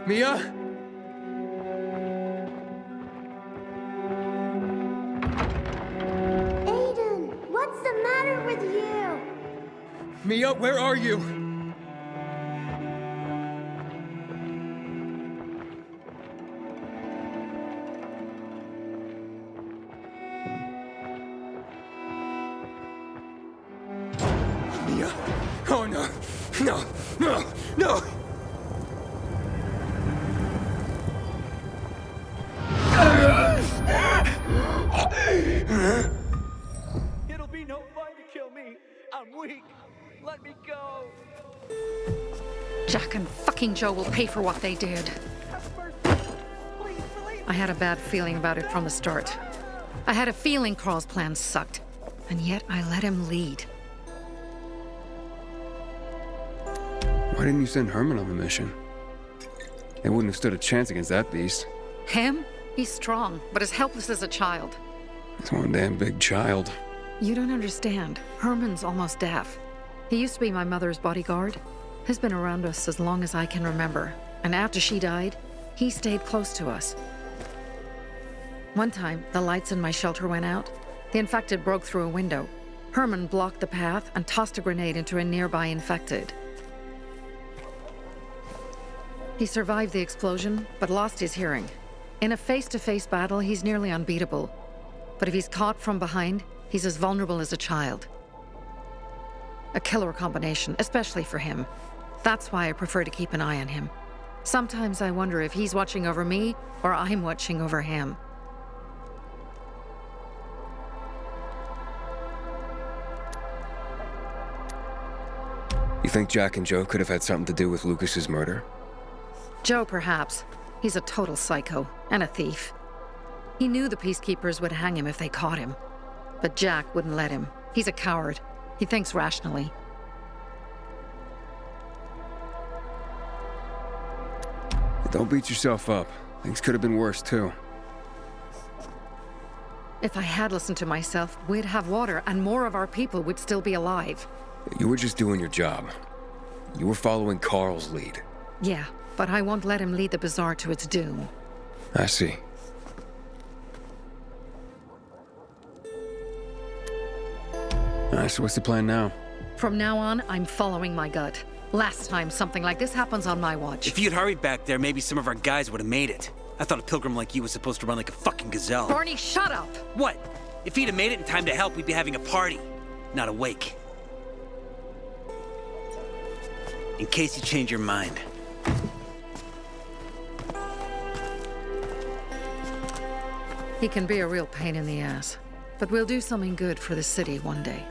Mia?
Aiden, what's the matter with you?
Mia, where are you? Mia? Oh no! No! No! No!
It'll be no fun to kill me. I'm weak. Let me go.
Jack and fucking Joe will pay for what they did. I had a bad feeling about it from the start. I had a feeling Carl's plan sucked, and yet I let him lead.
Why didn't you send Herman on the mission? They wouldn't have stood a chance against that beast.
Him? He's strong, but as helpless as a child.
He's one damn big child.
You don't understand. Herman's almost deaf. He used to be my mother's bodyguard. He's been around us as long as I can remember. And after she died, he stayed close to us. One time, the lights in my shelter went out. The infected broke through a window. Herman blocked the path and tossed a grenade into a nearby infected. He survived the explosion, but lost his hearing. In a face-to-face battle, he's nearly unbeatable. But if he's caught from behind, he's as vulnerable as a child. A killer combination, especially for him. That's why I prefer to keep an eye on him. Sometimes I wonder if he's watching over me or I'm watching over him.
You think Jack and Joe could have had something to do with Lucas's murder?
Joe, perhaps. He's a total psycho and a thief. He knew the Peacekeepers would hang him if they caught him. But Jack wouldn't let him. He's a coward. He thinks rationally.
Don't beat yourself up. Things could have been worse, too.
If I had listened to myself, we'd have water and more of our people would still be alive.
You were just doing your job. You were following Carl's lead.
Yeah, but I won't let him lead the Bazaar to its doom.
I see. Alright, so what's the plan now?
From now on, I'm following my gut. Last time something like this happens on my watch.
If you'd hurried back there, maybe some of our guys would have made it. I thought a pilgrim like you was supposed to run like a fucking gazelle.
Barney, shut up!
What? If he'd have made it in time to help, we'd be having a party, not a wake. In case you change your mind.
He can be a real pain in the ass. But we'll do something good for the city one day.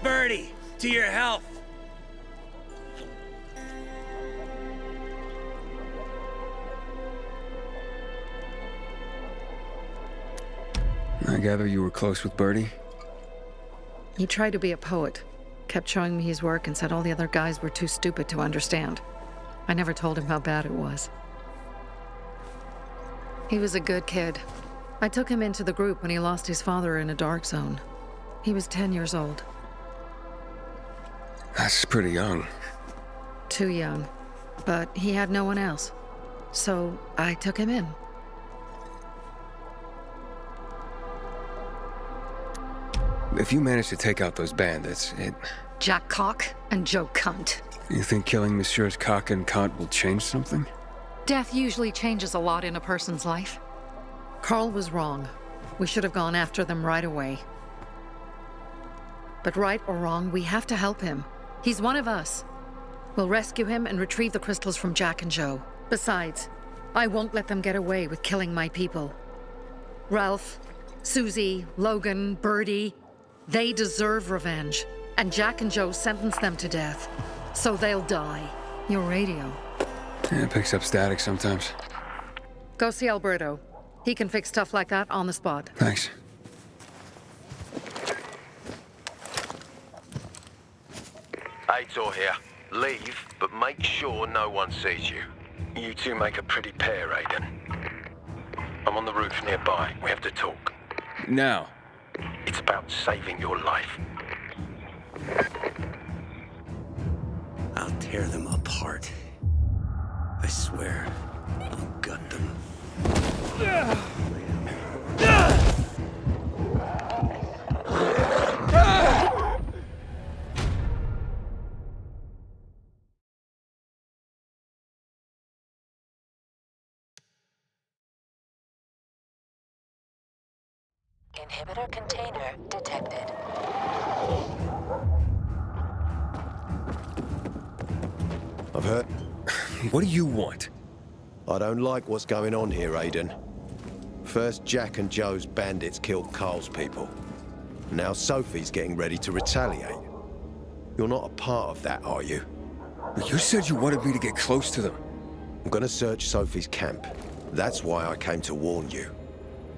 Birdie, to your health.
I gather you were close with Birdie?
He tried to be a poet. Kept showing me his work and said all the other guys were too stupid to understand. I never told him how bad it was. He was a good kid. I took him into the group when he lost his father in a dark zone. He was 10 years old.
That's pretty young.
Too young. But he had no one else. So I took him in.
If you manage to take out those bandits,
Jack Cock and Joe Cunt.
You think killing Messieurs Cock and Cunt will change something?
Death usually changes a lot in a person's life. Carl was wrong. We should have gone after them right away. But right or wrong, we have to help him. He's one of us. We'll rescue him and retrieve the crystals from Jack and Joe. Besides, I won't let them get away with killing my people. Ralph, Susie, Logan, Birdie, they deserve revenge. And Jack and Joe sentenced them to death. So they'll die. Your radio.
Yeah, it picks up static sometimes.
Go see Alberto. He can fix stuff like that on the spot.
Thanks.
Aitor here. Leave, but make sure no one sees you. You two make a pretty pair, Aiden. I'm on the roof nearby. We have to talk.
Now.
It's about saving your life.
I'll tear them apart. I swear, I'll gut them.
Inhibitor container detected.
I've heard.
What do you want?
I don't like what's going on here, Aiden. First, Jack and Joe's bandits killed Carl's people. Now Sophie's getting ready to retaliate. You're not a part of that, are you?
You said you wanted me to get close to them.
I'm gonna search Sophie's camp. That's why I came to warn you.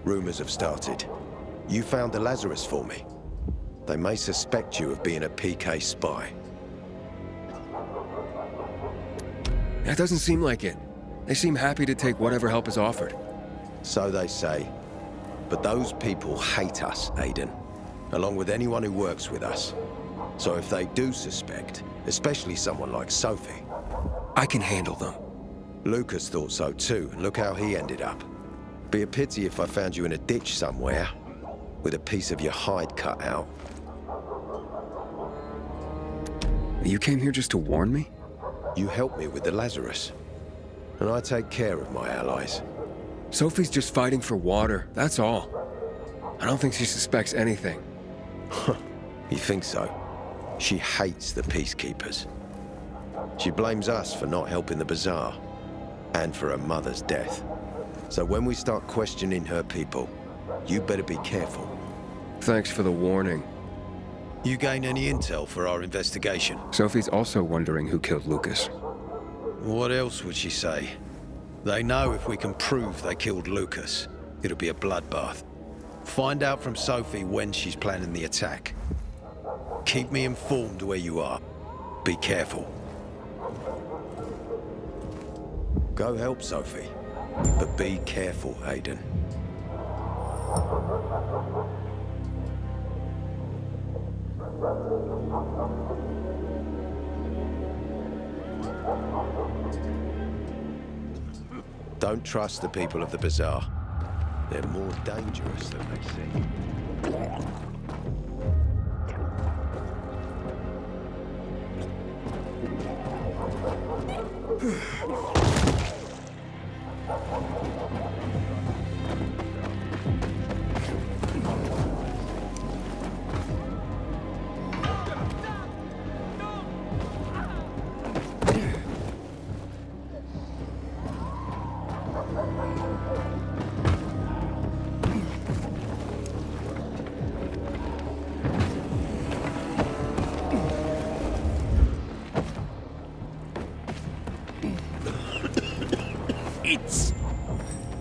Rumors have started. You found the Lazarus for me. They may suspect you of being a PK spy.
That doesn't seem like it. They seem happy to take whatever help is offered.
So they say. But those people hate us, Aiden. Along with anyone who works with us. So if they do suspect, especially someone like Sophie...
I can handle them.
Lucas thought so too, and look how he ended up. Be a pity if I found you in a ditch somewhere, with a piece of your hide cut out.
You came here just to warn me?
You helped me with the Lazarus. And I take care of my allies.
Sophie's just fighting for water, that's all. I don't think she suspects anything.
You think so? She hates the peacekeepers. She blames us for not helping the bazaar, and for her mother's death. So when we start questioning her people, you better be careful.
Thanks for the warning.
You gain any intel for our investigation?
Sophie's also wondering who killed Lucas.
What else would she say? They know if we can prove they killed Lucas, it'll be a bloodbath. Find out from Sophie when she's planning the attack. Keep me informed where you are. Be careful. Go help Sophie, but be careful, Aiden. Don't trust the people of the bazaar. They're more dangerous than they seem.
It's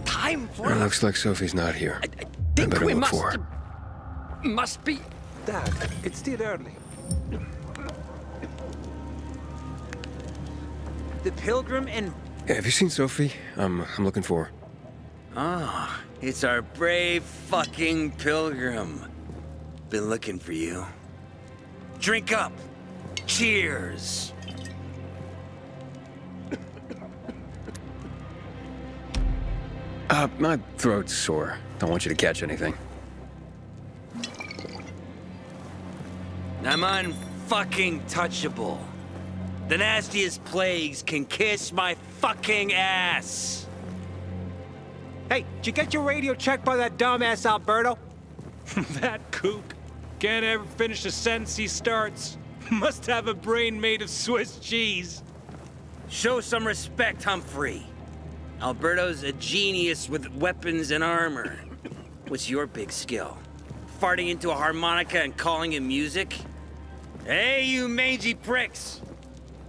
time for
It
us.
looks like Sophie's not here.
I
I
think
better
we
look for her.
Must be. Dad, it's still early.
The Pilgrim and...
Yeah, have you seen Sophie? I'm looking for her.
Ah, it's our brave fucking Pilgrim. Been looking for you. Drink up. Cheers.
My throat's sore. Don't want you to catch anything.
I'm unfucking touchable. The nastiest plagues can kiss my fucking ass.
Hey, did you get your radio checked by that dumbass Alberto?
That kook can't ever finish a sentence he starts. Must have a brain made of Swiss cheese.
Show some respect, Humphrey. Alberto's a genius with weapons and armor. What's your big skill? Farting into a harmonica and calling it music? Hey, you mangy pricks!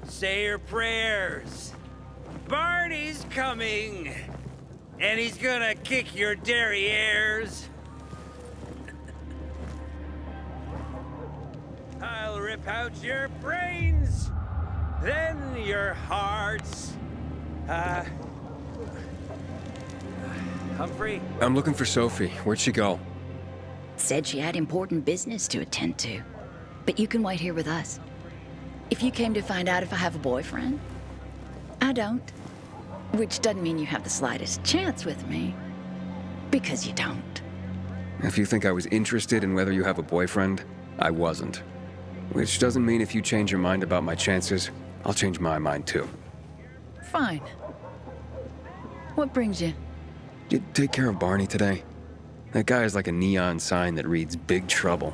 Say your prayers. Barney's coming, and he's gonna kick your derrieres. I'll rip out your brains, then your hearts. Humphrey?
I'm looking for Sophie. Where'd she go?
Said she had important business to attend to. But you can wait here with us. If you came to find out if I have a boyfriend, I don't. Which doesn't mean you have the slightest chance with me. Because you don't.
If you think I was interested in whether you have a boyfriend, I wasn't. Which doesn't mean if you change your mind about my chances, I'll change my mind too.
Fine. What brings you?
Did you take care of Barney today? That guy is like a neon sign that reads Big Trouble.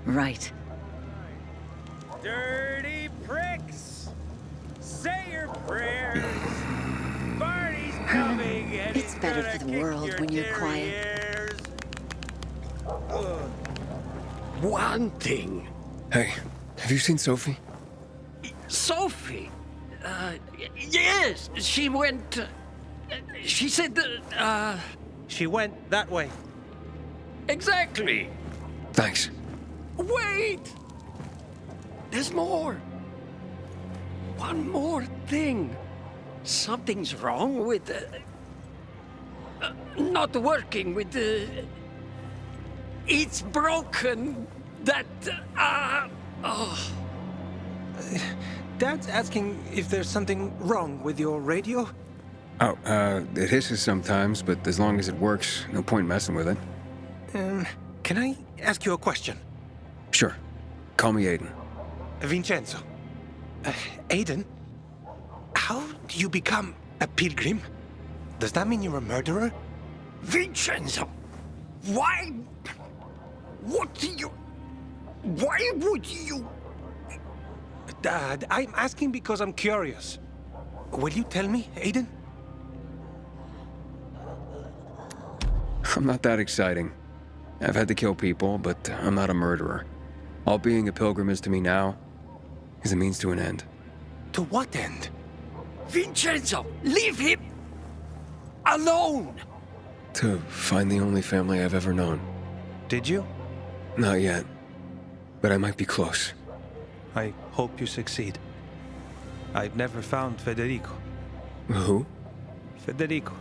Right.
Dirty pricks! Say your prayers! Barney's coming and
It's better for the world when you're quiet.
One thing.
Hey, have you seen Sophie?
Sophie? Yes, she went... she said that,
She went that way.
Exactly.
Thanks.
Wait! There's more. One more thing. Something's wrong with not working with the... It's broken. That,
Dad's asking if there's something wrong with your radio?
Oh, it hisses sometimes, but as long as it works, no point messing with it.
Can I ask you a question?
Sure. Call me Aiden.
Vincenzo. Aiden, how do you become a pilgrim? Does that mean you're a murderer?
Vincenzo! Why? What do you... Why would you?
Dad, I'm asking because I'm curious. Will you tell me, Aiden?
I'm not that exciting. I've had to kill people, but I'm not a murderer. All being a pilgrim is to me now is a means to an end.
To what end?
Vincenzo, leave him alone!
To find the only family I've ever known.
Did you?
Not yet, but I might be close.
I hope you succeed. I've never found Federico.
Who?
Federico.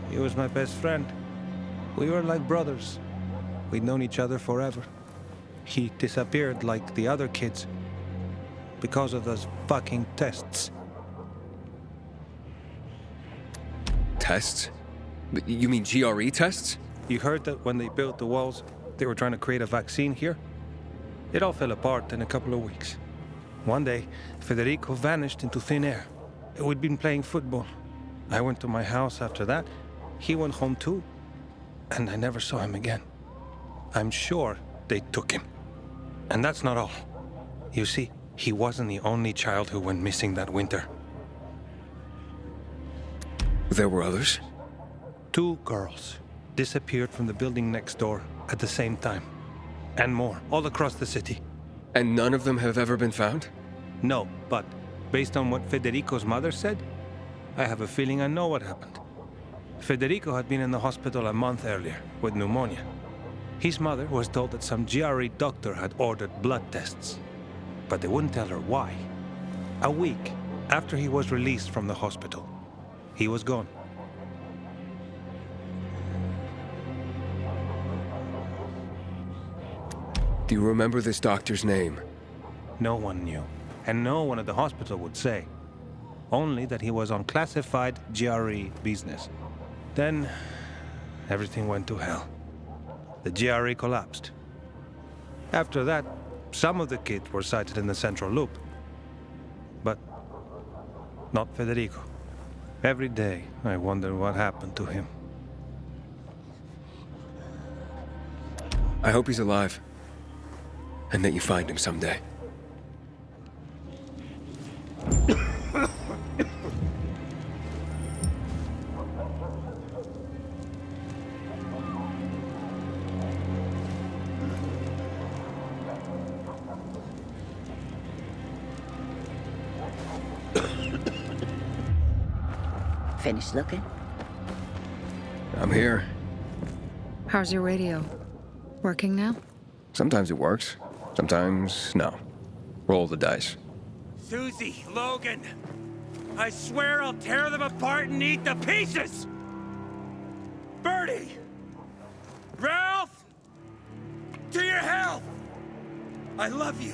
He was my best friend. We were like brothers. We'd known each other forever. He disappeared like the other kids because of those fucking tests.
Tests? You mean GRE tests?
You heard that when they built the walls, they were trying to create a vaccine here? It all fell apart in a couple of weeks. One day, Federico vanished into thin air. We'd been playing football. I went to my house after that. He went home too. And I never saw him again. I'm sure they took him. And that's not all. You see, he wasn't the only child who went missing that winter.
There were others?
2 girls disappeared from the building next door at the same time. And more, all across the city.
And none of them have ever been found?
No, but based on what Federico's mother said, I have a feeling I know what happened. Federico had been in the hospital a month earlier with pneumonia. His mother was told that some GRE doctor had ordered blood tests, but they wouldn't tell her why. A week after he was released from the hospital, he was gone.
Do you remember this doctor's name?
No one knew, and no one at the hospital would say. Only that he was on classified GRE business. Then, everything went to hell. The GRE collapsed. After that, some of the kids were sighted in the central loop. But not Federico. Every day, I wonder what happened to him.
I hope he's alive. And that you find him someday.
Finished looking?
I'm here.
How's your radio? Working now?
Sometimes it works. Sometimes, no. Roll the dice.
Susie, Logan, I swear I'll tear them apart and eat the pieces! Bertie! Ralph! To your health! I love you.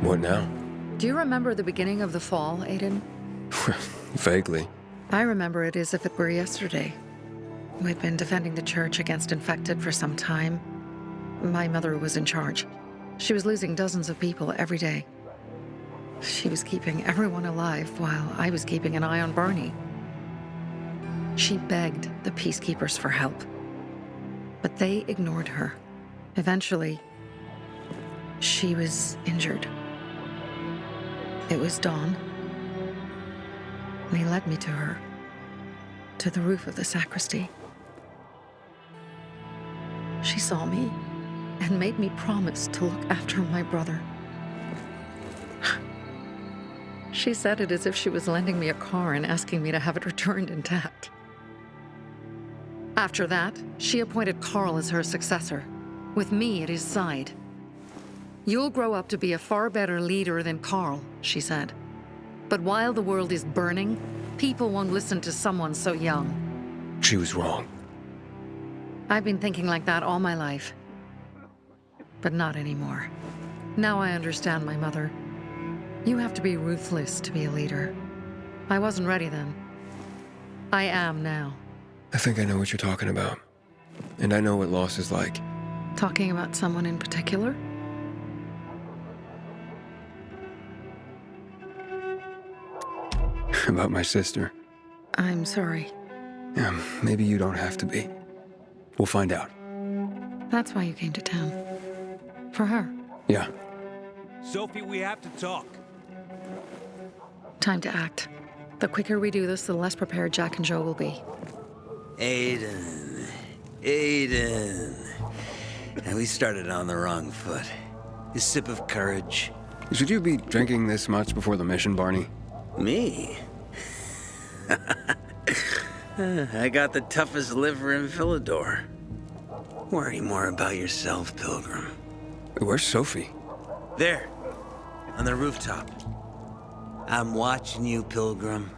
What now?
Do you remember the beginning of the fall, Aiden?
Vaguely.
I remember it as if it were yesterday. We'd been defending the church against infected for some time. My mother was in charge. She was losing dozens of people every day. She was keeping everyone alive while I was keeping an eye on Barney. She begged the peacekeepers for help, but they ignored her. Eventually, she was injured. It was dawn, and he led me to her, to the roof of the sacristy. She saw me and made me promise to look after my brother. She said it as if she was lending me a car and asking me to have it returned intact. After that, she appointed Carl as her successor, with me at his side. You'll grow up to be a far better leader than Carl, she said. But while the world is burning, people won't listen to someone so young.
She was wrong.
I've been thinking like that all my life. But not anymore. Now I understand my mother. You have to be ruthless to be a leader. I wasn't ready then. I am now.
I think I know what you're talking about. And I know what loss is like.
Talking about someone in particular?
About my sister.
I'm sorry.
Yeah, maybe you don't have to be. We'll find out.
That's why you came to town. For her.
Yeah.
Sophie, we have to talk.
Time to act. The quicker we do this, the less prepared Jack and Joe will be.
Aiden. And we started on the wrong foot. A sip of courage.
Should you be drinking this much before the mission, Barney?
Me? I got the toughest liver in Philidor. Worry more about yourself, Pilgrim.
Where's Sophie?
There, on the rooftop. I'm watching you, Pilgrim.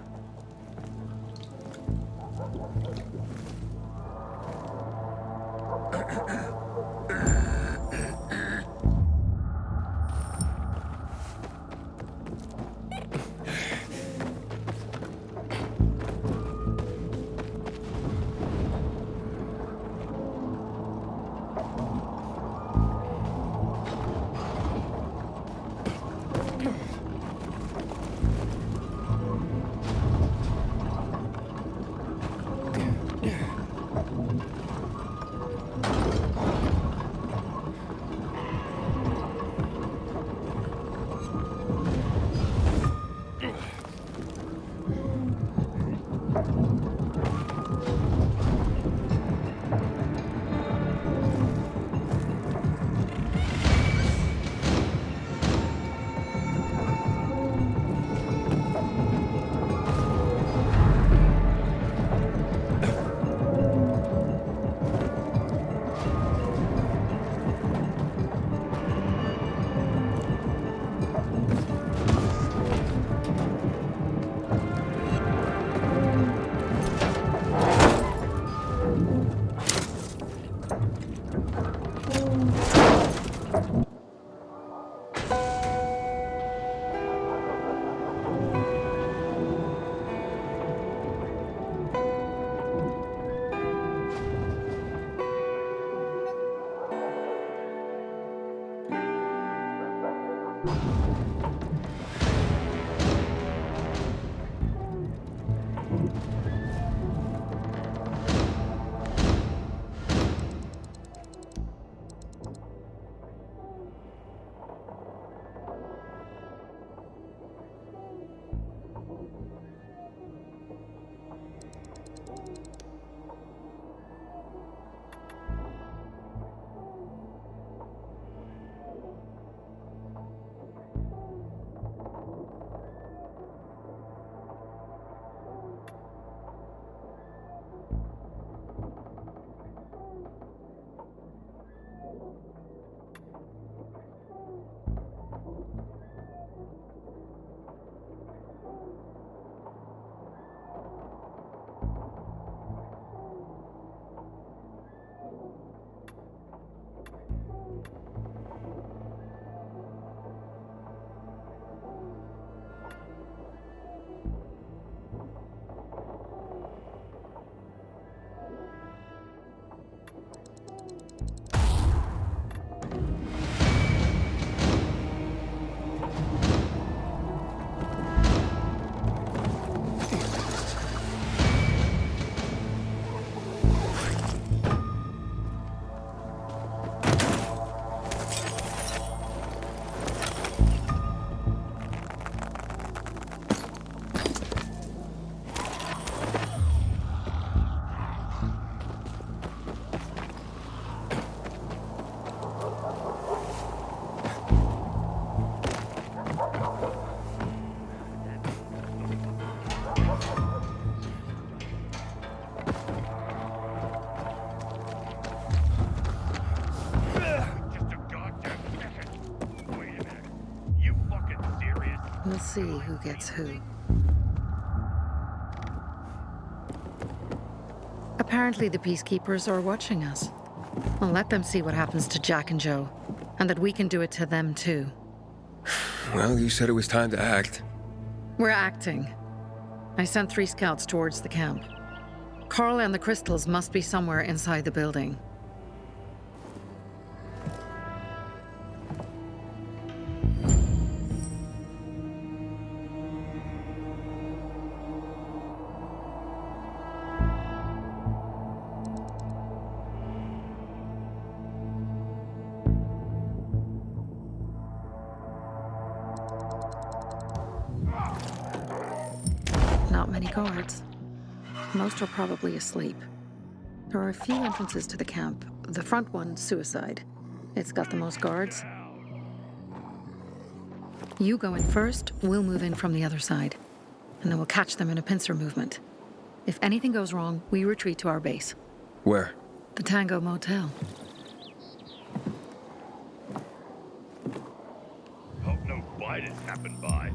We'll see who gets who. Apparently the peacekeepers are watching us. I'll let them see what happens to Jack and Joe, and that we can do it to them too.
Well, you said it was time to act.
We're acting. I sent 3 scouts towards the camp. Carl and the crystals must be somewhere inside the building. guards. Most are probably asleep. There are a few entrances to the camp. The front one, suicide. It's got the most guards. You go in first, we'll move in from the other side. And then we'll catch them in a pincer movement. If anything goes wrong, we retreat to our base.
Where?
The Tango Motel.
Hope no bite has happened by.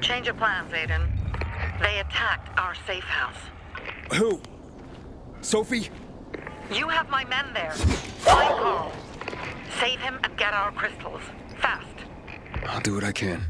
Change of plans, Aiden. They attacked our safe house.
Who? Sophie?
You have my men there. Find Carl. Save him and get our crystals. Fast.
I'll do what I can.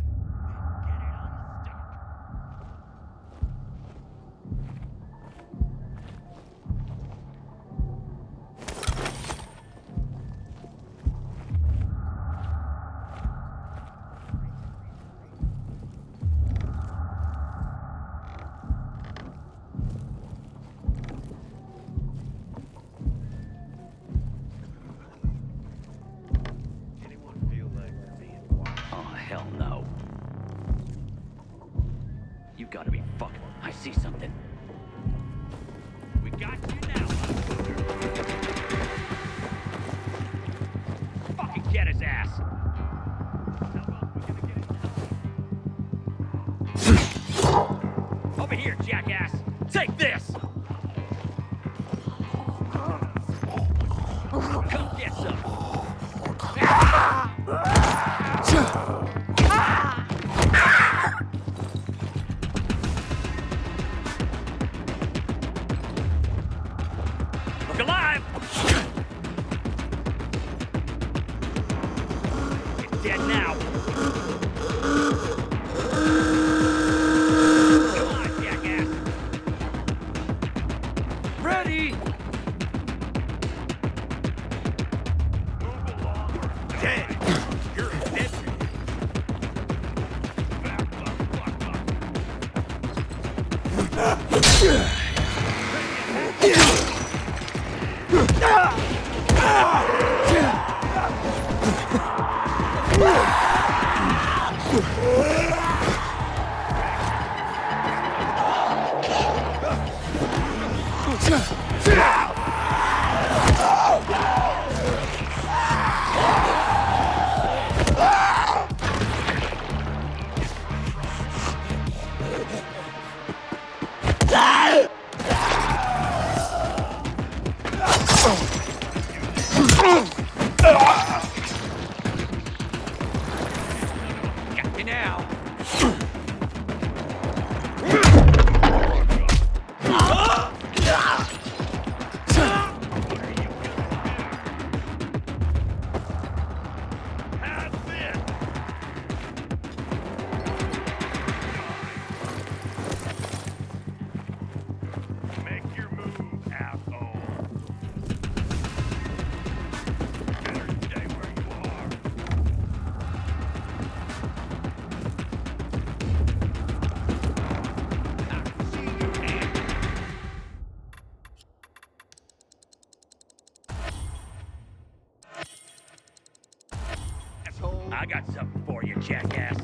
got something for you, jackass.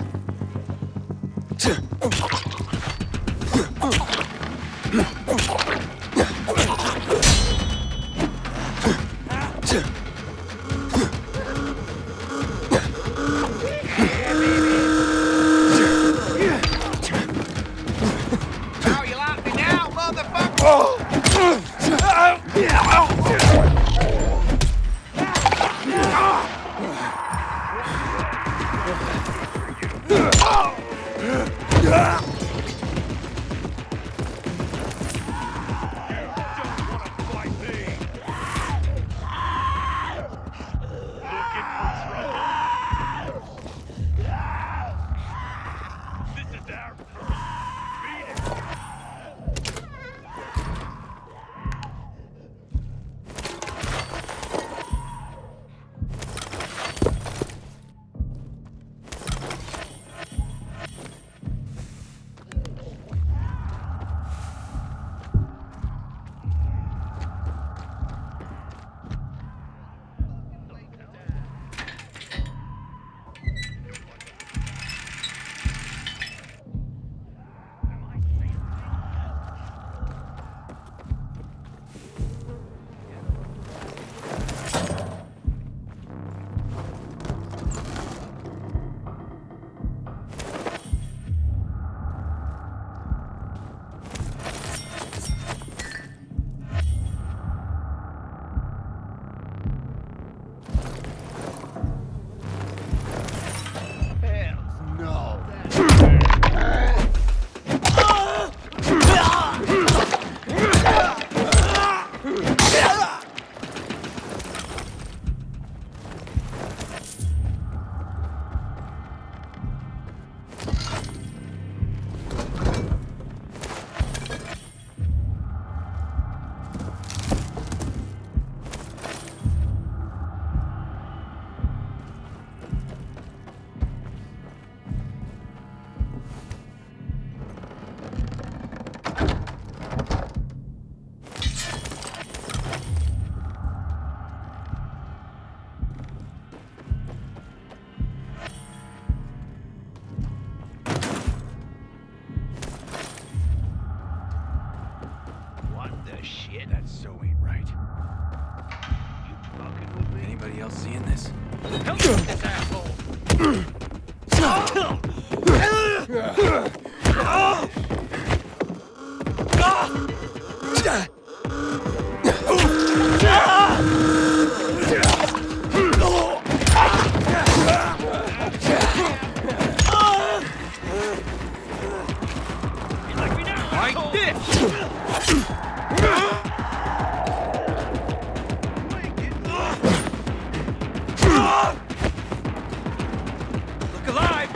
How you like me now, motherfucker?
Anybody else seeing this?
Help me with this asshole! Like this! Look alive!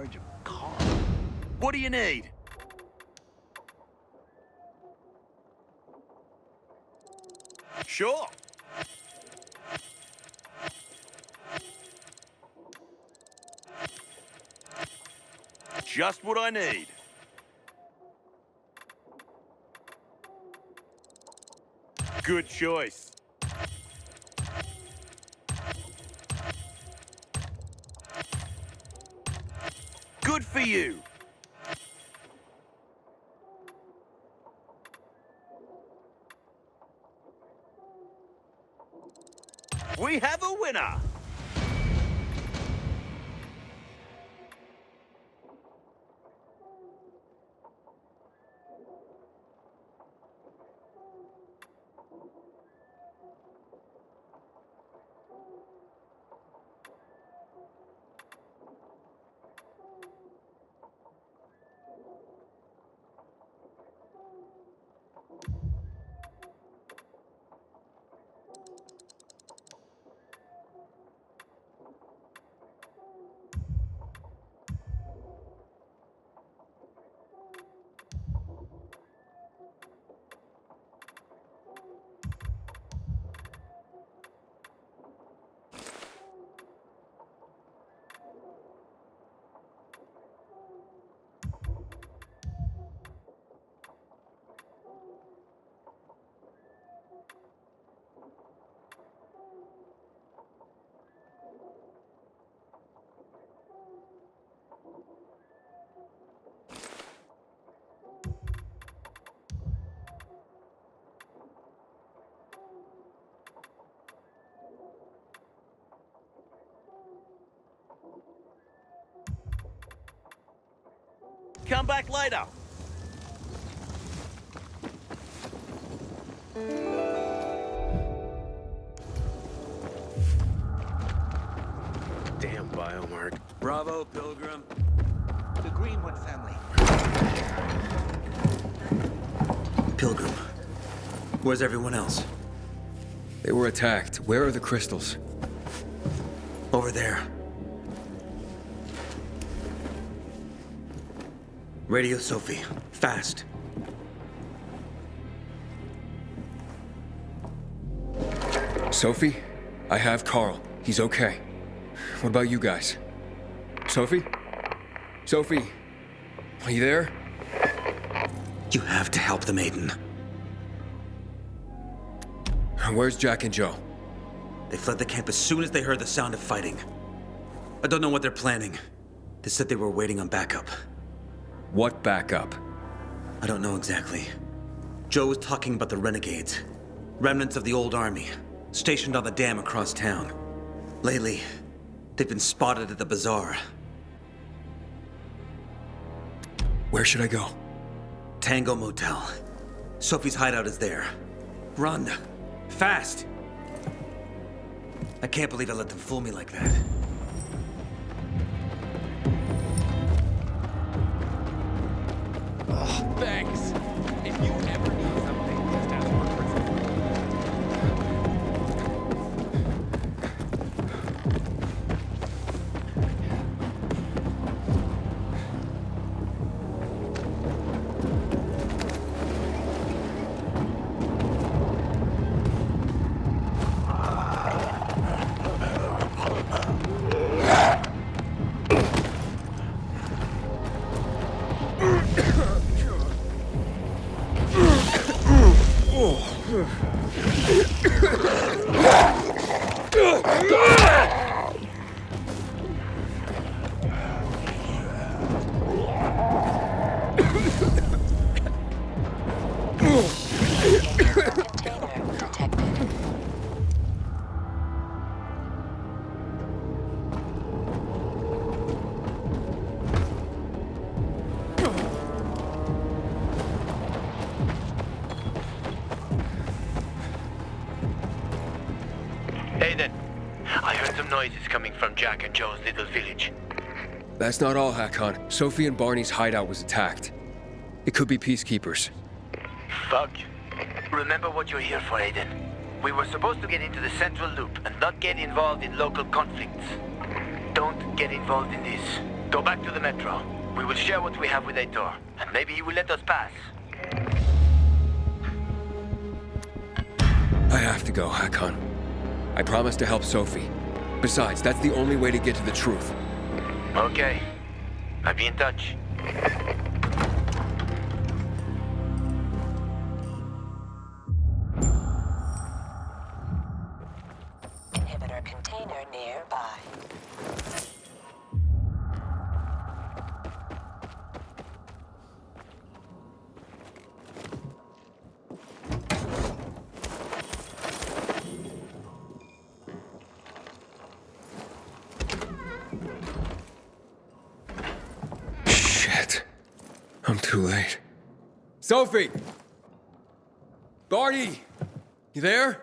storage of cars. What do you need? Sure. Just what I need. Good choice. Good for you. We have a winner. Come back later.
Damn biomark.
Bravo, Pilgrim.
The Greenwood family.
Pilgrim. Where's everyone else?
They were attacked. Where are the crystals?
Over there. Radio Sophie. Fast.
Sophie? I have Carl. He's okay. What about you guys? Sophie? Sophie? Are you there?
You have to help them, Aiden.
Where's Jack and Joe?
They fled the camp as soon as they heard the sound of fighting. I don't know what they're planning. They said they were waiting on backup.
What backup?
I don't know exactly. Joe was talking about the renegades. Remnants of the old army, stationed on the dam across town. Lately, they've been spotted at the bazaar.
Where should I go?
Tango Motel. Sophie's hideout is there. Run. Fast! I can't believe I let them fool me like that.
Oh, thanks. If you ever need something, just ask one person.
Aiden, I heard some noises coming from Jack and Joe's little village.
That's not all, Hakon. Sophie and Barney's hideout was attacked. It could be peacekeepers.
Fuck. Remember what you're here for, Aiden. We were supposed to get into the central loop and not get involved in local conflicts. Don't get involved in this. Go back to the metro. We will share what we have with Aitor, and maybe he will let us pass.
I have to go, Hakon. I promised to help Sophie. Besides, that's the only way to get to the truth.
Okay. I'll be in touch.
Inhibitor container nearby.
Shit. I'm too late. Sophie! Barty! You there?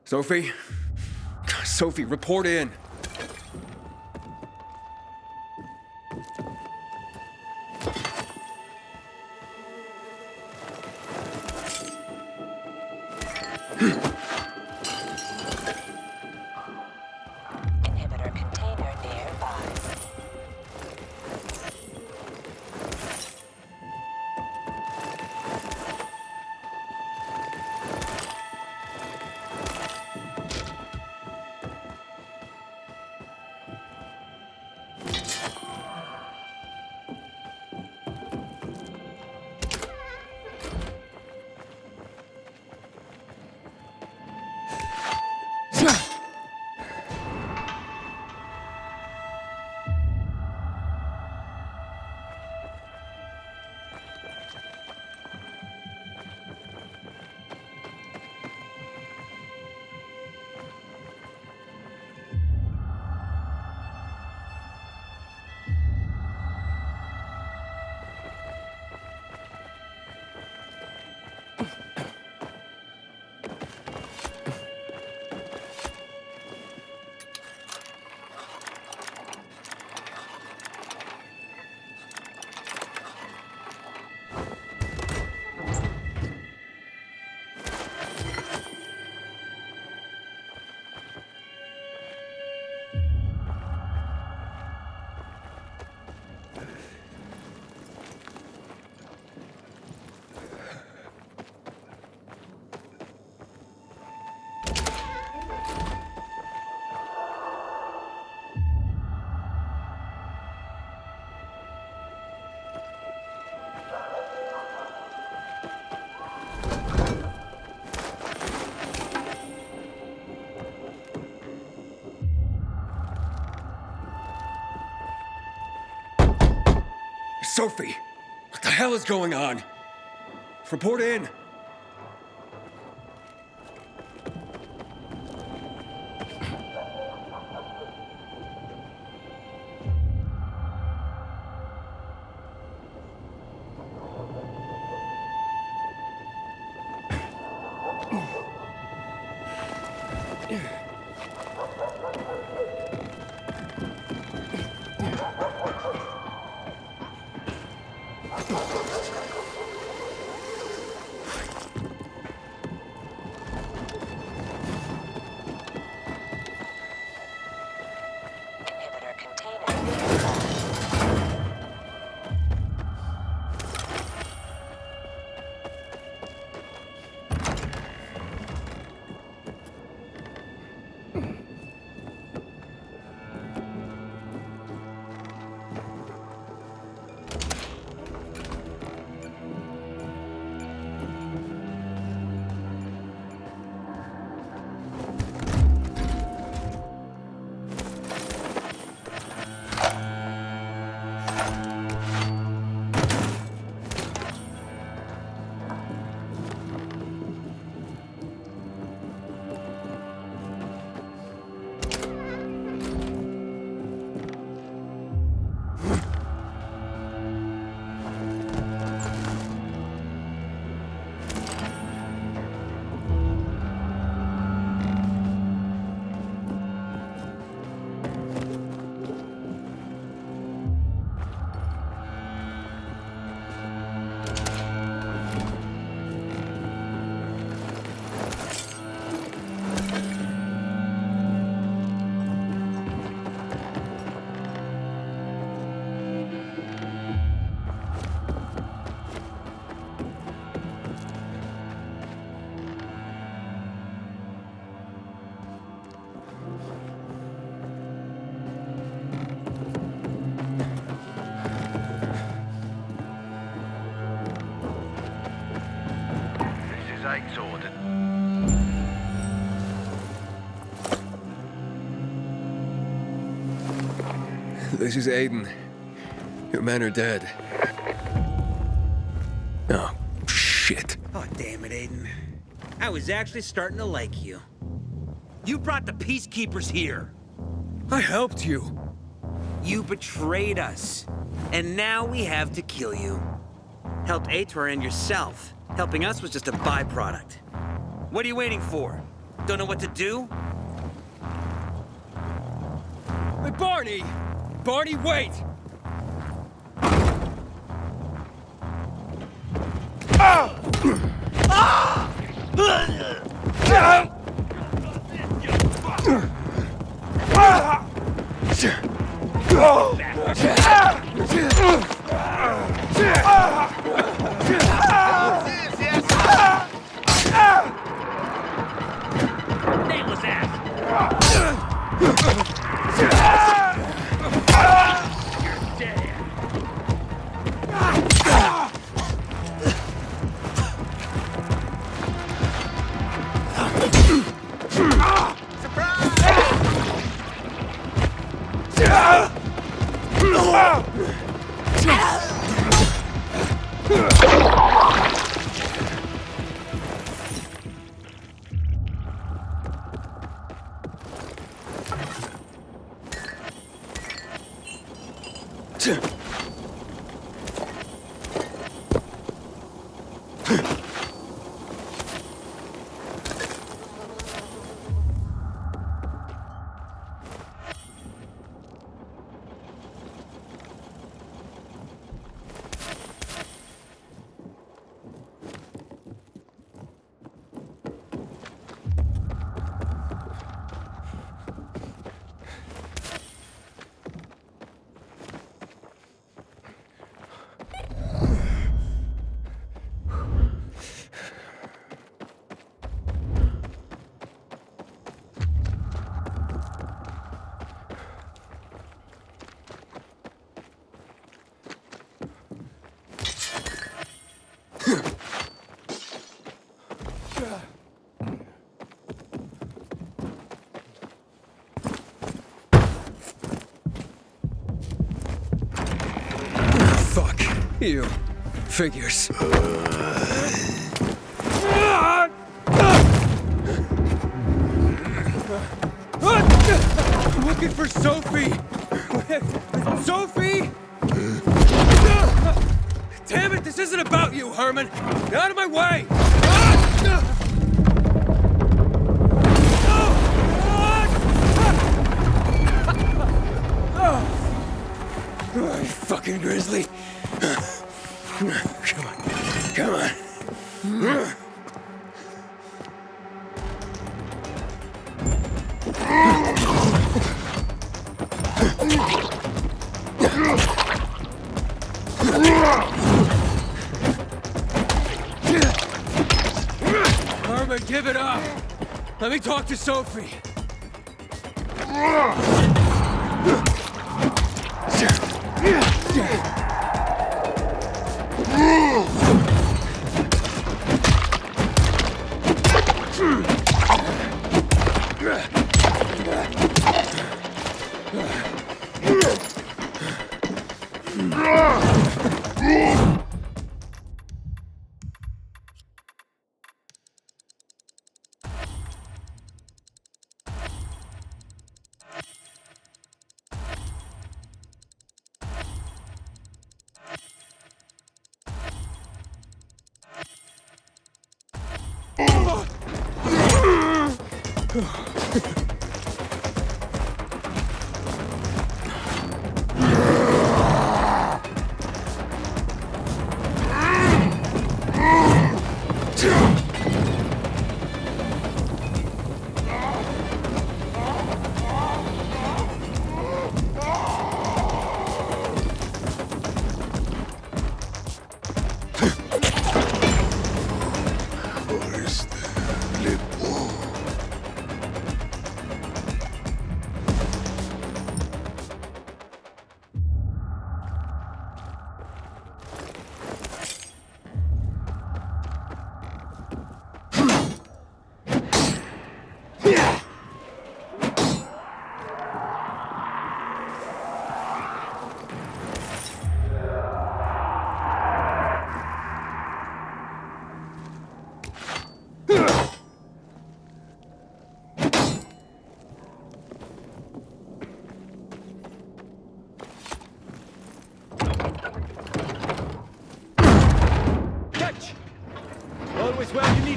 Sophie? Sophie, report in.
Inhibitor container nearby.
Sophie! What the hell is going on? Report in!
Inhibitor container nearby.
sword.
This is Aiden. Your men are dead. Oh, shit.
Oh, damn it, Aiden. I was actually starting to like you. You brought the peacekeepers here.
I helped you.
You betrayed us. And now we have to kill you. Helped Ator and yourself. Helping us was just a byproduct. What are you waiting for? Don't know what to do?
Hey, Barney! Barney, wait!
Nameless ass! You're dead.
Fuck. You. Figures. I'm looking for Sophie! Sophie! Damn it, this isn't about you, Herman! Get out of my way! Oh, you fucking grizzly! Come on, come on. Herman, give it up! Let me talk to Sophie!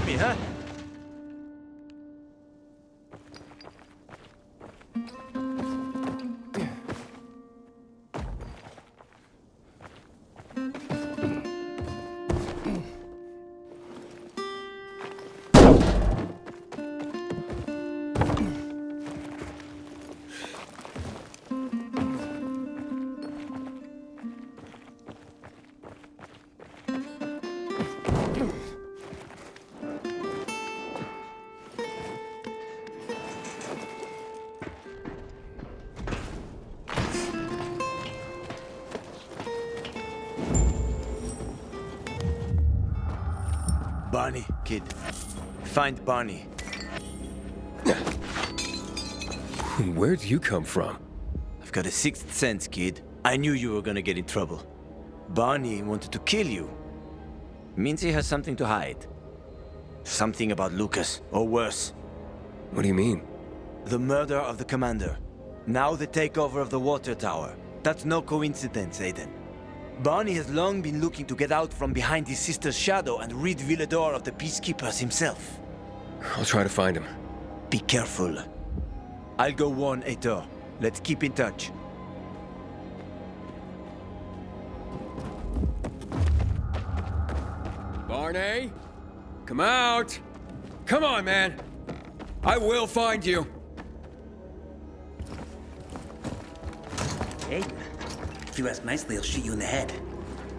me, huh? Barney, kid. Find Barney.
Where'd you come from?
I've got a sixth sense, kid. I knew you were gonna get in trouble. Barney wanted to kill you. Means he has something to hide. Something about Lucas, or worse.
What do you mean?
The murder of the commander. Now the takeover of the water tower. That's no coincidence, Aiden. Barney has long been looking to get out from behind his sister's shadow and rid Villador of the peacekeepers himself.
I'll try to find him.
Be careful. I'll go warn Aitor. Let's keep in touch.
Barney? Come out! Come on, man! I will find you!
Aiden, if you ask nicely, he'll shoot you in the head.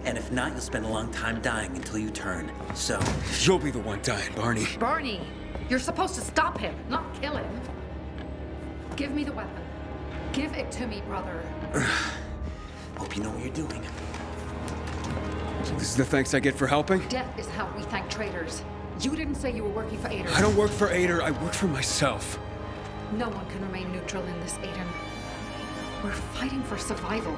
And if not, you'll spend a long time dying until you turn. So...
You'll be the one dying, Barney.
Barney, you're supposed to stop him, not kill him. Give me the weapon. Give it to me, brother.
Hope you know what you're doing.
This is the thanks I get for helping?
Death is how we thank traitors. You didn't say you were working for Aiden.
I don't work for Aiden, I work for myself.
No one can remain neutral in this, Aiden. We're fighting for survival.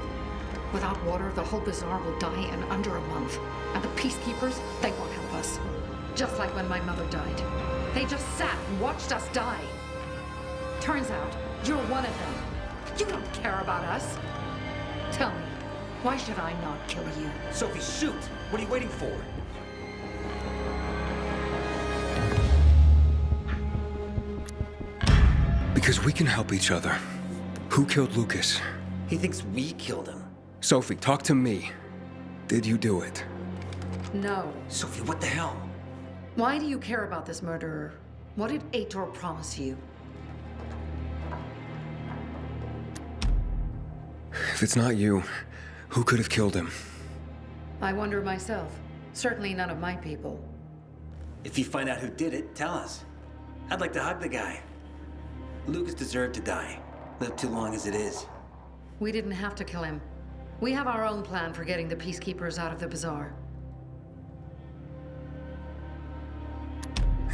Without water, the whole bazaar will die in under a month. And the peacekeepers, they won't help us. Just like when my mother died. They just sat and watched us die. Turns out, you're one of them. You don't care about us. Tell me, why should I not kill you?
Sophie, shoot! What are you waiting for?
Because we can help each other. Who killed Lucas?
He thinks we killed him.
Sophie, talk to me. Did you do it?
No.
Sophie, what the hell?
Why do you care about this murderer? What did Aitor promise you?
If it's not you, who could have killed him?
I wonder myself. Certainly none of my people.
If you find out who did it, tell us. I'd like to hug the guy. Lucas deserved to die. Lived too long as it is.
We didn't have to kill him. We have our own plan for getting the peacekeepers out of the bazaar.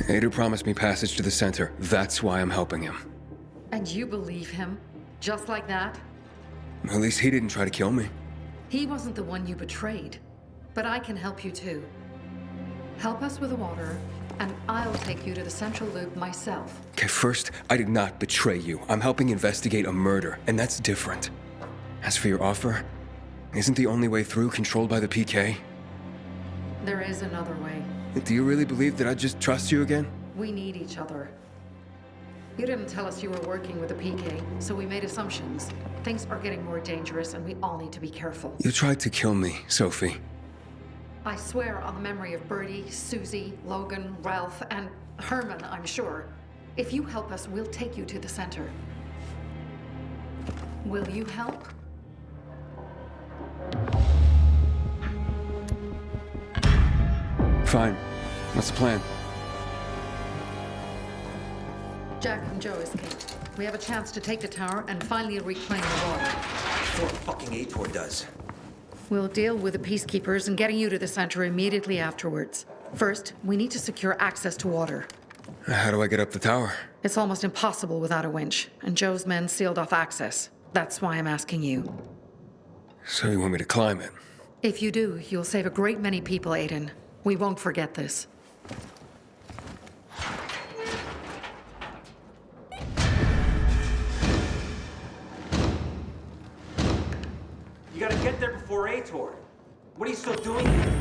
Aiden promised me passage to the center. That's why I'm helping him.
And you believe him? Just like that?
At least he didn't try to kill me.
He wasn't the one you betrayed. But I can help you too. Help us with the water, and I'll take you to the central loop myself.
Okay, first, I did not betray you. I'm helping investigate a murder, and that's different. As for your offer, isn't the only way through controlled by the PK?
There is another way.
Do you really believe that I'd just trust you again?
We need each other. You didn't tell us you were working with the PK, so we made assumptions. Things are getting more dangerous, and we all need to be careful.
You tried to kill me, Sophie.
I swear on the memory of Birdie, Susie, Logan, Ralph, and Herman, I'm sure. If you help us, we'll take you to the center. Will you help?
Fine. What's the plan?
Jack and Joe escaped. We have a chance to take the tower and finally reclaim the water.
Before fucking Aitor does.
We'll deal with the peacekeepers and getting you to the center immediately afterwards. First, we need to secure access to water.
How do I get up the tower?
It's almost impossible without a winch, and Joe's men sealed off access. That's why I'm asking you.
So you want me to climb it?
If you do, you'll save a great many people, Aiden. We won't forget this.
You gotta get there before Aitor. What are you still doing here?